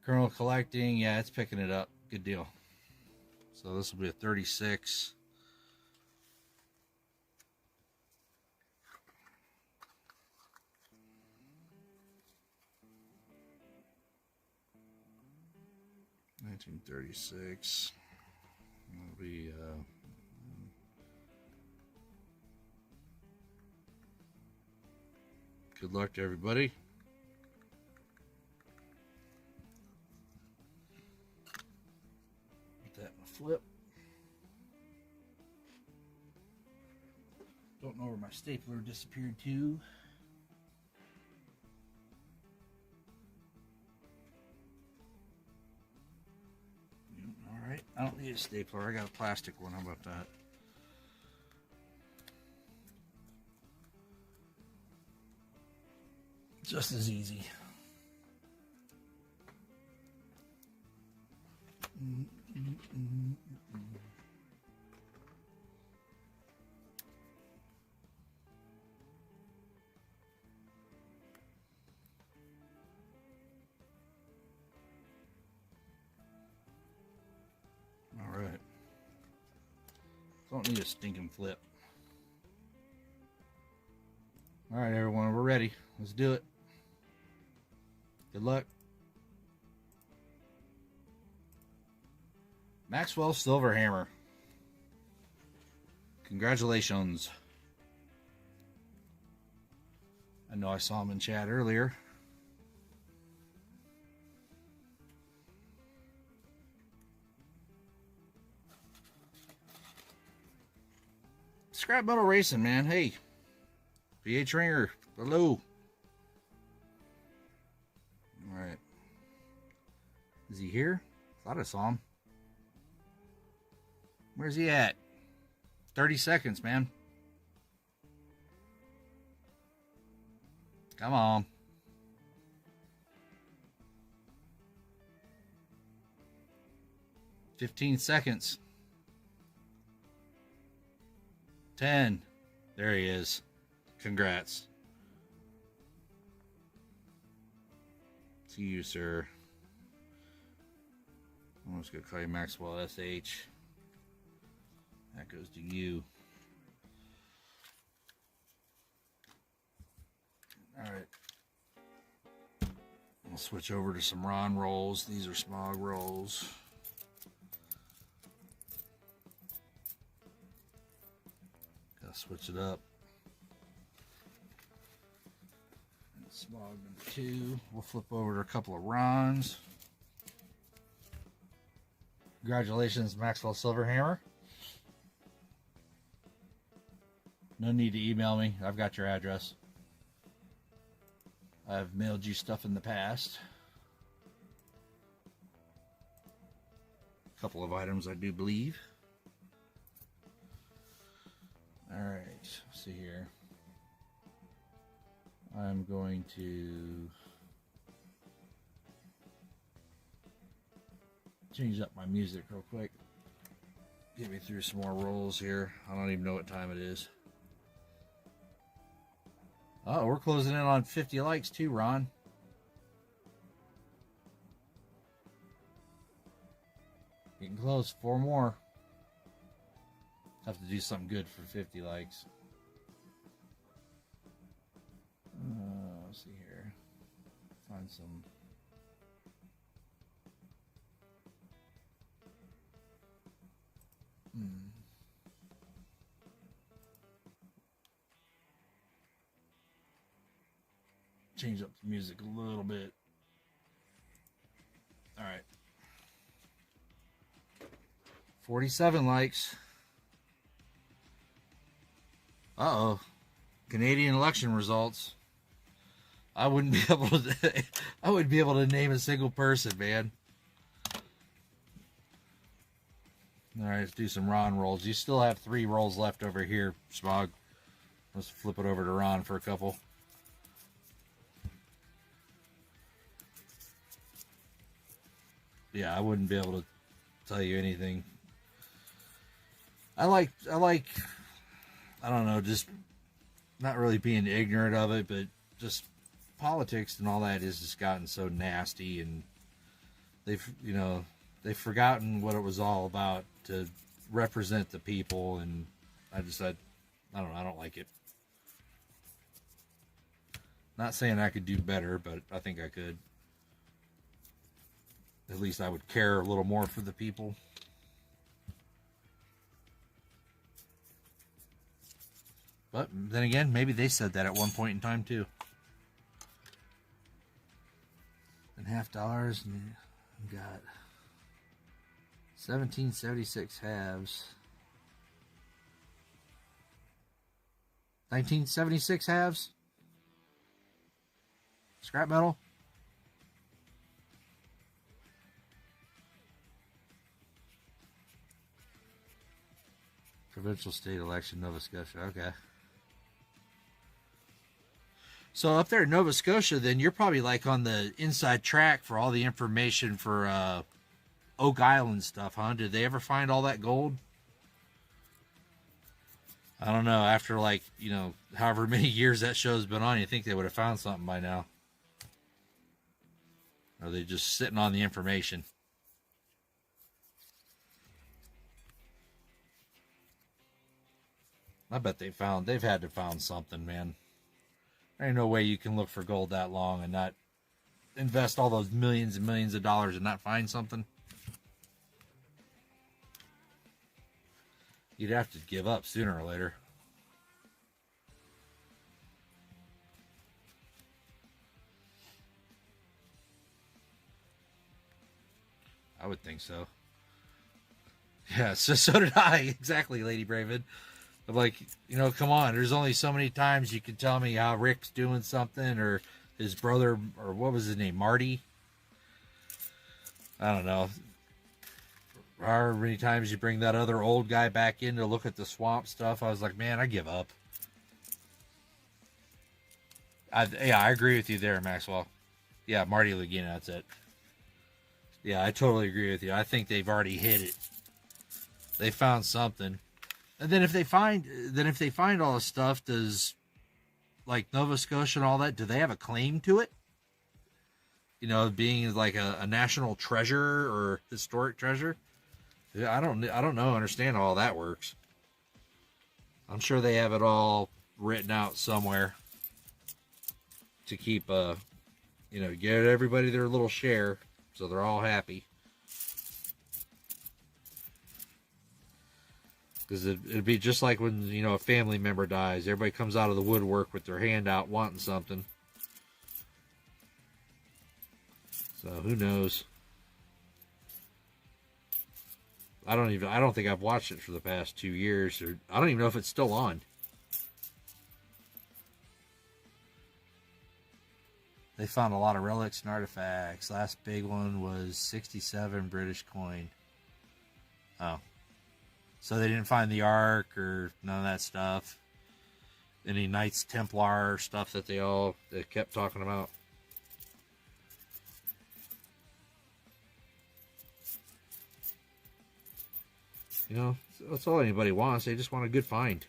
Colonel Collecting. Yeah, it's picking it up. Good deal. So this will be a 36. $1936. It'll be good luck to everybody. Put that in a flip. Don't know where my stapler disappeared to. Alright, I don't need a stapler. I got a plastic one. How about that? Just as easy. All right. Don't need a stinking flip. All right, everyone, we're ready. Let's do it. Good luck. Maxwell Silverhammer. Congratulations. I know I saw him in chat earlier. Scrap Metal Racing, man. Hey. PH Ringer. Hello. Alright. Is he here? Thought I saw him. Where's he at? 30 seconds, man. Come on. $15. 10. There he is. Congrats. To you, sir. I'm just going to call you Maxwell SH. That goes to you. Alright. I'll switch over to some Ron rolls. These are smog rolls. Gotta switch it up. And smog number 2. We'll flip over to a couple of Rons. Congratulations, Maxwell Silverhammer. No need to email me. I've got your address. I've mailed you stuff in the past. A couple of items, I do believe. Alright, let's see here. I'm going to change up my music real quick. Get me through some more rolls here. I don't even know what time it is. Oh, we're closing in on 50 likes too, Ron. Getting close. 4 more. Have to do something good for 50 likes. Let's see here. Find some. Change up the music a little bit. All right. 47 likes. Uh-oh. Canadian election results. I wouldn't be able to I wouldn't be able to name a single person, man. All right, let's do some Ron rolls. You still have 3 rolls left over here, Smog. Let's flip it over to Ron for a couple. Yeah, I wouldn't be able to tell you anything. I like, I don't know, just not really being ignorant of it, but just politics and all that has just gotten so nasty, and they've forgotten what it was all about to represent the people, and I don't like it. Not saying I could do better, but I think I could. At least I would care a little more for the people. But then again, maybe they said that at one point in time too. And $50, and we got 1776 halves. 1976 halves. Scrap metal. Provincial state election, Nova Scotia. Okay. So up there in Nova Scotia, then you're probably like on the inside track for all the information for Oak Island stuff, huh? Did they ever find all that gold? I don't know. After like, however many years that show's been on, you think they would have found something by now. Or are they just sitting on the information? I bet they've had to found something, man. There ain't no way you can look for gold that long and not invest all those millions and millions of dollars and not find something. You'd have to give up sooner or later. I would think so. Yeah, so did I. Exactly, Lady Braven. I'm like, come on. There's only so many times you can tell me how Rick's doing something, or his brother, or what was his name, Marty? I don't know. However many times you bring that other old guy back in to look at the swamp stuff, I was like, man, I give up. I agree with you there, Maxwell. Yeah, Marty Lagina, that's it. Yeah, I totally agree with you. I think they've already hit it. They found something. And then if they find all this stuff, does like Nova Scotia and all that, do they have a claim to it? Being like a national treasure or historic treasure? I don't understand how all that works. I'm sure they have it all written out somewhere. to keep, you know, get everybody their little share so they're all happy. Because it'd be just like when, you know, a family member dies. Everybody comes out of the woodwork with their hand out wanting something. So who knows? I don't think I've watched it for the past 2 years, or I don't even know if it's still on. They found a lot of relics and artifacts. Last big one was 67 British coin. Oh. So they didn't find the Ark or none of that stuff. Any Knights Templar stuff that they kept talking about. You know, that's all anybody wants. They just want a good find.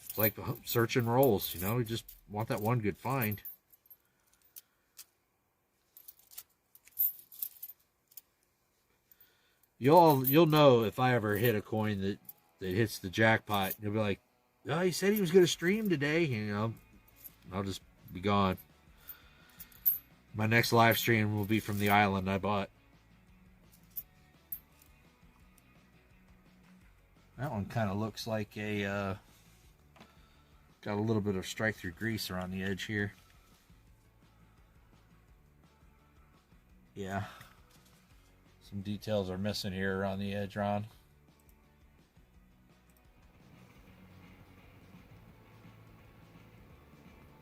It's like searching rolls, you know, you just want that one good find. You'll know if I ever hit a coin that hits the jackpot. You'll be like, oh, he said he was going to stream today. You know, I'll just be gone. My next live stream will be from the island I bought. That one kind of looks like a, got a little bit of strike through grease around the edge here. Yeah. Some details are missing here around the edge, Ron.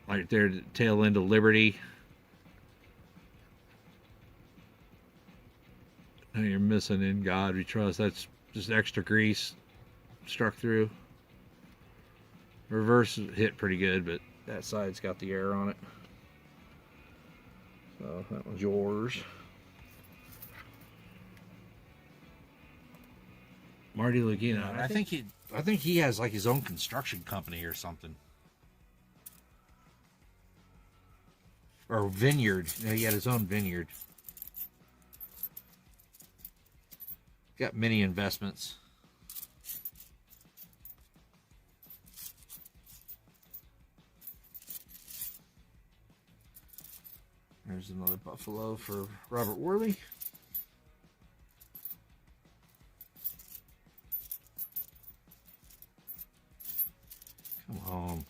Right there, the tail end of Liberty. Now you're missing In God We Trust. That's just extra grease struck through. Reverse hit pretty good, but that side's got the air on it. So that one's yours. Marty Lagina. I think he has like his own construction company or something. Or vineyard. Yeah, he had his own vineyard. Got many investments. There's another buffalo for Robert Worley. Come on.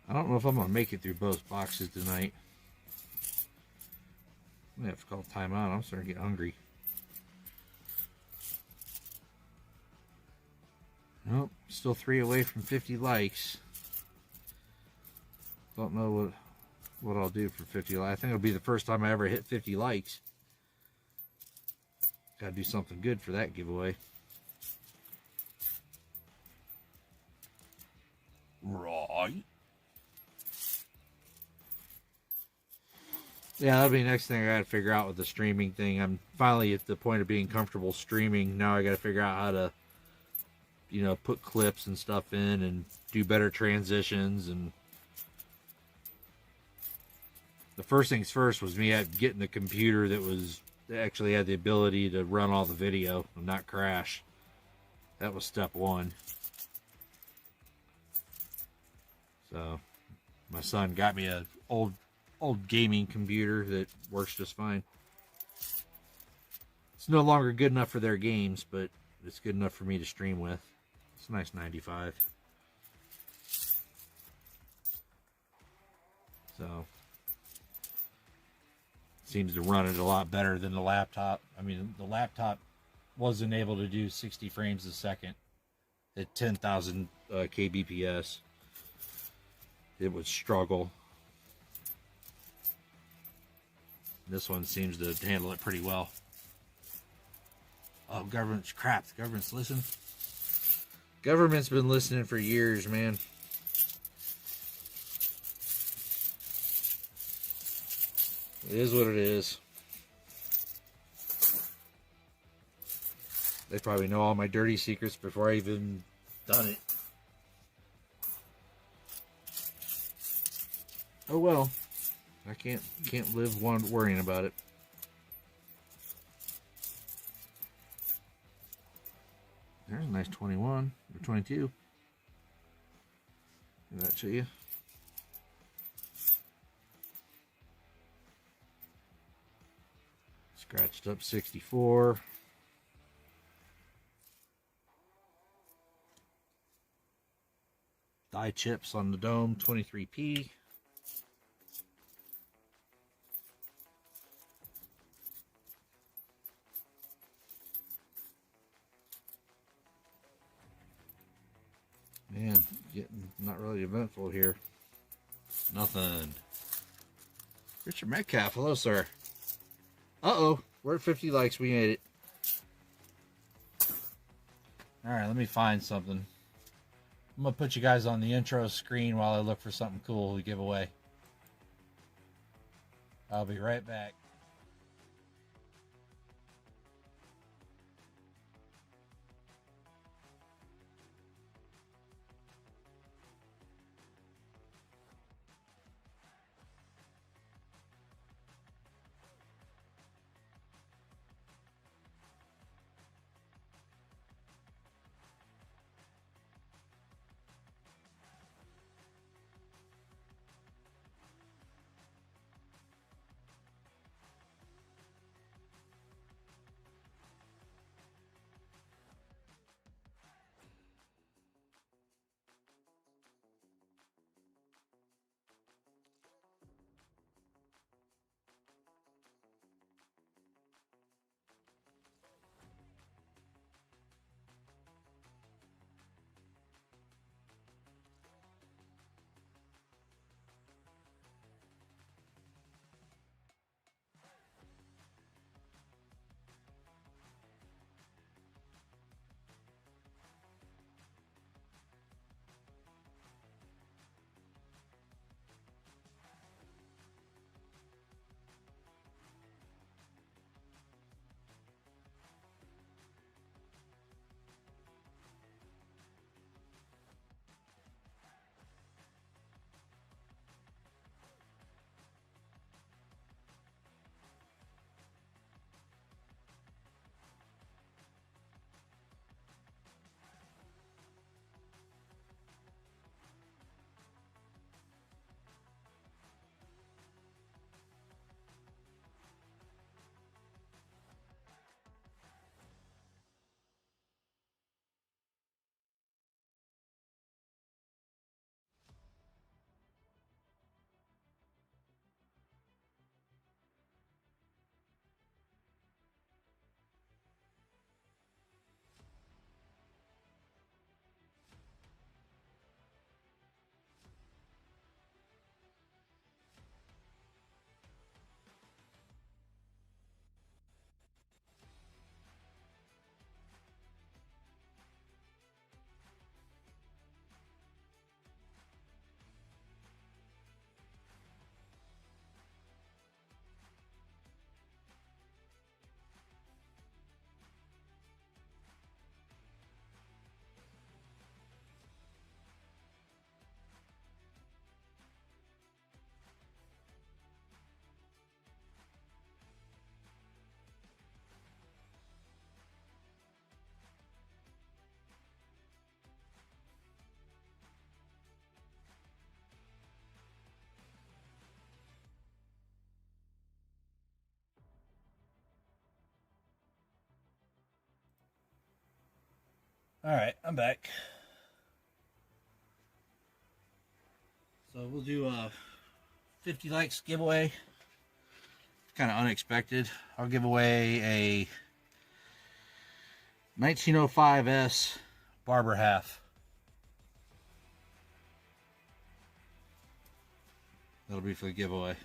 I don't know if I'm going to make it through both boxes tonight. I'm going to have to call timeout. I'm starting to get hungry. Nope. Still 3 away from 50 likes. Don't know what I'll do for 50 likes. I think it'll be the first time I ever hit 50 likes. Gotta do something good for that giveaway. Right. Yeah, that'll be the next thing I gotta figure out with the streaming thing. I'm finally at the point of being comfortable streaming. Now I gotta figure out how to, you know, put clips and stuff in and do better transitions. And the first things first was me getting the computer that actually had the ability to run all the video and not crash. That was step one. So my son got me an old gaming computer that works just fine. It's no longer good enough for their games, but it's good enough for me to stream with. It's a nice 95. So seems to run it a lot better than the laptop. I mean, the laptop wasn't able to do 60 frames a second at 10,000 kbps. It would struggle. This one seems to handle it pretty well. Oh, government's crap. The government's listening. Government's been listening for years, man. It is what it is. They probably know all my dirty secrets before I even done it. Oh well. I can't live worrying about it. There's a nice 21 or 22. Give that to you. Scratched up 64. Die chips on the dome, 23p. Man, getting not really eventful here. Nothing. Richard Metcalf, hello, sir. Uh-oh, we're at 50 likes. We made it. All right, let me find something. I'm going to put you guys on the intro screen while I look for something cool to give away. I'll be right back. All right, I'm back. So we'll do a 50 likes giveaway. Kind of unexpected. I'll give away a 1905S Barber half. That'll be for the giveaway.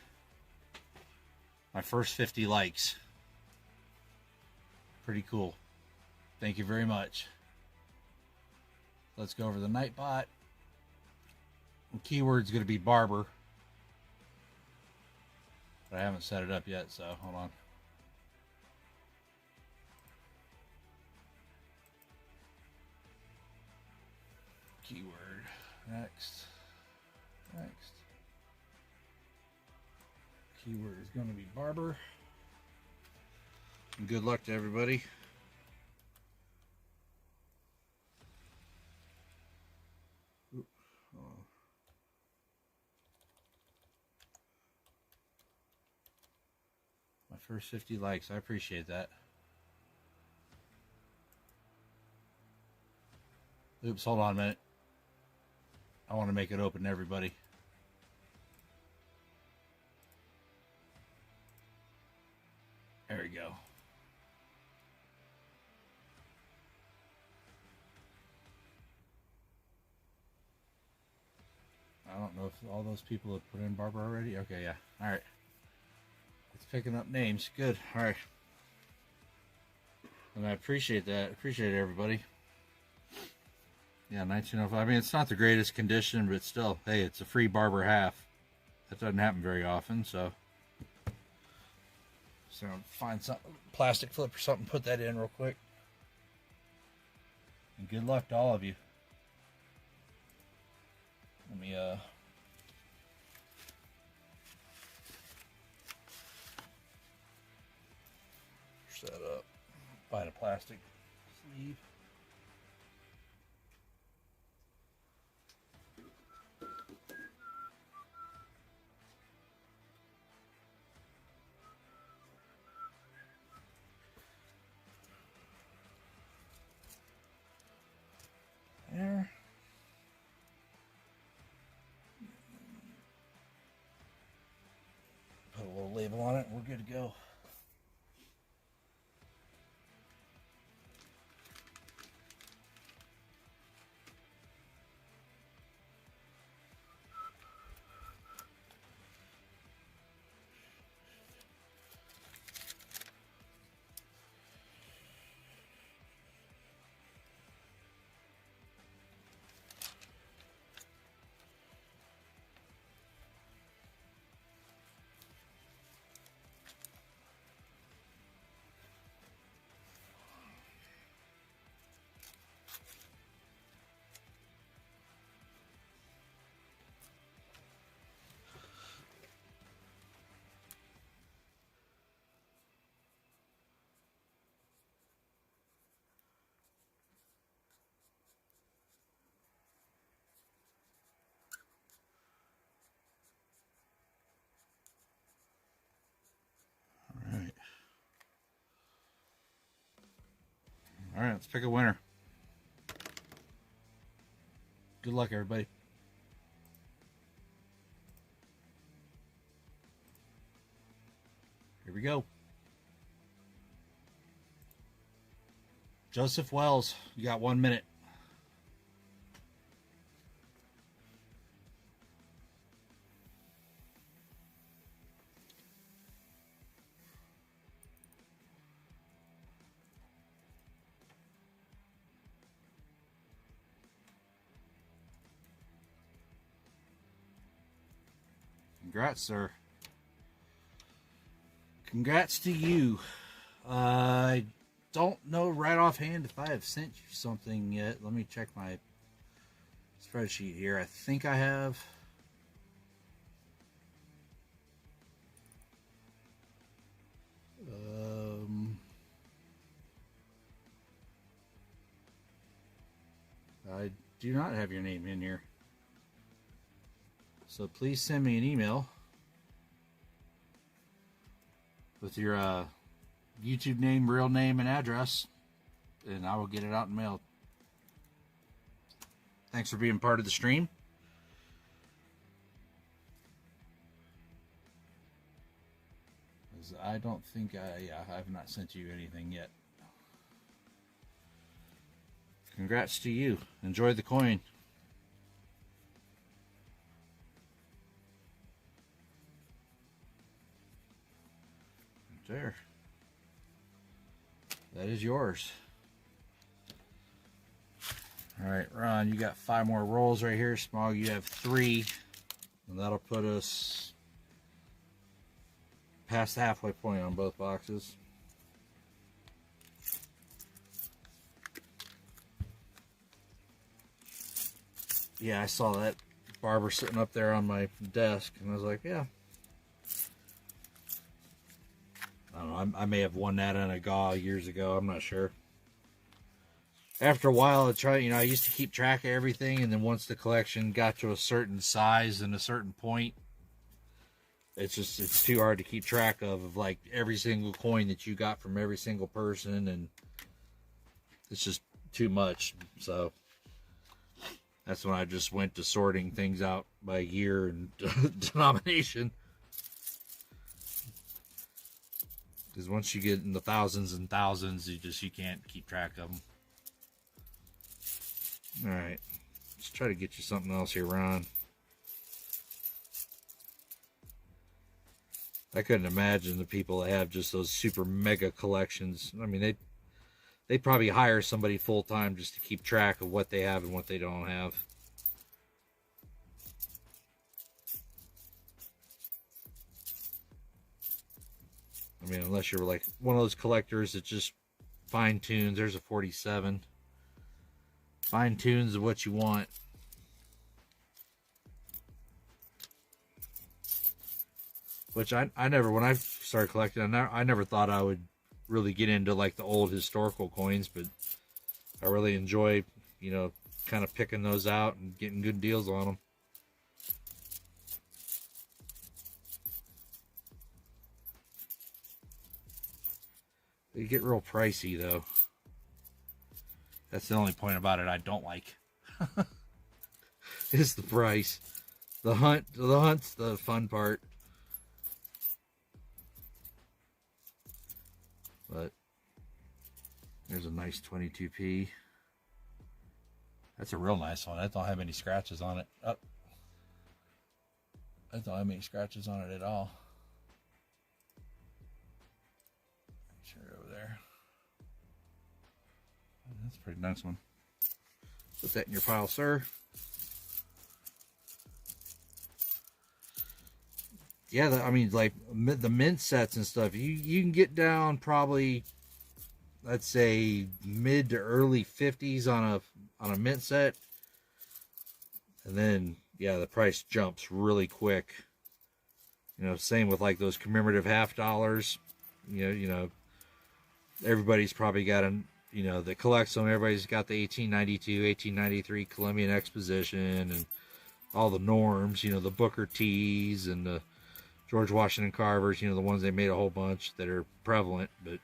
My first 50 likes. Pretty cool. Thank you very much. Let's go over the Nightbot. The keyword's going to be barber. But I haven't set it up yet, so hold on. Keyword. Next. Next. Keyword is going to be barber. And good luck to everybody. My first 50 likes. I appreciate that. Oops, hold on a minute. I want to make it open to everybody. There we go. I don't know if all those people have put in Barbara already. Okay, yeah. All right. It's picking up names. Good. All right. And I appreciate that. Appreciate it, everybody. Yeah, 1905. I mean, it's not the greatest condition, but still, hey, it's a free barber half. That doesn't happen very often, so. So find some plastic flip or something, put that in real quick. And good luck to all of you. Let me set up. Find a plastic sleeve. There. Put a little label on it and we're good to go. All right, let's pick a winner. Good luck, everybody. Here we go. Joseph Wells, you got 1 minute. Congrats, sir. Congrats to you. I don't know right offhand if I have sent you something yet. Let me check my spreadsheet here. I think I have. I do not have your name in here. So please send me an email with your YouTube name, real name, and address, and I will get it out in mail. Thanks for being part of the stream. I don't think I have not sent you anything yet. Congrats to you. Enjoy the coin. There. That is yours. All right, Ron, you got 5 more rolls right here. Smog, you have 3. And that'll put us past the halfway point on both boxes. Yeah, I saw that barber sitting up there on my desk, and I was like, yeah. I don't know, I may have won that in a GAW years ago, I'm not sure. After a while, I used to keep track of everything, and then once the collection got to a certain size and a certain point, it's too hard to keep track of like every single coin that you got from every single person, and it's just too much. So that's when I just went to sorting things out by year and denomination. Because once you get in the thousands and thousands, you can't keep track of them. All right, let's try to get you something else here, Ron. I couldn't imagine the people that have just those super mega collections. I mean, they probably hire somebody full time just to keep track of what they have and what they don't have. I mean, unless you're like one of those collectors that just fine tunes. There's a 47. Fine tunes of what you want. Which I never, when I started collecting, I never thought I would really get into like the old historical coins, but I really enjoy, you know, kind of picking those out and getting good deals on them. They get real pricey though. That's the only point about it I don't like. Is the price. The hunt's the fun part. But there's a nice 22p. That's a real nice one. I don't have any scratches on it. Oh. I don't have any scratches on it at all. Sure, over there. That's a pretty nice one. Put that in your pile, sir. Yeah, I mean, like the mint sets and stuff, you can get down probably, let's say, mid to early 50s on a mint set, and then yeah, the price jumps really quick. You know, same with like those commemorative $50. You know, everybody's probably got that collects them. Everybody's got the 1892, 1893 Columbian Exposition and all the norms. You know, the Booker T's and the George Washington Carvers, the ones they made a whole bunch that are prevalent, but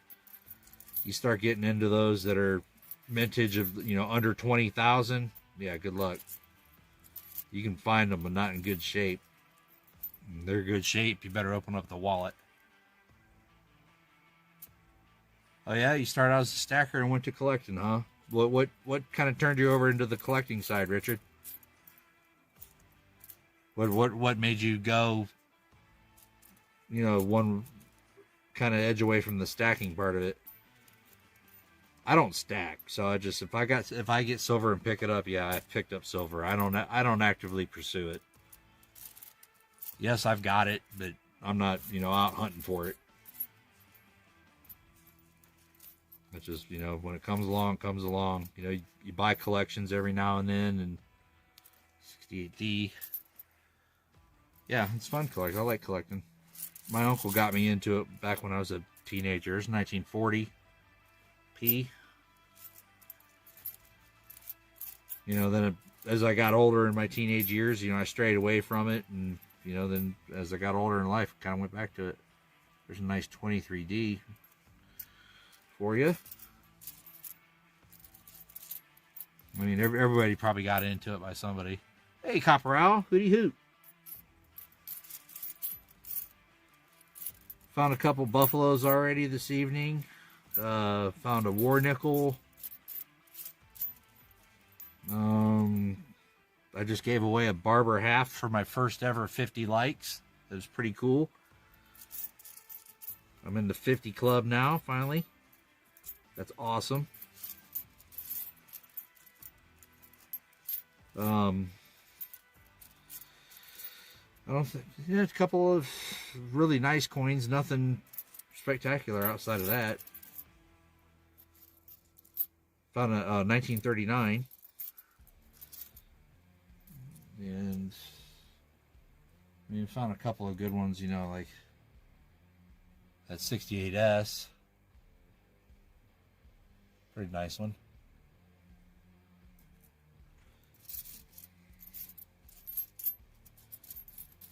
you start getting into those that are mintage of, under 20,000. Yeah, good luck. You can find them, but not in good shape. If they're good shape, you better open up the wallet. Oh yeah, you started out as a stacker and went to collecting, huh? What kind of turned you over into the collecting side, Richard? What made you go, one kind of edge away from the stacking part of it? I don't stack, so I just if I get silver and pick it up, yeah, I've picked up silver. I don't actively pursue it. Yes, I've got it, but I'm not out hunting for it. It's just when it comes along. You buy collections every now and then, and 68D. Yeah, it's fun collecting. I like collecting. My uncle got me into it back when I was a teenager. It was 1940 P. Then as I got older in my teenage years, I strayed away from it, and then as I got older in life, kind of went back to it. There's a nice 23D for you. I mean, everybody probably got into it by somebody. Hey, Copper Owl, hooty hoot. Found a couple buffaloes already this evening. Found a war nickel. I just gave away a Barber half for my first ever 50 likes. It was pretty cool. I'm in the 50 club now, finally. That's awesome. I don't think, a couple of really nice coins, nothing spectacular outside of that. Found a 1939. And found a couple of good ones, like that 68S. Pretty nice one.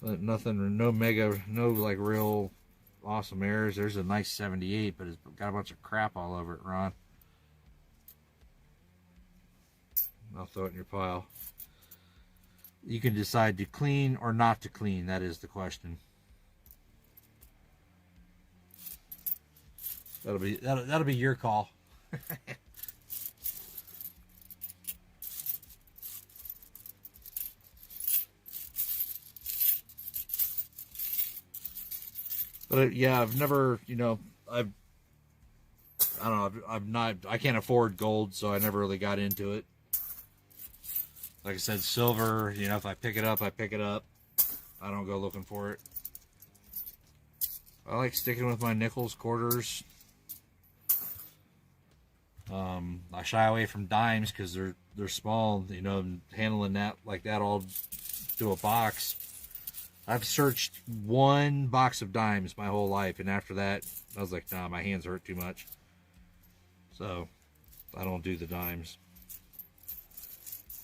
Nothing, no mega, no like real awesome errors. There's a nice 78, but it's got a bunch of crap all over it, Ron. I'll throw it in your pile. You can decide to clean or not to clean. That is the question. That'll be your call. But yeah, I've never, I don't know, I can't afford gold, so I never really got into it. Like I said, silver, if I pick it up, I pick it up. I don't go looking for it. I like sticking with my nickels, quarters. I shy away from dimes because they're small, handling that like that all through a box. I've searched one box of dimes my whole life, and after that, I was like, nah, my hands hurt too much. So, I don't do the dimes.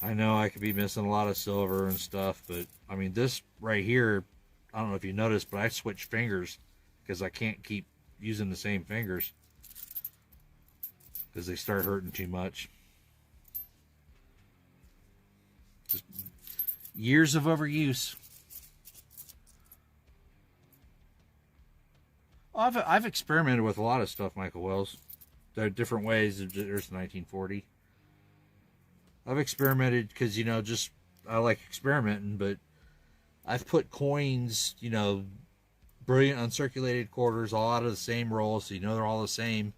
I know I could be missing a lot of silver and stuff, but, I mean, this right here, I don't know if you noticed, but I switched fingers because I can't keep using the same fingers because they start hurting too much. Just years of overuse. I've experimented with a lot of stuff, Michael Wells. There are different ways. There's 1940. I've experimented because, I like experimenting, but I've put coins, brilliant uncirculated quarters all out of the same roll, so they're all the same,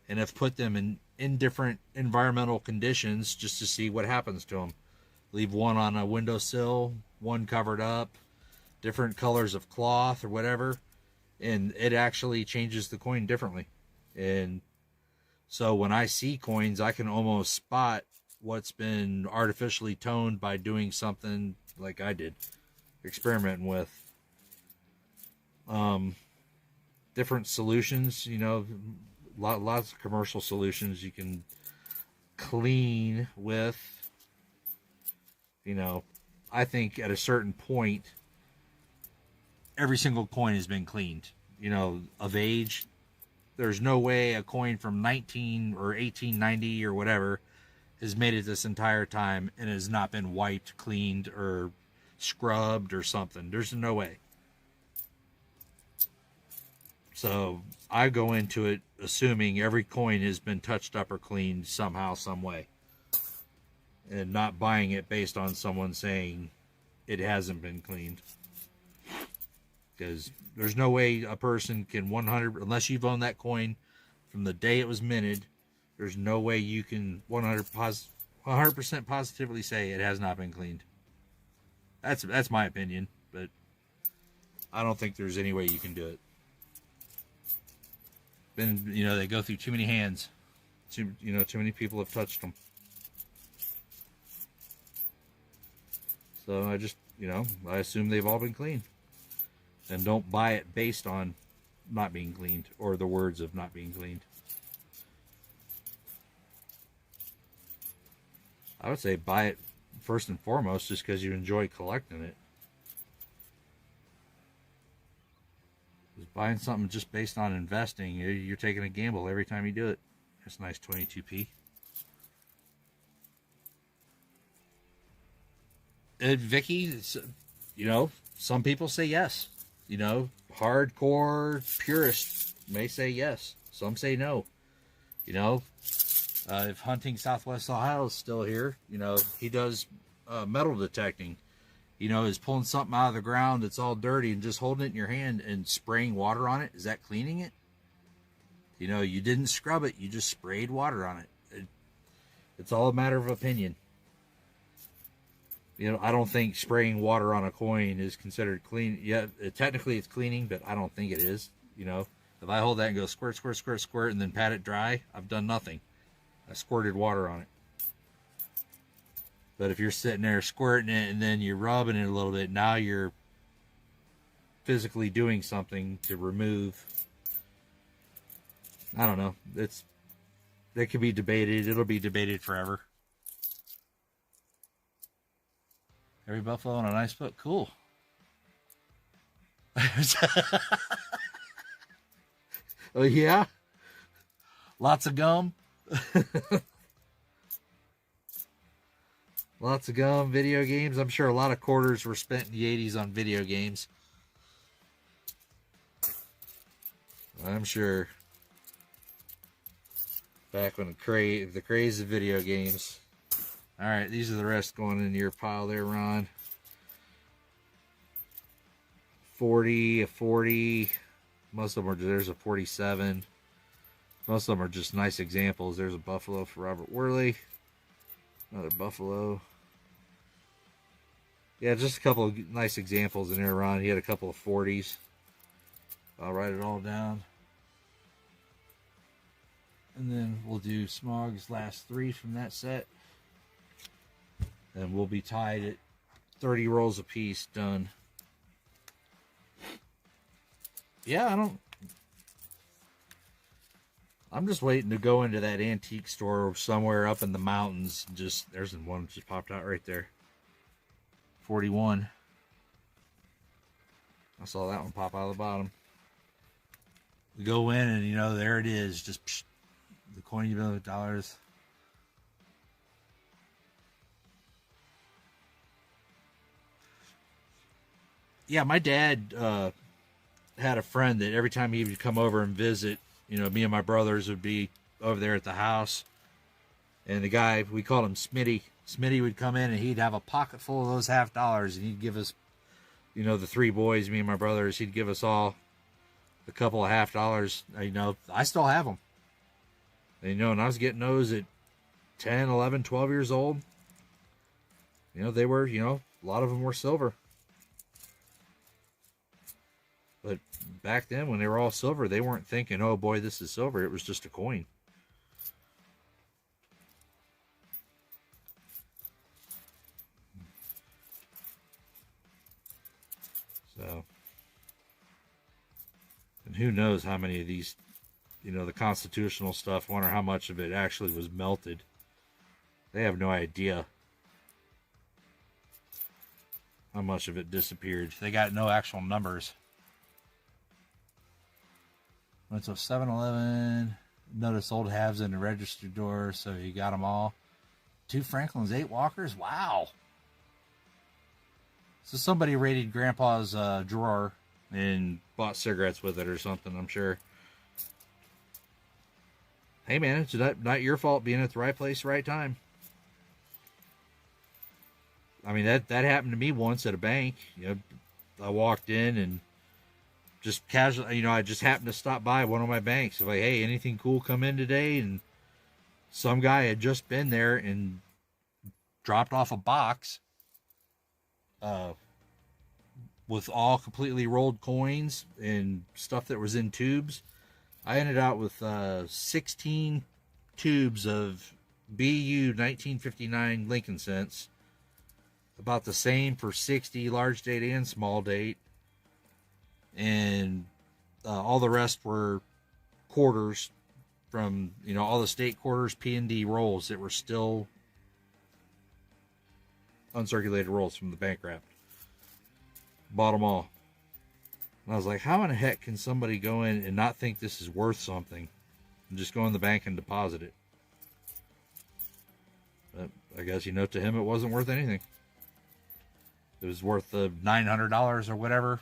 and I've put them in different environmental conditions just to see what happens to them. Leave one on a windowsill, one covered up, different colors of cloth or whatever, and it actually changes the coin differently. And so when I see coins, I can almost spot what's been artificially toned by doing something like I did, experimenting with different solutions. Lots of commercial solutions you can clean with. I think at a certain point, every single coin has been cleaned, of age. There's no way a coin from 19 or 1890 or whatever has made it this entire time and has not been wiped, cleaned, or scrubbed or something. There's no way. So I go into it assuming every coin has been touched up or cleaned somehow, some way, and not buying it based on someone saying it hasn't been cleaned. Because there's no way a person can unless you've owned that coin from the day it was minted, there's no way you can 100% positively say it has not been cleaned. That's my opinion, but I don't think there's any way you can do it. They go through too many hands. Too many people have touched them. So I just, I assume they've all been cleaned. And don't buy it based on not being cleaned or the words of not being cleaned. I would say buy it first and foremost just because you enjoy collecting it. Because buying something just based on investing, you're taking a gamble every time you do it. That's a nice 22p. Vicky, some people say yes. Hardcore purists may say yes. Some say no. If Hunting Southwest Ohio is still here, he does metal detecting. Is pulling something out of the ground that's all dirty and just holding it in your hand and spraying water on it. Is that cleaning it? You didn't scrub it. You just sprayed water on it. It's all a matter of opinion. I don't think spraying water on a coin is considered clean. Yeah, technically it's cleaning, but I don't think it is. If I hold that and go squirt, squirt, squirt, squirt, and then pat it dry, I've done nothing. I squirted water on it. But if you're sitting there squirting it and then you're rubbing it a little bit, now you're physically doing something to remove. I don't know. That could be debated. It'll be debated forever. Every buffalo on a nice book. Cool. Oh, yeah? Lots of gum? Lots of gum, video games. I'm sure a lot of quarters were spent in the 80s on video games. I'm sure. Back when the craze of video games. Alright, these are the rest going in your pile there, Ron. 40, a 40. Most of them are, there's a 47. Most of them are just nice examples. There's a Buffalo for Robert Worley. Another Buffalo. Yeah, just a couple of nice examples in there, Ron. He had a couple of 40s. I'll write it all down. And then we'll do Smog's last 3 from that set. And we'll be tied at 30 rolls apiece. Done. Yeah, I'm just waiting to go into that antique store somewhere up in the mountains. There's one that just popped out right there. 41. I saw that one pop out of the bottom. We go in and, there it is. Just psh, the coin you know, dollars. Yeah, my dad had a friend that every time he would come over and visit, me and my brothers would be over there at the house. And the guy, we called him Smitty. Smitty would come in and he'd have a pocket full of those $50 and he'd give us, the 3 boys, me and my brothers, he'd give us all a couple of $50. I still have them. And, and I was getting those at 10, 11, 12 years old. They were, a lot of them were silver. But back then, when they were all silver, they weren't thinking, oh boy, this is silver. It was just a coin. So, and who knows how many of these, the constitutional stuff, wonder how much of it actually was melted. They have no idea how much of it disappeared. They got no actual numbers. Went to 7-Eleven. Notice old halves in the register door, so you got them all. 2 Franklins, 8 Walkers. Wow. So somebody raided Grandpa's drawer and bought cigarettes with it or something, I'm sure. Hey, man, it's not your fault being at the right place, right time. I mean, that happened to me once at a bank. I walked in and just casually, I just happened to stop by one of my banks. Like, hey, anything cool come in today? And some guy had just been there and dropped off a box with all completely rolled coins and stuff that was in tubes. I ended out with 16 tubes of BU 1959 Lincoln cents. About the same for 60 large date and small date. And all the rest were quarters from, all the state quarters, P&D rolls that were still uncirculated rolls from the bank wrap. Bought them all. And I was like, how in the heck can somebody go in and not think this is worth something and just go in the bank and deposit it? But I guess, to him it wasn't worth anything. It was worth the $900 or whatever,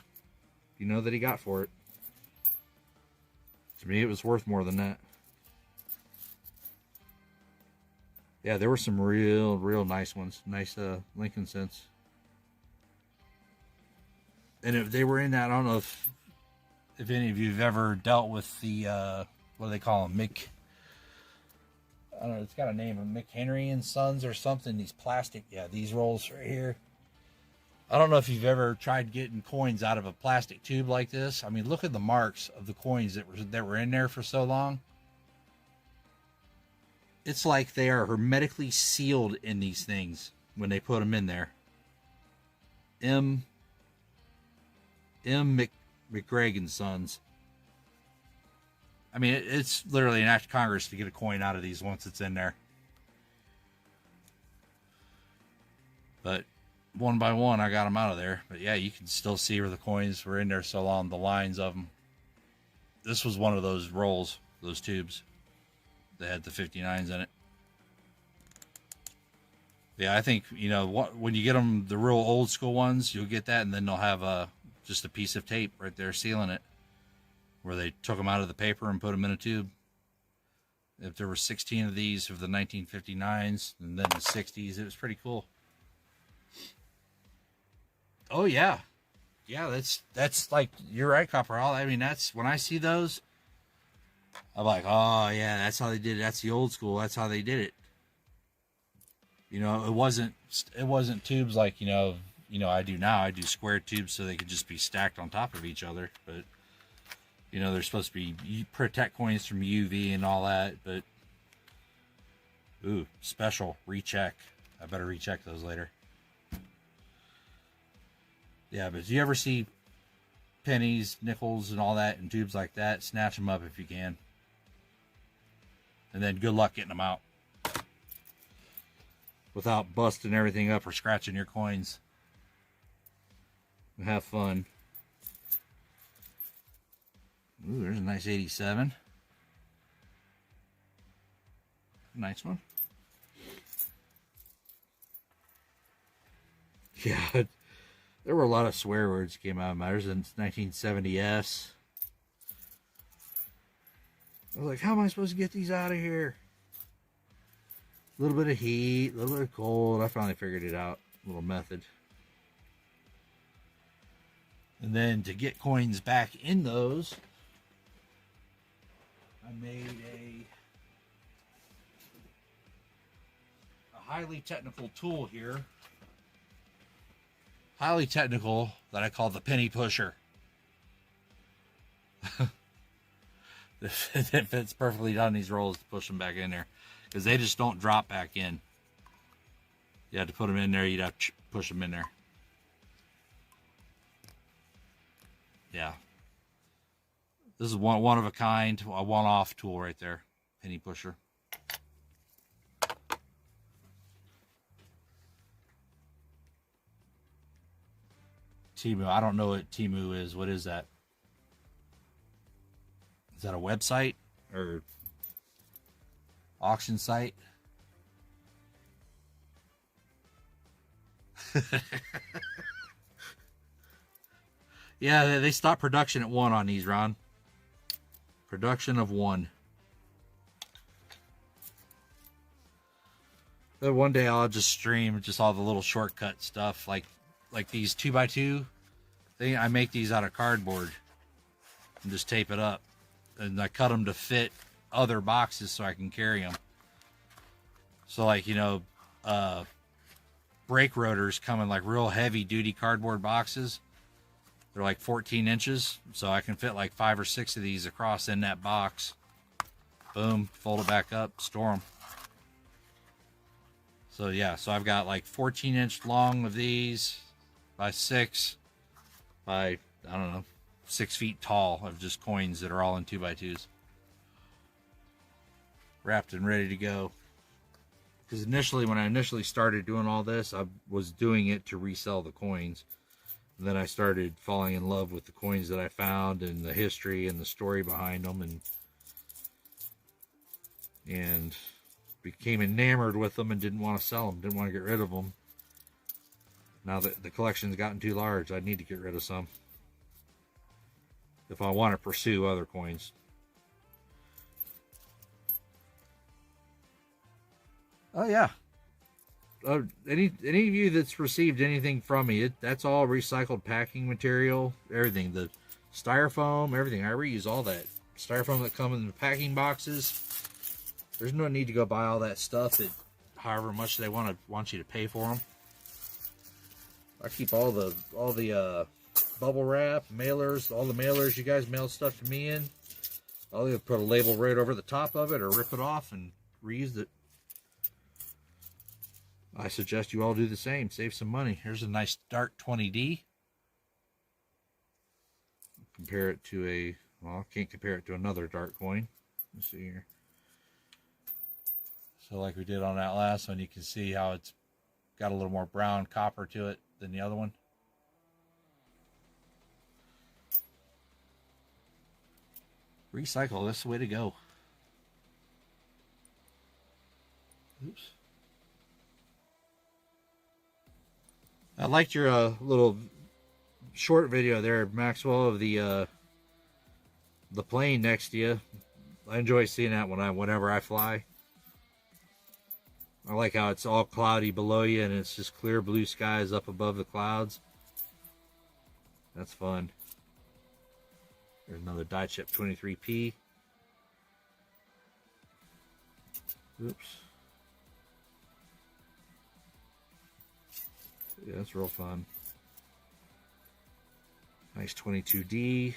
that he got for it. To me, it was worth more than that. Yeah, there were some real nice ones. Nice Lincoln cents. And if they were in that, I don't know if any of you have ever dealt with the, what do they call them? I don't know, it's got a name, McHenry and Sons or something. These plastic, these rolls right here. I don't know if you've ever tried getting coins out of a plastic tube like this. I mean, look at the marks of the coins that were in there for so long. It's like they are hermetically sealed in these things when they put them in there. M. McGregor and Sons. I mean, it's literally an act of Congress to get a coin out of these once it's in there. But one by one, I got them out of there. But yeah, you can still see where the coins were in there so long, the lines of them. This was one of those rolls, those tubes. They had the 59s in it. Yeah, I think, you know, when you get them, the real old school ones, you'll get that, and then they'll have just a piece of tape right there sealing it, where they took them out of the paper and put them in a tube. If there were 16 of these of the 1959s and then the 60s, it was pretty cool. Oh yeah, yeah, that's like, you're right, Copperall. I mean, that's when I see those, I'm like, oh yeah, that's how they did it. That's the old school. That's how they did it. You know, it wasn't tubes like, you know, I do now. I do square tubes so they could just be stacked on top of each other. But, you know, they're supposed to be, you protect coins from UV and all that. But, ooh, special, recheck. I better recheck those later. Yeah, but do you ever see pennies, nickels, and all that in tubes like that? Snatch them up if you can. And then good luck getting them out without busting everything up or scratching your coins. Have fun. Ooh, there's a nice 87. Nice one. Yeah, there were a lot of swear words that came out of mine. There's a 1970S. I was like, how am I supposed to get these out of here? A little bit of heat, a little bit of cold. I finally figured it out. A little method. And then to get coins back in those, I made a highly technical tool here. Highly technical, that I call the penny pusher. It fits perfectly on these rolls to push them back in there, because they just don't drop back in. You have to put them in there. You'd have to push them in there. Yeah, this is one of a kind, a one-off tool right there, penny pusher. Temu, I don't know what Temu is. What is that? Is that a website or auction site? Yeah, they stopped production at 1 on these, Ron. Production of 1. Then one day I'll just stream just all the little shortcut stuff, like these 2x2. I make these out of cardboard and just tape it up, and I cut them to fit other boxes so I can carry them. So, like, you know, brake rotors come in like real heavy duty cardboard boxes. They're like 14 inches, so I can fit like 5 or 6 of these across in that box. Boom, fold it back up, store them. So yeah, so I've got like 14-inch long of these by 6 by, I don't know, 6 feet tall of just coins that are all in 2x2s. Wrapped and ready to go. Because initially, when I initially started doing all this, I was doing it to resell the coins. And then I started falling in love with the coins that I found and the history and the story behind them, and became enamored with them and didn't want to sell them, didn't want to get rid of them. Now that the collection's gotten too large, I need to get rid of some if I want to pursue other coins. Oh yeah. Any of you that's received anything from me, that's all recycled packing material, everything, the styrofoam, everything. I reuse all that styrofoam that comes in the packing boxes. There's no need to go buy all that stuff at however much they want you to pay for them. I keep all the bubble wrap, mailers, all the mailers you guys mail stuff to me in. I'll either put a label right over the top of it or rip it off and reuse it. I suggest you all do the same. Save some money. Here's a nice dark 20D. Compare it to a, well, I can't compare it to another dark coin. Let's see here. So like we did on that last one, you can see how it's got a little more brown copper to it. than the other one. Recycle, that's the way to go. Oops. I liked your little short video there, Maxwell, of the plane next to you. I enjoy seeing that whenever I fly. I like how it's all cloudy below you and it's just clear blue skies up above the clouds. That's fun. There's another die chip 23P. Oops. Yeah, that's real fun. Nice 22D.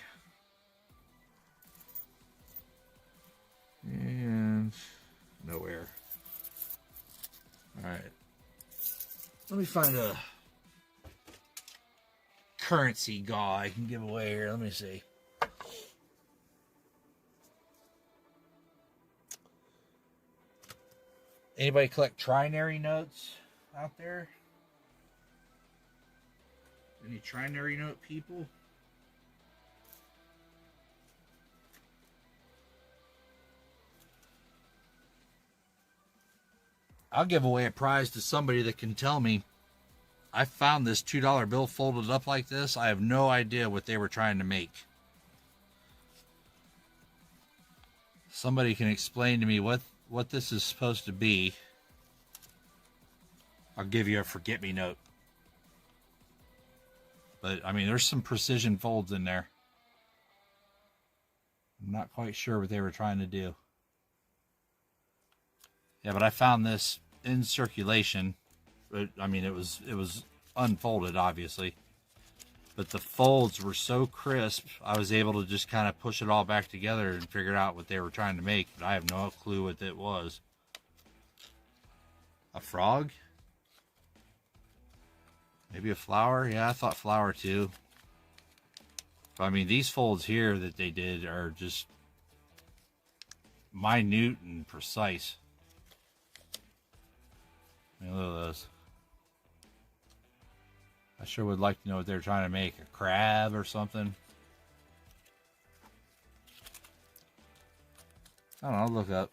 And nowhere. Alright. Let me find a currency GAW I can give away here. Let me see. Anybody collect trinary notes out there? Any trinary note people? I'll give away a prize to somebody that can tell me, I found this $2 bill folded up like this. I have no idea what they were trying to make. Somebody can explain to me what this is supposed to be. I'll give you a forget-me-note. But, I mean, there's some precision folds in there. I'm not quite sure what they were trying to do. Yeah, but I found this in circulation. I mean, it was unfolded, obviously. But the folds were so crisp, I was able to just kind of push it all back together and figure out what they were trying to make. But I have no clue what it was. A frog? Maybe a flower? Yeah, I thought flower too. But, I mean, these folds here that they did are just minute and precise. I mean, look at those. I sure would like to know what they're trying to make. A crab or something. I don't know, I'll look up.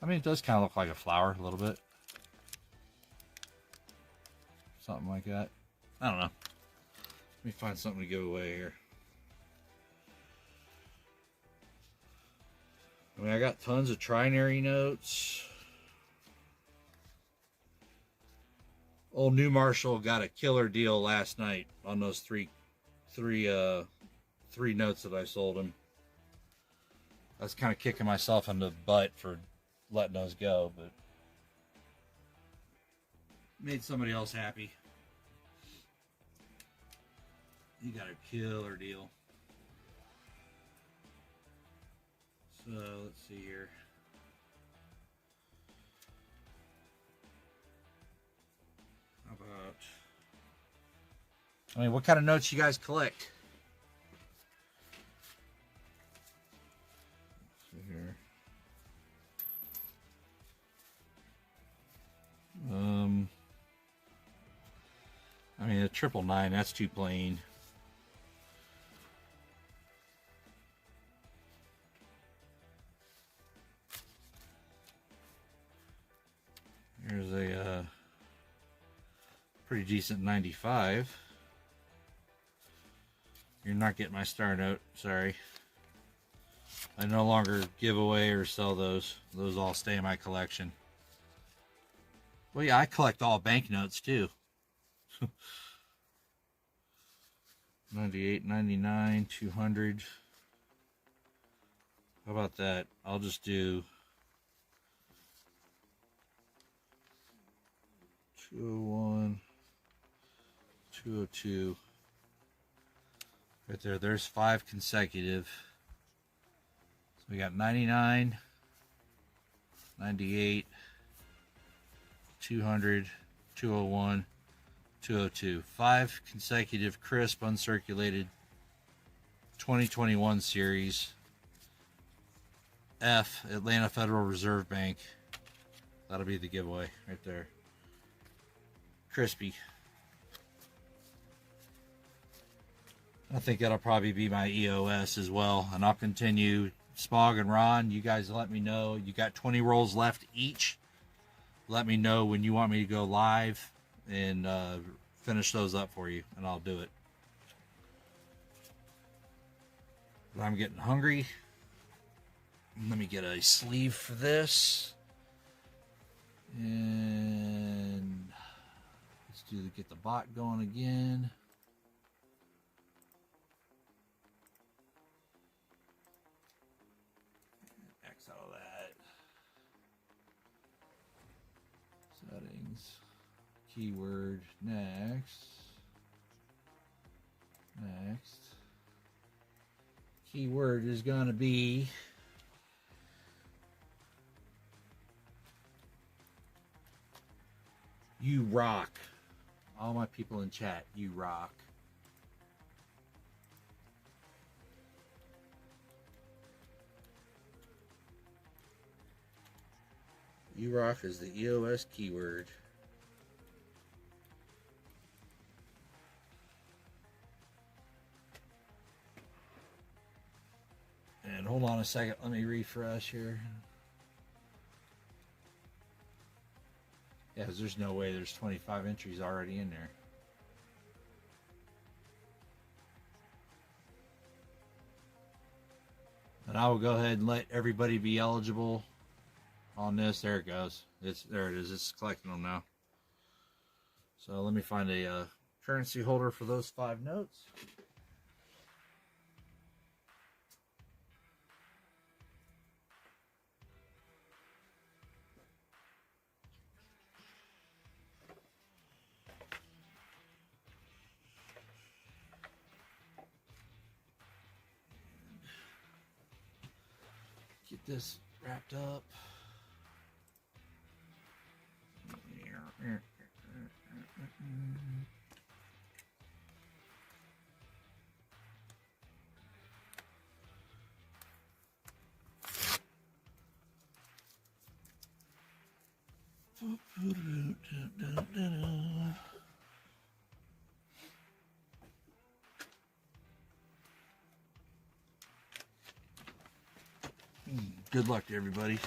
I mean, it does kind of look like a flower a little bit. Something like that. I don't know. Let me find something to give away here. I mean, I got tons of trinary notes. Old New Marshall got a killer deal last night on those three notes that I sold him. I was kind of kicking myself in the butt for letting those go, but made somebody else happy. You got a killer deal. So let's see here. How about, I mean, what kind of notes you guys collect? Let's see here. I mean, a 999, that's too plain. Here's a pretty decent 95. You're not getting my star note, sorry. I no longer give away or sell those. Those all stay in my collection. Well, yeah, I collect all banknotes too. 98, 99, 200. How about that? I'll just do 201, 202. Right there. There's 5 consecutive. So we got 99, 98, 200, 201, 202. 5 consecutive crisp uncirculated 2021 series. F, Atlanta Federal Reserve Bank. That'll be the giveaway right there. crispy. I think that'll probably be my EOS as well. And I'll continue. Spog and Ron, you guys let me know. You got 20 rolls left each. Let me know when you want me to go live and finish those up for you, and I'll do it. But I'm getting hungry. Let me get a sleeve for this. And let's get the bot going again. X out of that. Settings. Keyword. Next. Keyword is going to be you rock. All my people in chat, you rock. You rock is the EOS keyword. And hold on a second, let me refresh here. Yeah, because there's no way there's 25 entries already in there. And I will go ahead and let everybody be eligible on this. There it goes. There it is. It's collecting them now. So let me find a currency holder for those 5 notes. Get this wrapped up. Good luck to everybody.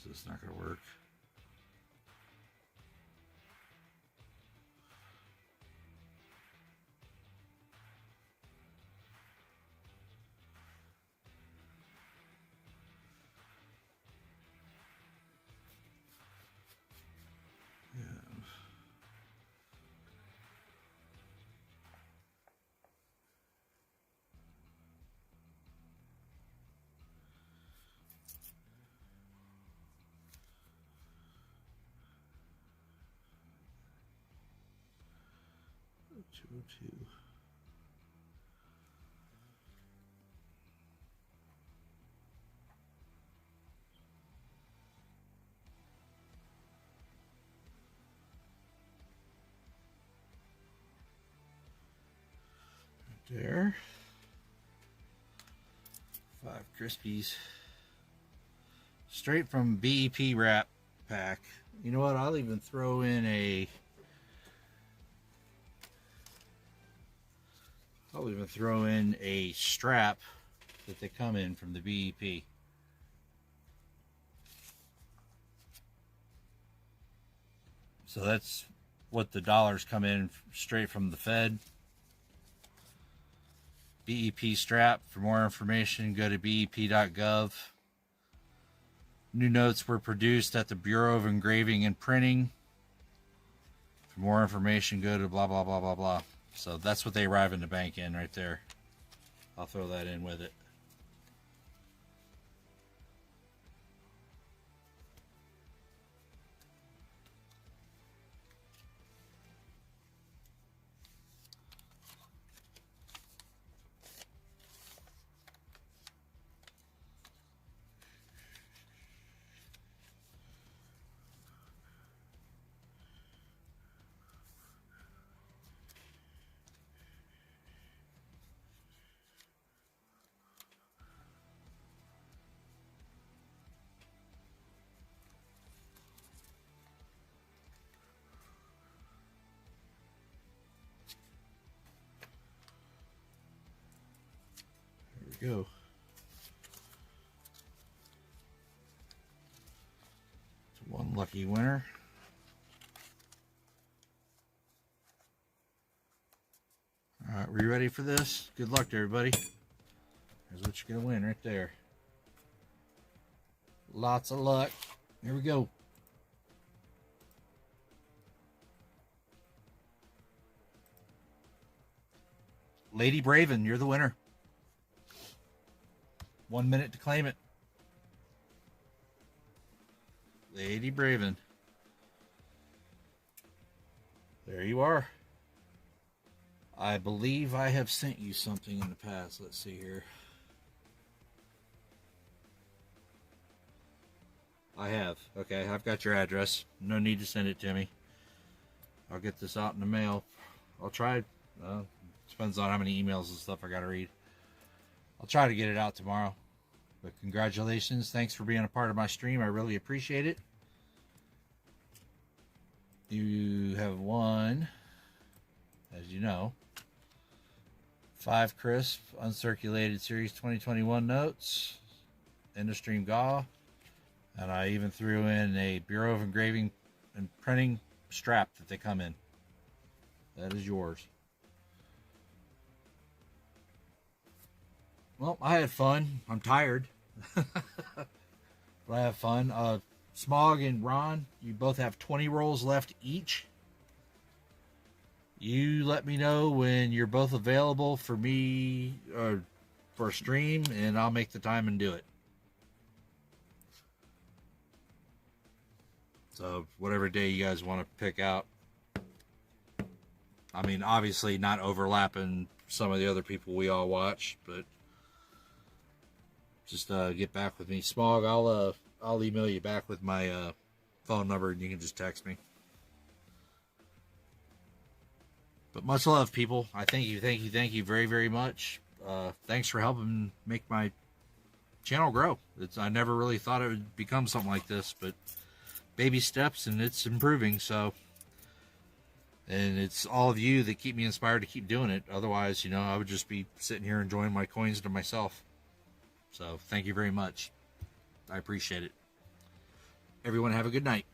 This is not going to work. Two. Right there. 5 Crispies. Straight from BEP wrap pack. You know what? I'll even throw in a strap that they come in from the BEP. So that's what the dollars come in straight from the Fed. BEP strap. For more information, go to bep.gov. New notes were produced at the Bureau of Engraving and Printing. For more information, go to blah, blah, blah, blah, blah. So that's what they arrive in the bank in right there. I'll throw that in with it. There we go. It's one lucky winner. All right, were you ready for this? Good luck to everybody. Here's what you're going to win right there. Lots of luck. Here we go. Lady Braven, you're the winner. 1 minute to claim it. Lady Braven. There you are. I believe I have sent you something in the past. Let's see here. I have. Okay, I've got your address. No need to send it to me. I'll get this out in the mail. I'll try. Depends on how many emails and stuff I got to read. I'll try to get it out tomorrow. But congratulations. Thanks for being a part of my stream. I really appreciate it. You have won, as you know, 5 crisp uncirculated Series 2021 notes in the stream GAW. And I even threw in a Bureau of Engraving and Printing strap that they come in. That is yours. Well, I had fun. I'm tired. But I have fun. Smog and Ron, you both have 20 rolls left each. You let me know when you're both available for me for a stream, and I'll make the time and do it. So whatever day you guys want to pick out. I mean, obviously not overlapping some of the other people we all watch, but just get back with me. Smog, I'll email you back with my phone number, and you can just text me. But much love, people. I thank you very, very much. Thanks for helping make my channel grow. I never really thought it would become something like this, but baby steps, and it's improving. So, and it's all of you that keep me inspired to keep doing it. Otherwise, I would just be sitting here enjoying my coins to myself. So thank you very much. I appreciate it. Everyone have a good night.